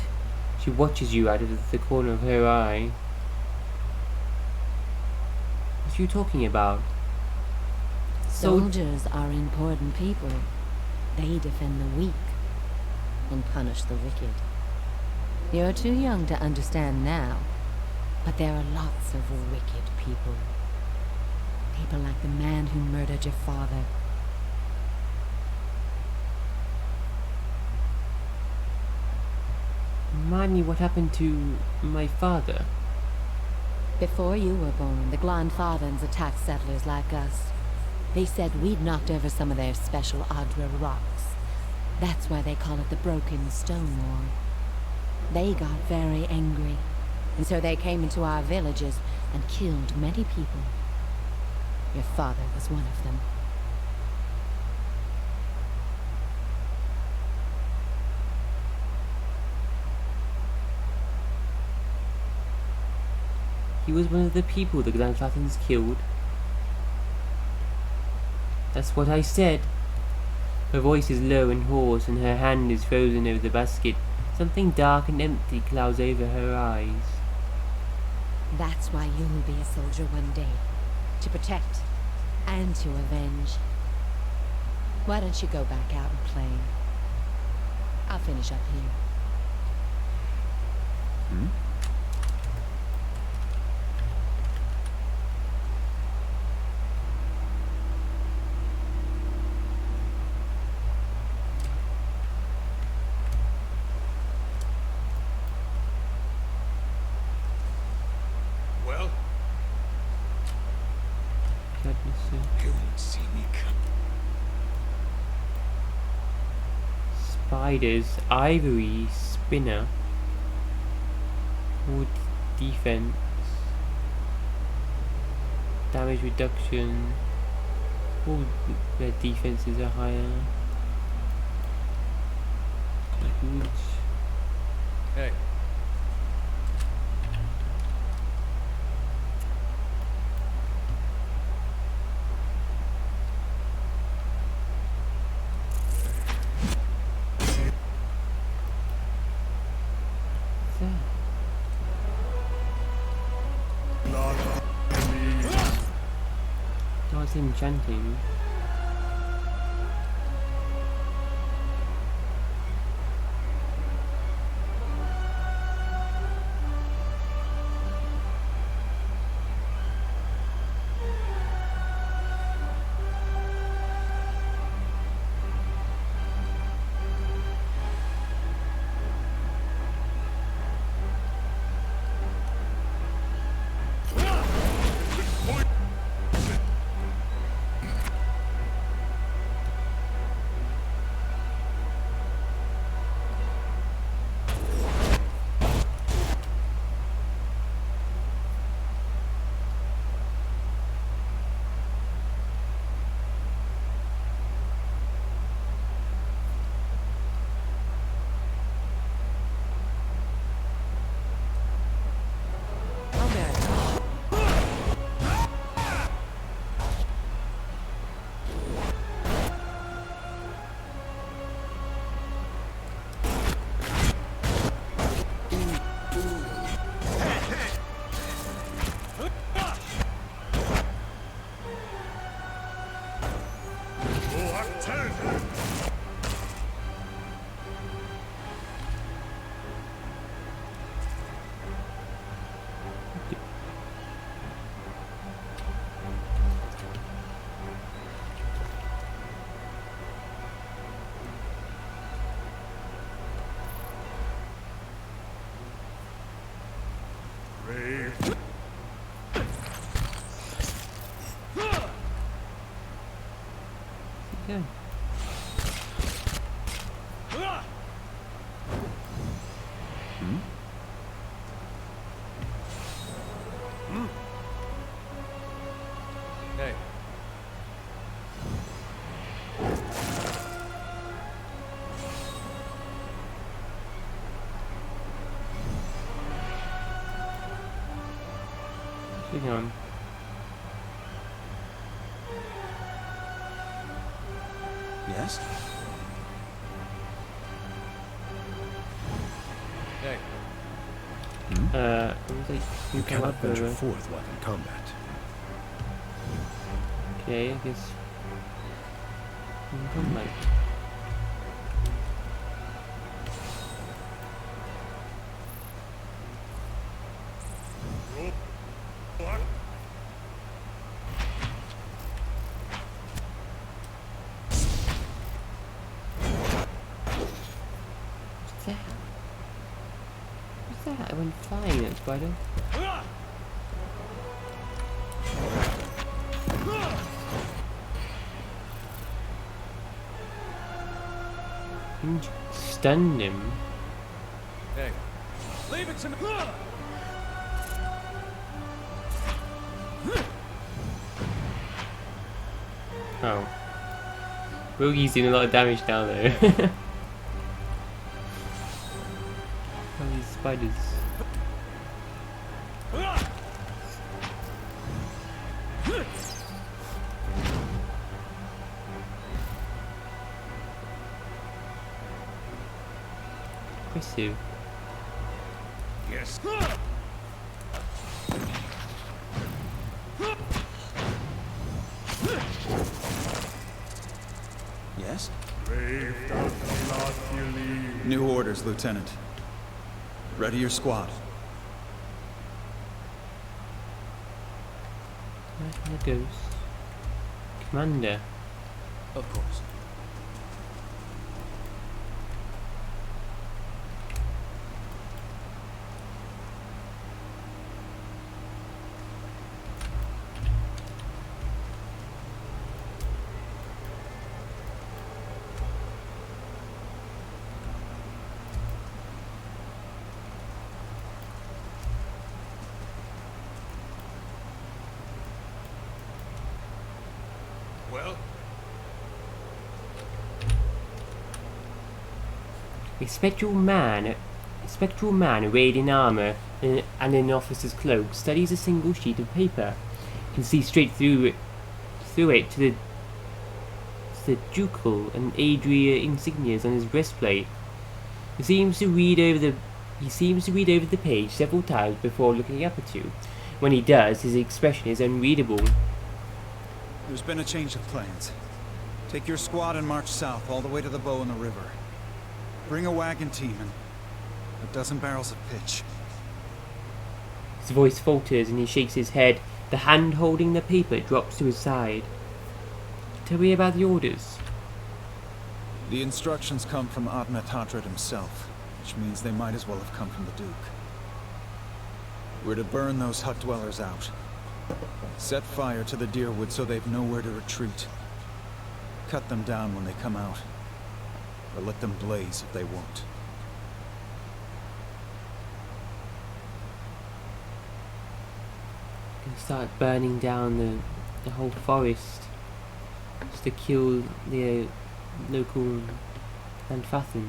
She watches you out of the corner of her eye. What are you talking about? Soldiers are important people. They defend the weak and punish the wicked. You're too young to understand now, but there are lots of wicked people. People like the man who murdered your father. Remind me what happened to my father. Before you were born, the Glanfathans attacked settlers like us. They said we'd knocked over some of their special Adra rocks. That's why they call it the Broken Stone War. They got very angry, and so they came into our villages and killed many people. Your father was one of them. He was one of the people the Glanfathans killed. That's what I said. Her voice is low and hoarse, and her hand is frozen over the basket. Something dark and empty clouds over her eyes. That's why you'll be a soldier one day. To protect and to avenge. Why don't you go back out and play? I'll finish up here. Well, you won't see me come. Spiders, ivory, spinner, wood defense, damage reduction. All their defenses are higher. Huge. Hey. Oh, it's enchanting. Brave. Okay. Hey. Hang on. Yes? Hey. It was like You come cannot up venture with- forth while in combat. Okay, I guess. Like. What's that? What's that? I went flying, that spider. Stunned him. Hey. Leave it to me. Oh. Roogie's doing a lot of damage now though. Oh, these spiders. Impressive. Yes. Yes? Brave does not believe. New orders, Lieutenant. Ready your squad. Where goes? Commander. Of course. Well, A spectral man arrayed in armor and in an officer's cloak studies a single sheet of paper. You can see straight through it to the ducal and Adria insignias on his breastplate. He seems to read over the page several times before looking up at you. When he does, his expression is unreadable. There's been a change of plans. Take your squad and march south all the way to the bow in the river. Bring a wagon team and a dozen barrels of pitch. His voice falters and he shakes his head. The hand holding the paper drops to his side. Tell me about the orders. The instructions come from Admet Hadred himself, which means they might as well have come from the Duke. We're to burn those hut dwellers out. Set fire to the deerwood so they've nowhere to retreat. Cut them down when they come out. Or let them blaze if they won't. Gonna start burning down the whole forest just to kill the local Aophasians.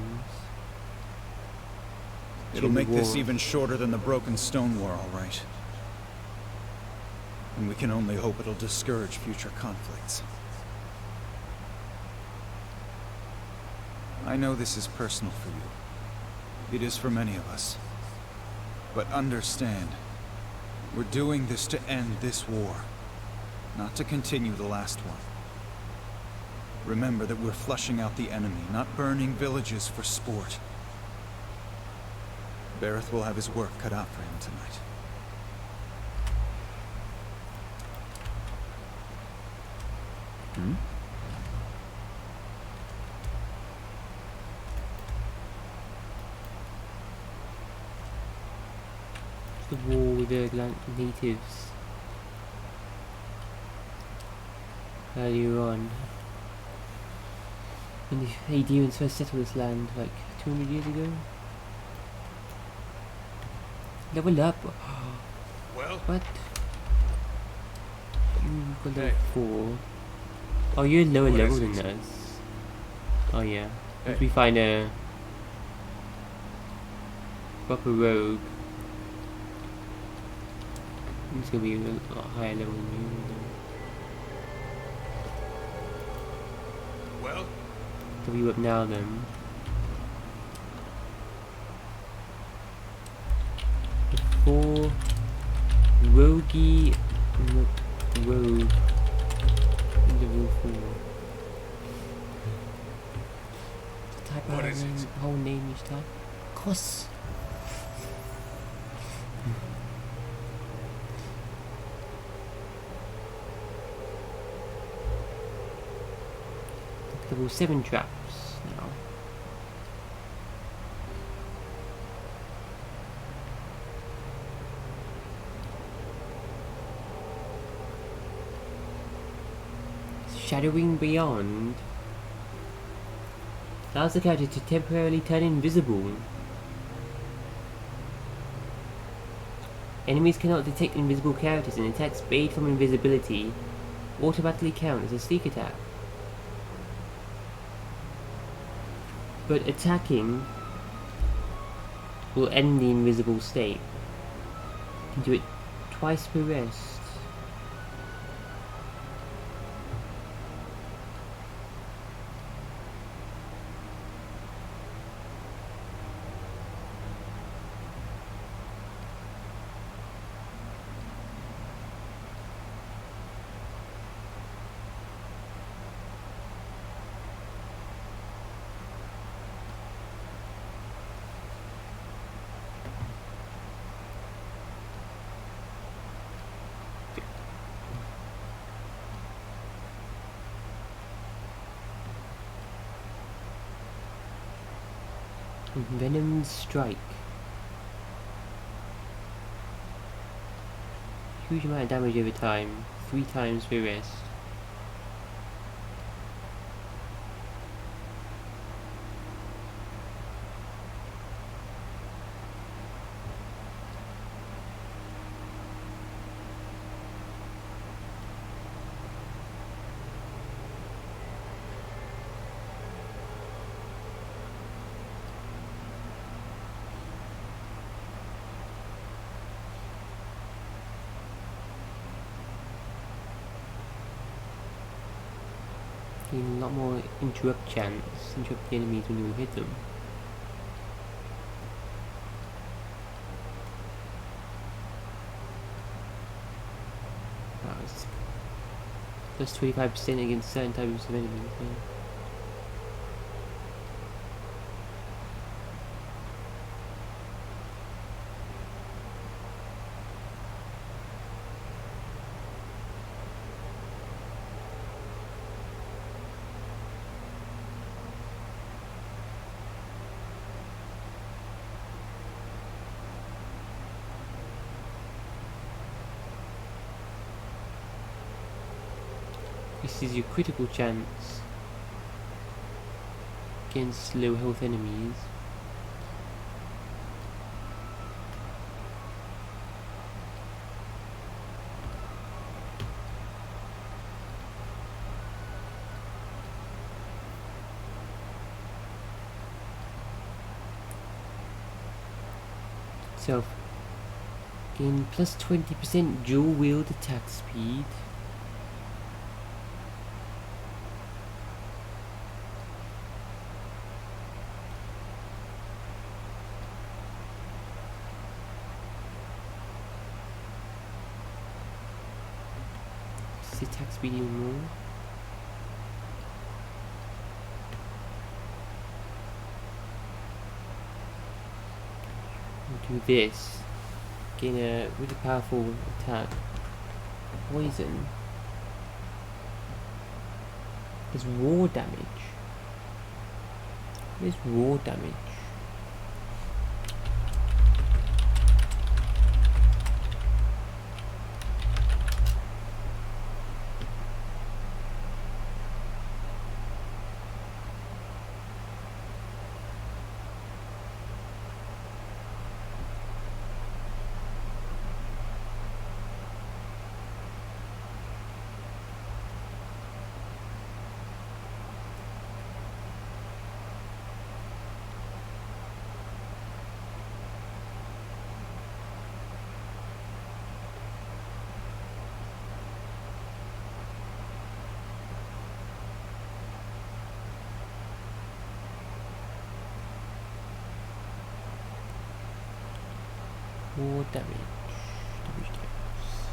It'll During the make this war. even shorter than the broken stone war, all right. And we can only hope it'll discourage future conflicts. I know this is personal for you. It is for many of us. But understand, we're doing this to end this war, not to continue the last one. Remember that we're flushing out the enemy, not burning villages for sport. Bareth will have his work cut out for him tonight. Hmm? the war with the natives earlier on. When the Aedians first settled this land, like 200 years ago. Level up. Well, What? You've got level Hey. 4. Oh, you're lower What level is than it? us. Oh yeah. Once Hey. we find a proper rogue, it's gonna be a lot higher level than you. well, W up now then. Before roguey rogue level 4. Type What out is it? the whole name each time. Cos. Level 7 traps now. Shadowing Beyond allows the character to temporarily turn invisible. Enemies cannot detect invisible characters, and attacks made from invisibility automatically count as a sneak attack. But attacking will end the invisible state. You can do it twice per rest. Venom Strike. Huge amount of damage over time. 3 times per rest. Gain a lot more interrupt chance. Interrupt the enemies when you hit them. Wow, it's plus 25% against certain types of enemies. Yeah. This is your critical chance against low health enemies. So, gain plus 20% dual wield attack speed. Attack speed even more. We'll do this. Gain a really powerful attack. Poison. There's raw damage. What is raw damage? More damage. Damage types.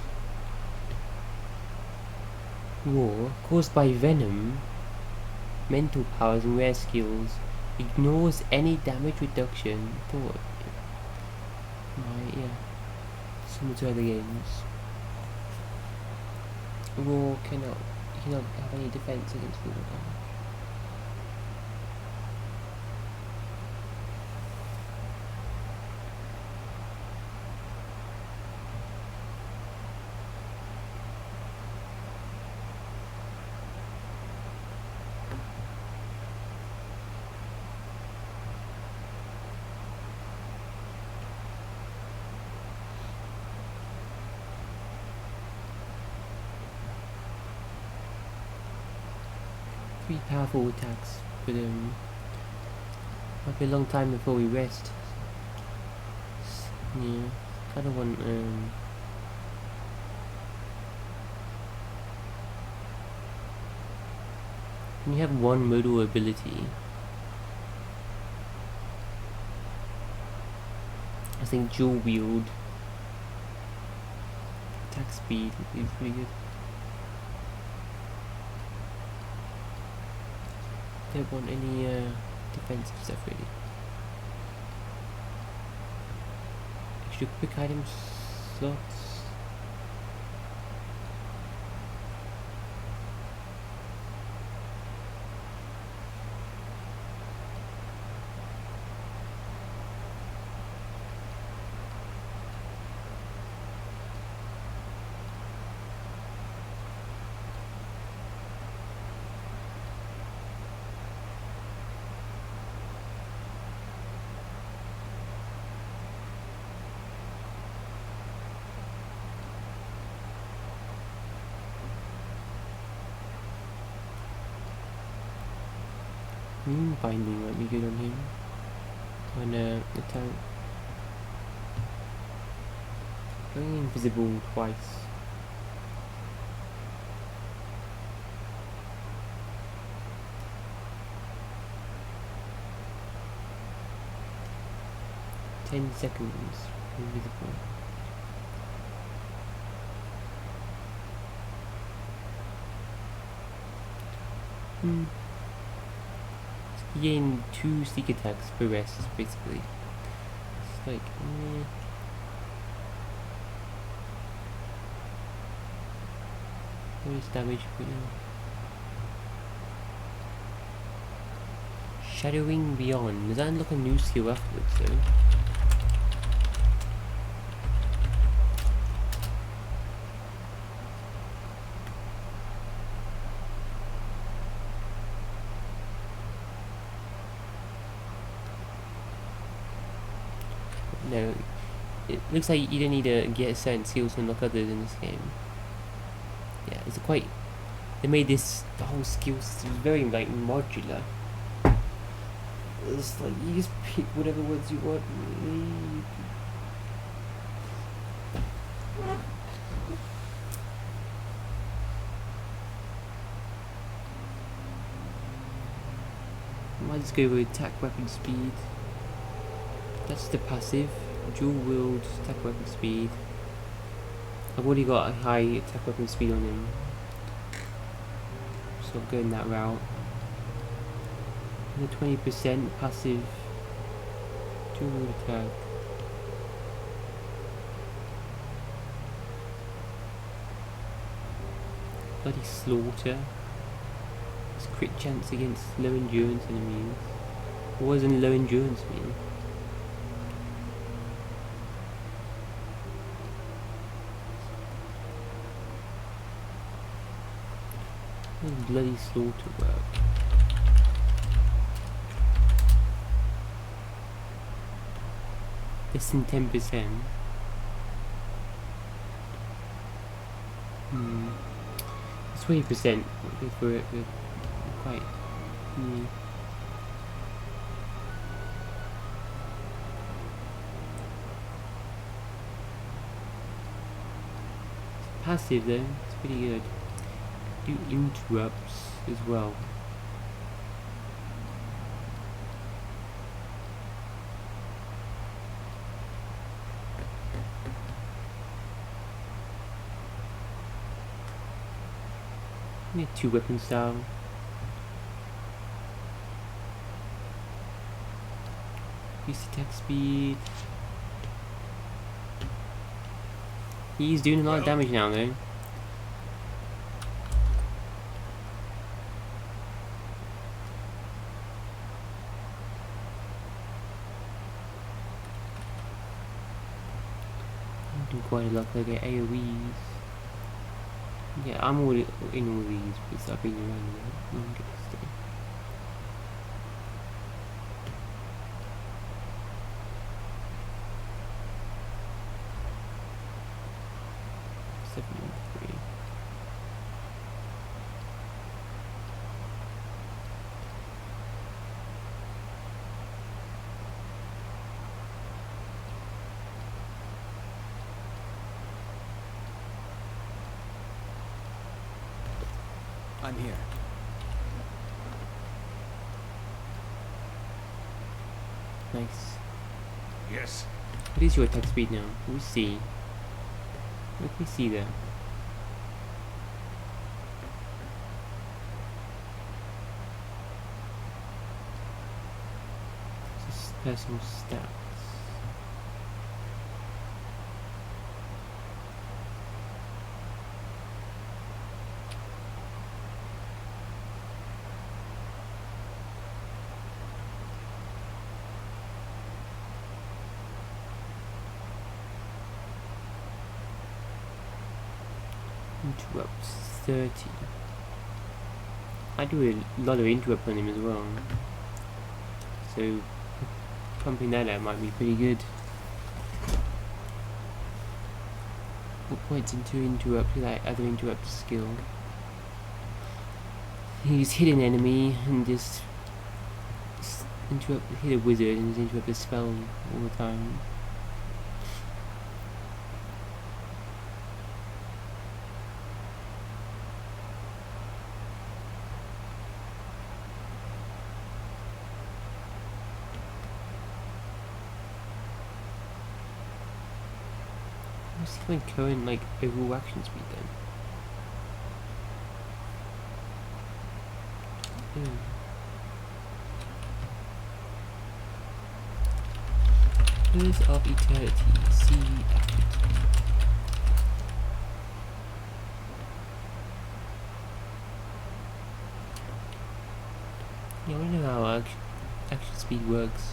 War caused by venom, mental powers and rare skills. Ignores any damage reduction. Thought. Right, yeah. Similar to other games. War cannot have any defense against war damage. Three powerful attacks, but might be a long time before we rest. Yeah, kinda want when you have one modal ability, I think dual wield attack speed is pretty good. Don't want any defensive stuff really. Extra quick item slots. Binding might be good on him. On the tank. Going invisible twice. Ten seconds invisible. You gain 2 sneak attacks per rest, basically. It's like, what is damage for you? Shadowing Beyond. Does that unlock a new skill afterwards, though? No, it looks like you don't need to get certain skills to unlock others in this game. Yeah, it's quite. They made this the whole skill system very like modular. It's like you just pick whatever ones you want. Really. Might just go with attack weapon speed. That's the passive. Dual wield attack weapon speed. I've already got a high attack weapon speed on him, so I'll go in that route. And the 20% passive dual wield attack. Bloody slaughter. It's crit chance against low endurance enemies. What does low endurance mean? Bloody slaughter work. Less than 10%. It's 20%. Go for it, but quite. Passive though, it's pretty good. Do interrupts as well. We have 2 weapon style. Use attack speed. He's doing a lot of damage now though. I'm doing quite a lot like AoEs. Yeah, I'm all in all these because I've been around a bit longer still. I'm here. Nice. Yes. What is your attack speed now? Let me see. Let me see there. Just personal stats. Interrupts 30. I do a lot of interrupt on him as well, so pumping that out might be pretty good. What points into interrupt like other interrupt skill? He's hit an enemy and just interrupt, hit a wizard and just interrupt a spell all the time. Let's see my current like overall action speed then. Pillars of Eternity. See action speed. Yeah, I wonder how action speed works.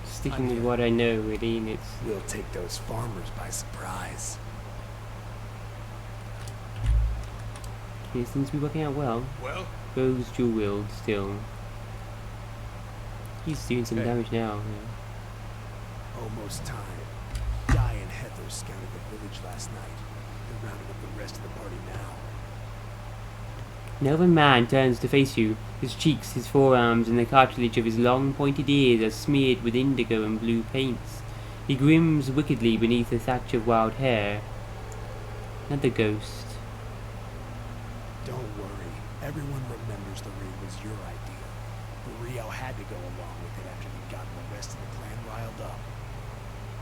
Sticking with what I know, really, and it's... We'll take those farmers by surprise. It seems to be working out well. Well? Bow's dual wield still. He's doing some damage now. Yeah. Almost time. Di and Heather scouted the village last night. They're rounding up the rest of the party now. An elven man turns to face you. His cheeks, his forearms, and the cartilage of his long pointed ears are smeared with indigo and blue paints. He grins wickedly beneath a thatch of wild hair. Another ghost. Don't worry. Everyone remembers the ring was your idea. But Rio had to go along with it after you'd gotten the rest of the clan riled up.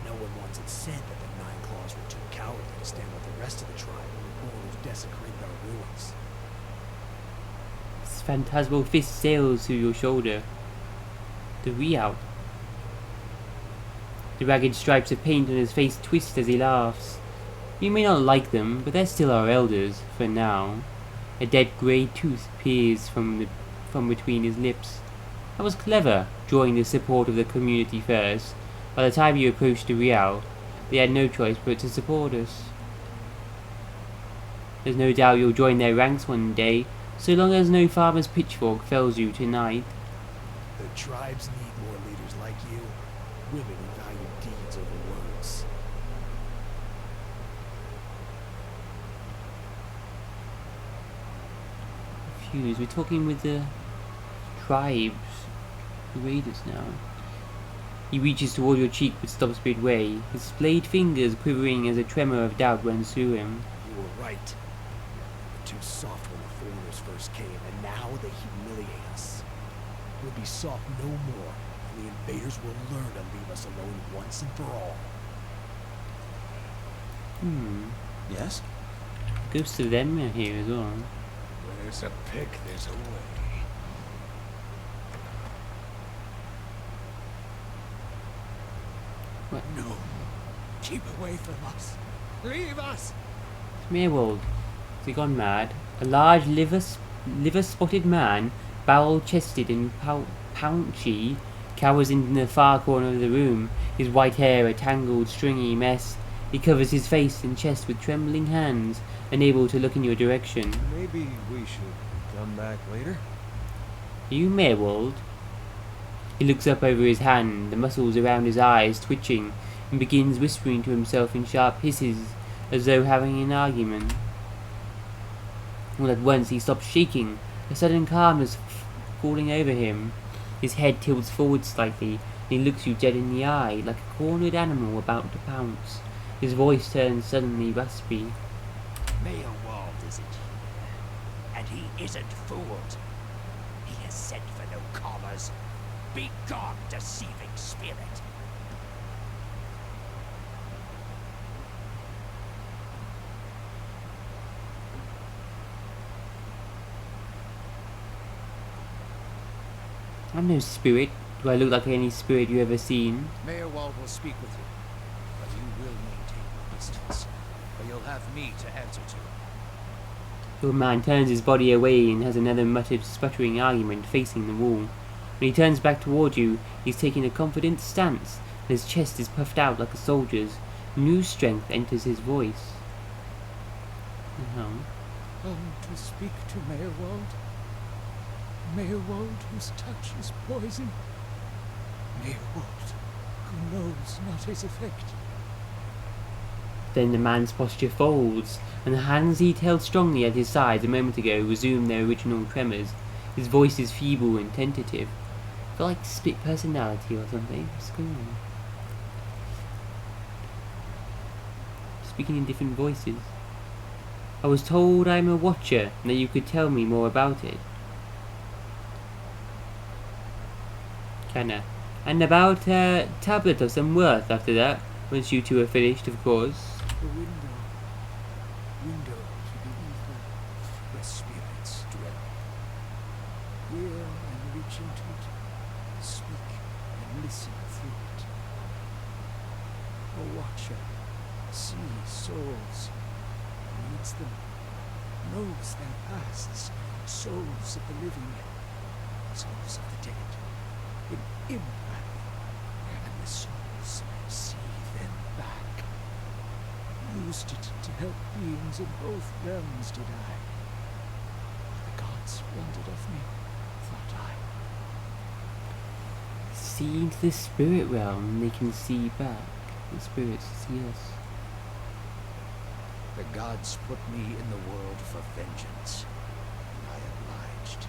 No one once had said that the Nine Claws were too cowardly to stand with the rest of the tribe when the Boars desecrated our ruins. phantasmal fist sails through your shoulder. The Real. The ragged stripes of paint on his face twist as he laughs. You may not like them, but they're still our elders, for now. A dead grey tooth peers from between his lips. That was clever, drawing the support of the community first. By the time you approached the Real, they had no choice but to support us. There's no doubt you'll join their ranks one day, so long as no farmer's pitchfork fells you tonight. The tribes need more leaders like you. Women who value deeds over words. Confused. We're talking with the tribes, the raiders now. He reaches toward your cheek but stops midway, his splayed fingers quivering as a tremor of doubt runs through him. You were right. We were too soft when the foreigners first came, and now they humiliate us. We'll be soft no more, and the invaders will learn to leave us alone once and for all. Yes? Ghosts of them are here as well. Where there's a pick, there's a way. What? No. Keep away from us. Leave us! Smearwold. Has he gone mad? A large liver-spotted man, barrel-chested and pounchy, cowers in the far corner of the room, his white hair a tangled, stringy mess. He covers his face and chest with trembling hands, unable to look in your direction. Maybe we should come back later? You, Meerwald? He looks up over his hand, the muscles around his eyes twitching, and begins whispering to himself in sharp hisses, as though having an argument. All at once he stops shaking, a sudden calmness falling over him. His head tilts forward slightly, and he looks you dead in the eye, like a cornered animal about to pounce. His voice turns suddenly raspy. Mayor Wald isn't here, and he isn't fooled. He has sent for no collars. Be gone, deceiving spirit. I'm no spirit. Do I look like any spirit you ever seen? Mayor Wald will speak with you, but you will maintain your distance, or you'll have me to answer to. The old man turns his body away and has another muttered, sputtering argument facing the wall. When he turns back toward you, he's taking a confident stance, and his chest is puffed out like a soldier's. New strength enters his voice. To speak to Mayor Wald? Mayor Wald, whose touch is poison. Mayor Wald, who knows not his effect. Then the man's posture folds, and the hands he'd held strongly at his sides a moment ago resume their original tremors. His voice is feeble and tentative. Got like split personality or something. What's going on? Speaking in different voices. I was told I'm a watcher, and that you could tell me more about it. Kinda. And about a tablet of some worth after that, once you two are finished, of course. The window to the ether, where spirits dwell. Hear and reach into it, speak and listen through it. A watcher sees souls, reads them, knows their pasts, souls of the living, souls of the dead, in impact, and the souls see them back. Used it to help beings in both realms to die. The gods wondered of me, thought I. See into the spirit realm, and they can see back. The spirits see us. The gods put me in the world for vengeance, and I obliged.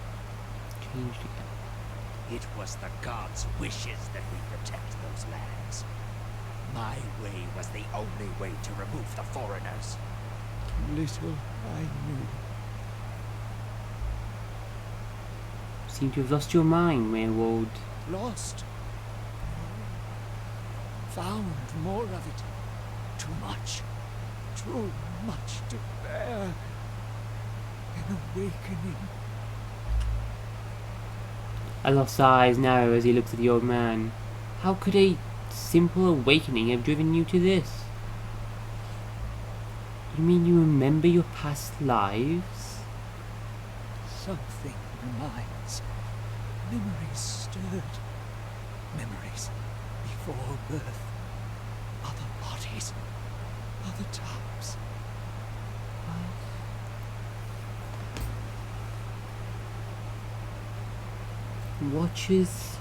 Changed again. It was the gods' wishes that we protect those lands. My way was the only way to remove the foreigners. Little I knew. Seem to have lost your mind, Meerwald. Lost. Found more of it. Too much. Too much to bear. An awakening. Alof's eyes narrow as he looks at the old man. How could a simple awakening have driven you to this? You mean you remember your past lives? Something reminds. Memories stirred. Memories before birth. Other bodies. Other times. Watches.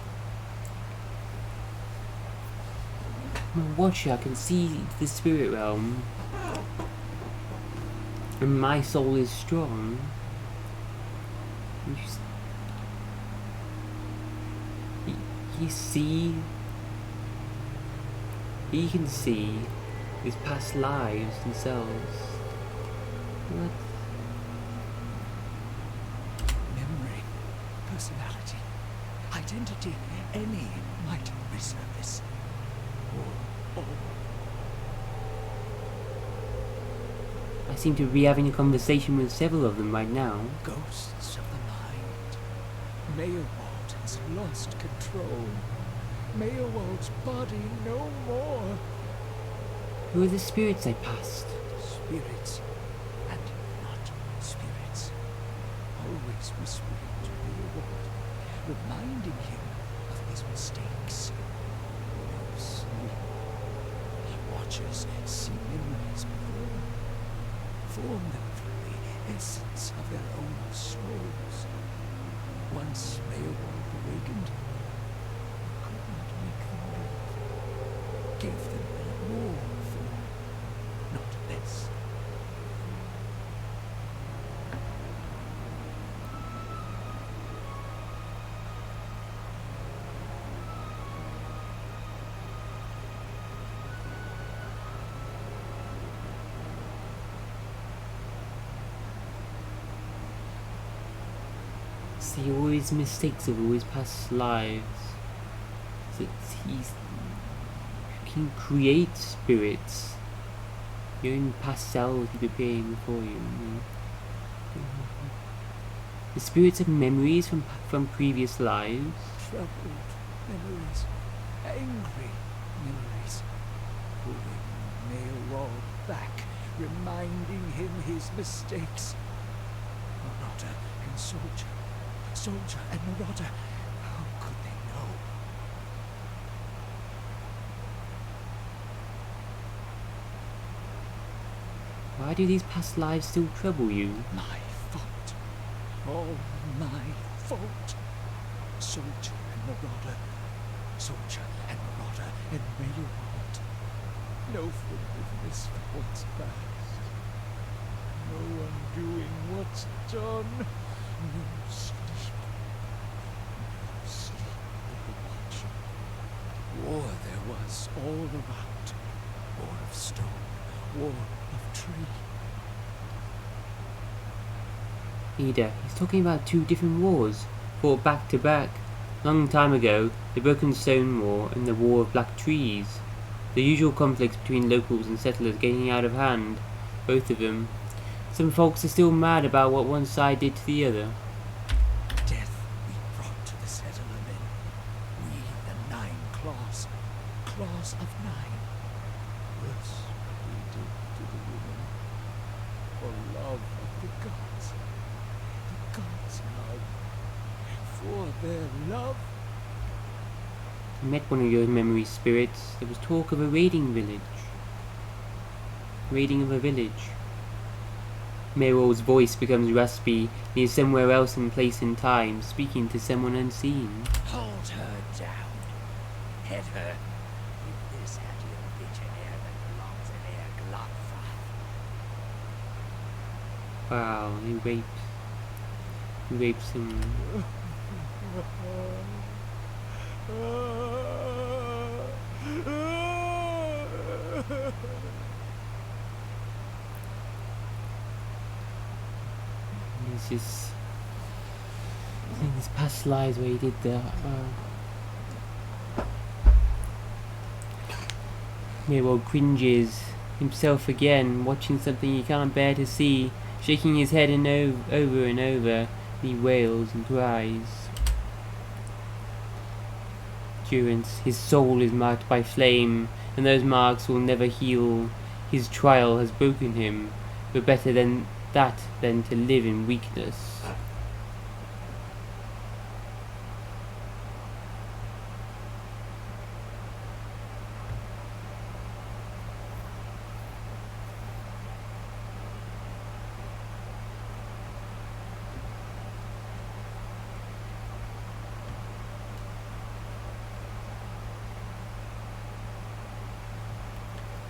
I'm a watcher. I can see the spirit realm. And my soul is strong. You see, he can see his past lives themselves. What? Memory, personality, identity, any might resurface. Or I seem to be having a conversation with several of them right now. ghosts of the mind. Maelwald has lost control. Maelwald's body no more. Who are the spirits I passed? Spirits and not spirits. Always whispering to Maelwald, reminding him of his mistakes. No sleep. Watchers see memories before them, form them from the essence of their own souls. Once Maelwald awakened, could not make them live, gave them more form, not less. See all his mistakes of all his past lives. That he can create spirits. Your own past selves will be appearing before you. The spirits of memories from previous lives. Troubled memories, angry memories, pulling Maelwald back, reminding him his mistakes. Marauder and soldier. Soldier and Marauder, how could they know? Why do these past lives still trouble you? My fault. All my fault. Soldier and Marauder. Soldier and Marauder and Maelwald. No forgiveness for what's past. No undoing what's done. No sleep. No sleep for the watcher. War there was all around. War of stone. War of tree. Ida, he's talking about two different wars, fought back to back. Long time ago, the Broken Stone War and the War of Black Trees. The usual conflicts between locals and settlers getting out of hand, both of them. Some folks are still mad about what one side did to the other. Death we brought to the settler men. We, the 9 claws. Claws of 9. Worse we did to the women. For love of the gods. The gods' love. For their love. I met one of your memory spirits. There was talk of a raiding village. Raiding of a village. Meryl's voice becomes raspy, and he is somewhere else in place and time, speaking to someone unseen. Hold her down. Head her. If this had your legionnaire that belongs in their glove. Wow, he rapes him. It's just, I think his past lives where he did that. Meryl cringes himself again, watching something he can't bear to see, shaking his head over and over. He wails and cries. endurance. His soul is marked by flame, and those marks will never heal. His trial has broken him, but better than that than to live in weakness.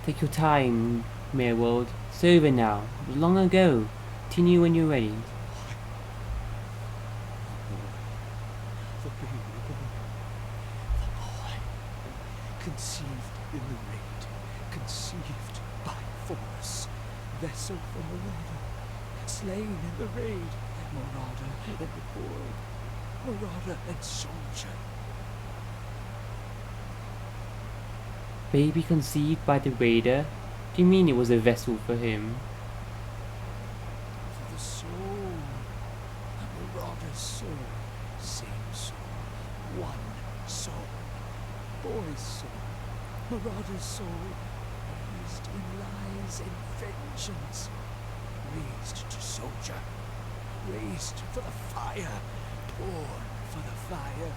Take your time, Merewald. It's over now. It was long ago. Continue when you're ready. The baby boy. The boy. Conceived in the raid. Conceived by force. Vessel for Marauder. Slain in the raid. Marauder and the boy. Marauder and soldier. Baby conceived by the raider? Do you mean it was a vessel for him? For the soul. A marauder's soul. Same soul. One soul. Boy's soul. Marauder's soul. Raised in lies and vengeance. Raised to soldier. Raised for the fire. Born for the fire.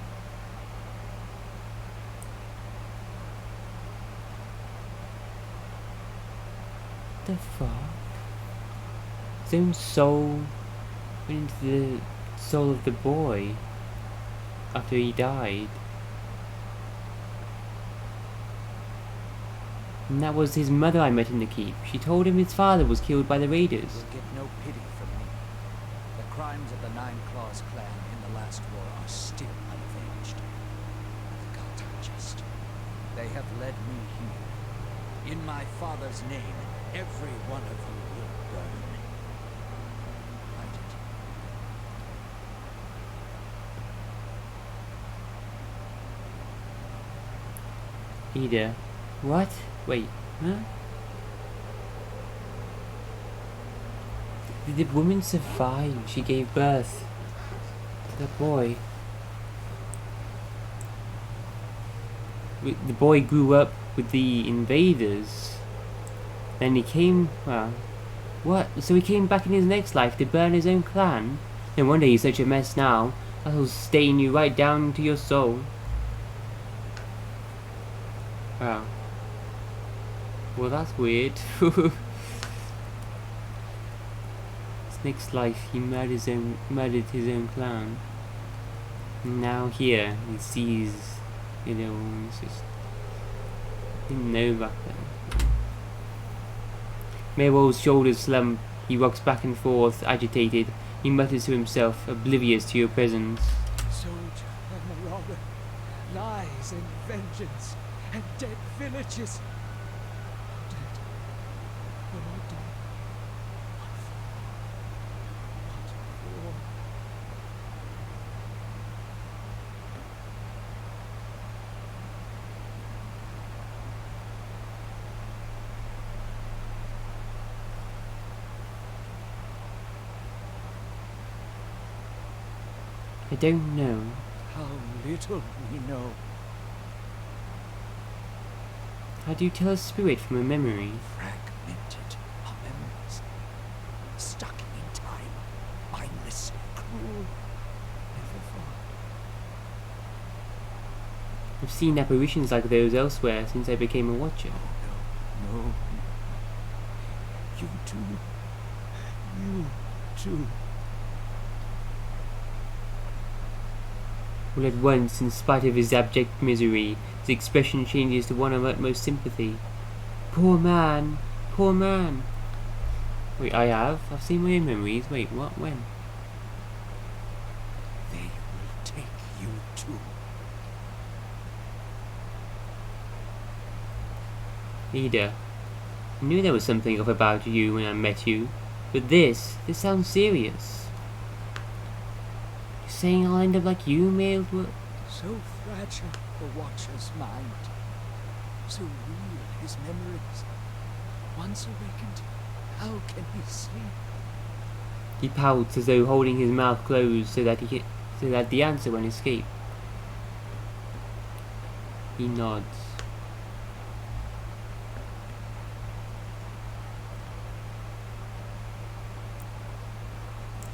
The fuck? His own soul went into the soul of the boy after he died. And that was his mother I met in the keep. She told him his father was killed by the raiders. You'll get no pity from me. The crimes of the Nine Claws clan in the last war are still unavenged. The gods are just. They have led me here. In my father's name, every one of you will burn. Write it. Ida. What? Wait, huh? Did the woman survive? She gave birth to the boy. The boy grew up with the invaders. Then he came, well, what? So he came back in his next life to burn his own clan? No wonder he's such a mess now. That'll stain you right down to your soul. Wow. Well, that's weird. His next life, he murdered his own clan. And now here, he sees, you know, it's just, didn't know back then. Merewald's shoulders slump. He rocks back and forth, agitated. He mutters to himself, oblivious to your presence. Soldier and marauder, lies and vengeance, and dead villages. Dead. When I die, what for? What for? I don't know. How little we know. How do you tell a spirit from a memory? Fragmented our memories. Stuck in time. Mindless, cruel. Never far. I've seen apparitions like those elsewhere since I became a watcher. No, no. You too. You too. All at once, in spite of his abject misery, his expression changes to one of utmost sympathy. Poor man! Poor man! Wait, I've seen my own memories. Wait, what? When? They will take you too. Ida, I knew there was something off about you when I met you, but this sounds serious. You're saying I'll end up like you, Merewald? So fragile the Watcher's mind. So real his memories. Once awakened, how can he sleep? He pouts as though holding his mouth closed so that the answer won't escape. He nods.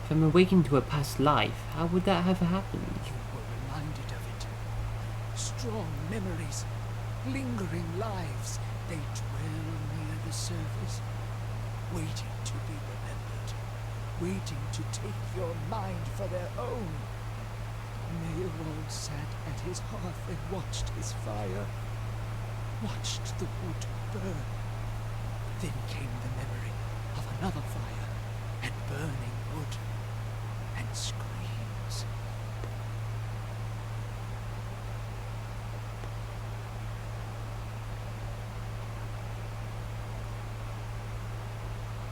If I'm awakened to a past life, how would that have happened? You were reminded of it. Strong memories, lingering lives, they dwell near the surface, waiting to be remembered, waiting to take your mind for their own. Maelwald sat at his hearth and watched his fire, watched the wood burn. Then came the memory of another fire, and burning wood, and screams.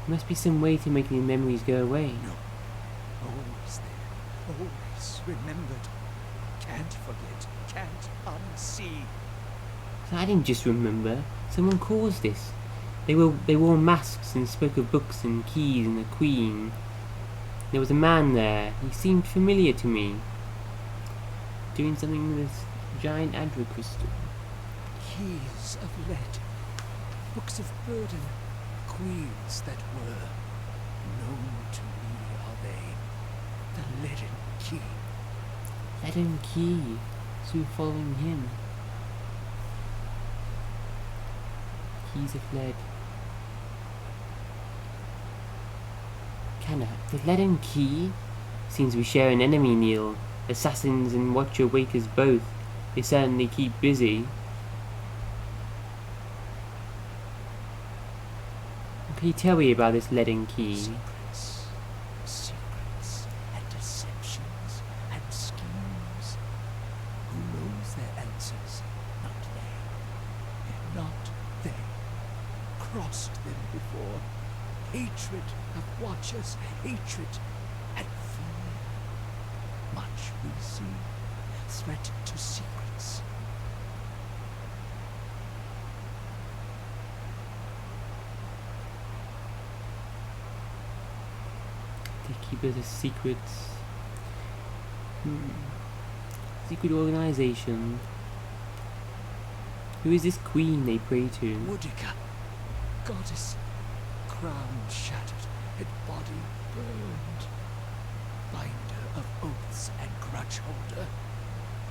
There must be some way to make the memories go away. No. Always there. Always remembered. Can't forget. Can't unsee. I didn't just remember. Someone caused this. They wore masks and spoke of books and keys and a queen. There was a man there. He seemed familiar to me. Doing something with this giant Adra crystal. Keys of lead. Books of burden. Queens that were. Known to me are they. The leaden key. Leaden key. So following him. Keys of lead. The leaden key? Seems we share an enemy, Neil. Assassins and Watcher Wakers both. They certainly keep busy. What can you tell me about this leaden key? Secrets and deceptions and schemes. Who knows their answers? Not they. Not they. Crossed them before. Hatred of Watchers, hatred and fear. Much we see. Threat to secrets. They keep it as secrets. Secret organization. Who is this queen they pray to? Woodica, goddess, crown shattered, and body burned. Binder of oaths and grudge holder,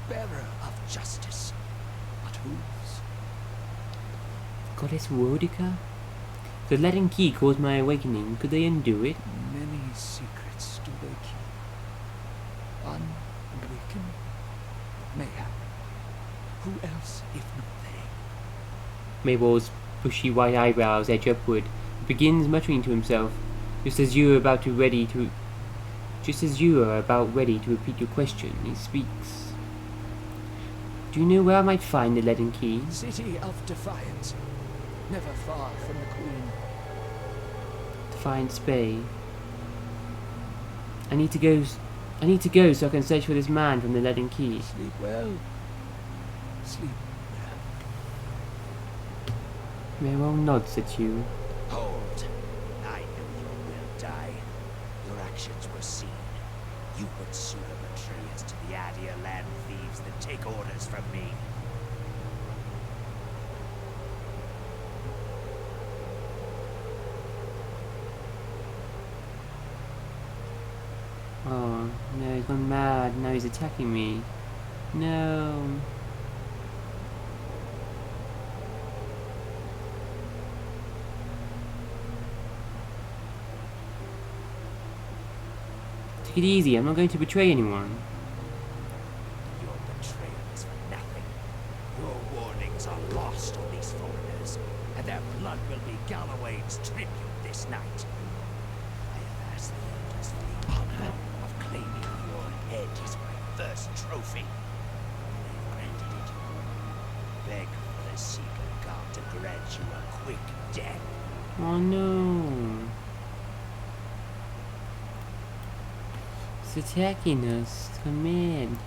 bearer of justice, but whose? Goddess Woodica? The leaden key caused my awakening. Could they undo it? Many secrets do they keep. Unawakened? Mayhap. Who else if not they? Maybell's bushy white eyebrows edge upward. He begins muttering to himself, just as you are about ready to repeat your question. He speaks. Do you know where I might find the leaden key? City of Defiance. Never far from the Queen. Defiance Bay. I need to go so I can search for this man from the leaden key. Sleep well. Sleep well. Maybell nods at you. Hold. I knew you will die. Your actions were seen. You would sooner betray us to the Adia land thieves than take orders from me. Oh, no, he's gone mad. Now he's attacking me. No. Take it easy. I'm not going to betray anyone. Your betrayal is for nothing. Your warnings are lost on these foreigners, and their blood will be Galloway's tribute this night. I have asked the elders for the honor of claiming your head as my first trophy. They've granted it. Beg for the Seeker God to grant you a quick death. Oh no. It's attacking us. Come in.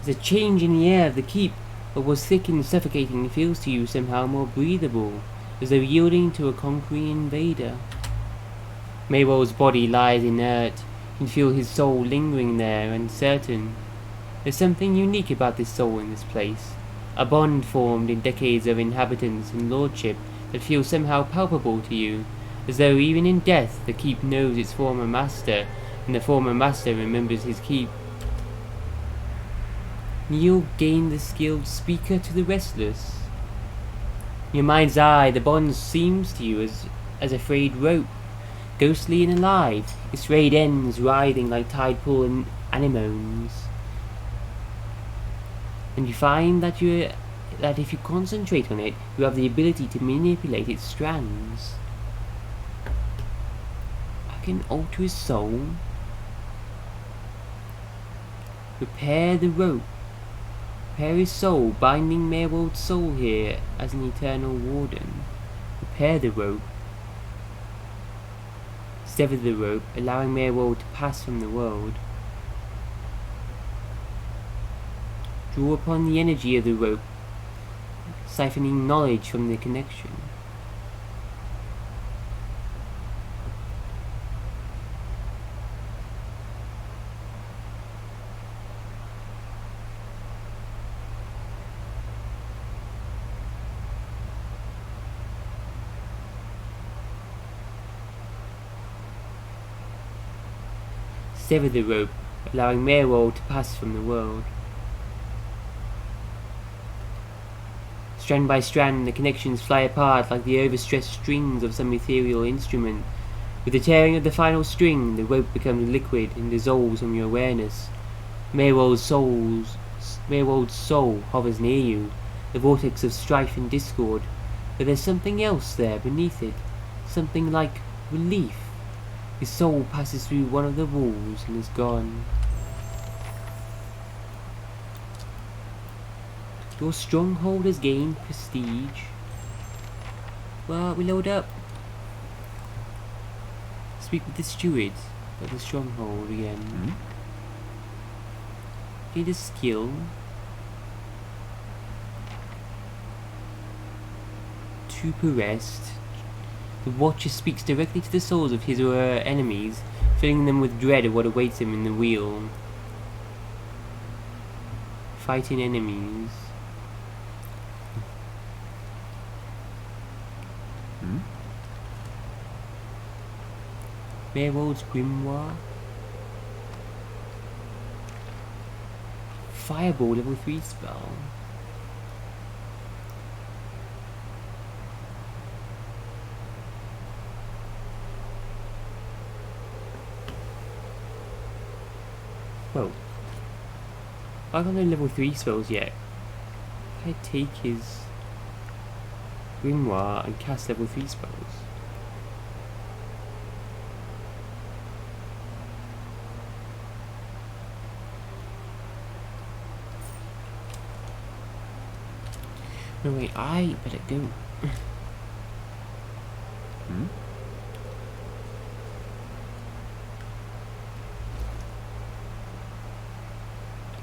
There's a change in the air of the keep. What was thick and suffocating feels to you somehow more breathable, as though yielding to a conquering invader. Maywell's body lies inert. You can feel his soul lingering there, uncertain. There's something unique about this soul in this place. A bond formed in decades of inhabitants and lordship that feels somehow palpable to you, as though even in death the keep knows its former master, and the former master remembers his keep. Neil gained the skilled speaker to the restless. In your mind's eye, the bond seems to you as a frayed rope, ghostly and alive, its frayed ends writhing like tide pool and anemones. And you find that if you concentrate on it, you have the ability to manipulate its strands. I can alter his soul. Repair the rope. Repair his soul, binding Maywell's soul here as an eternal warden. Repair the rope. Sever the rope, allowing Maywell to pass from the world. Draw upon the energy of the rope, siphoning knowledge from the connection. Sever the rope, allowing Maywell to pass from the world. Strand by strand, the connections fly apart like the overstressed strings of some ethereal instrument. With the tearing of the final string, the rope becomes liquid and dissolves from your awareness. Maywell's soul hovers near you, the vortex of strife and discord, but there's something else there beneath it, something like relief. His soul passes through one of the walls and is gone. Your stronghold has gained prestige. Well, we load up. Speak with the steward of the stronghold again. Gain a skill. To arrest. The Watcher speaks directly to the souls of his or her enemies, filling them with dread of what awaits them in the wheel. Fighting enemies. Maywell's Grimoire. Fireball level 3 spell. Whoa. I got no level 3 spells yet. Can I take his Grimoire and cast level 3 spells? No wait, I better go.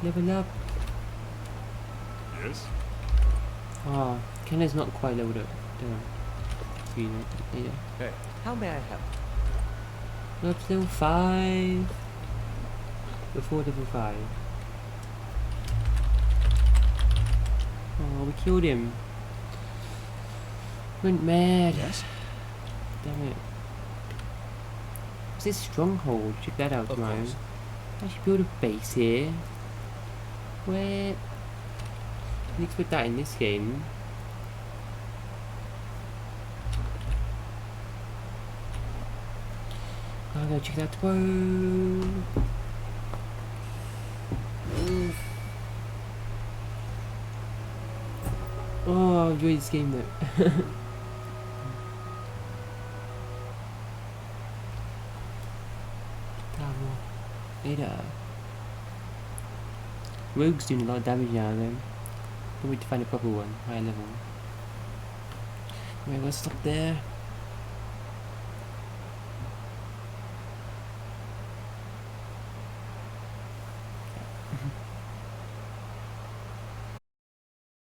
Level up. Yes? Ah, Kenna's not quite leveled up. Later. Hey, how may I help? Up to level 5. Before level 5. Oh, we killed him. Went mad. Yes? Damn it. What's this stronghold? Check that out tomorrow. I should build a base here. Where? Didn't expect that in this game. I'm gonna check that tomorrow. Oh, I enjoyed this game though. Later. Rogue's doing a lot of damage now though. Can't wait to find a proper one, higher level. Right, let's stop there.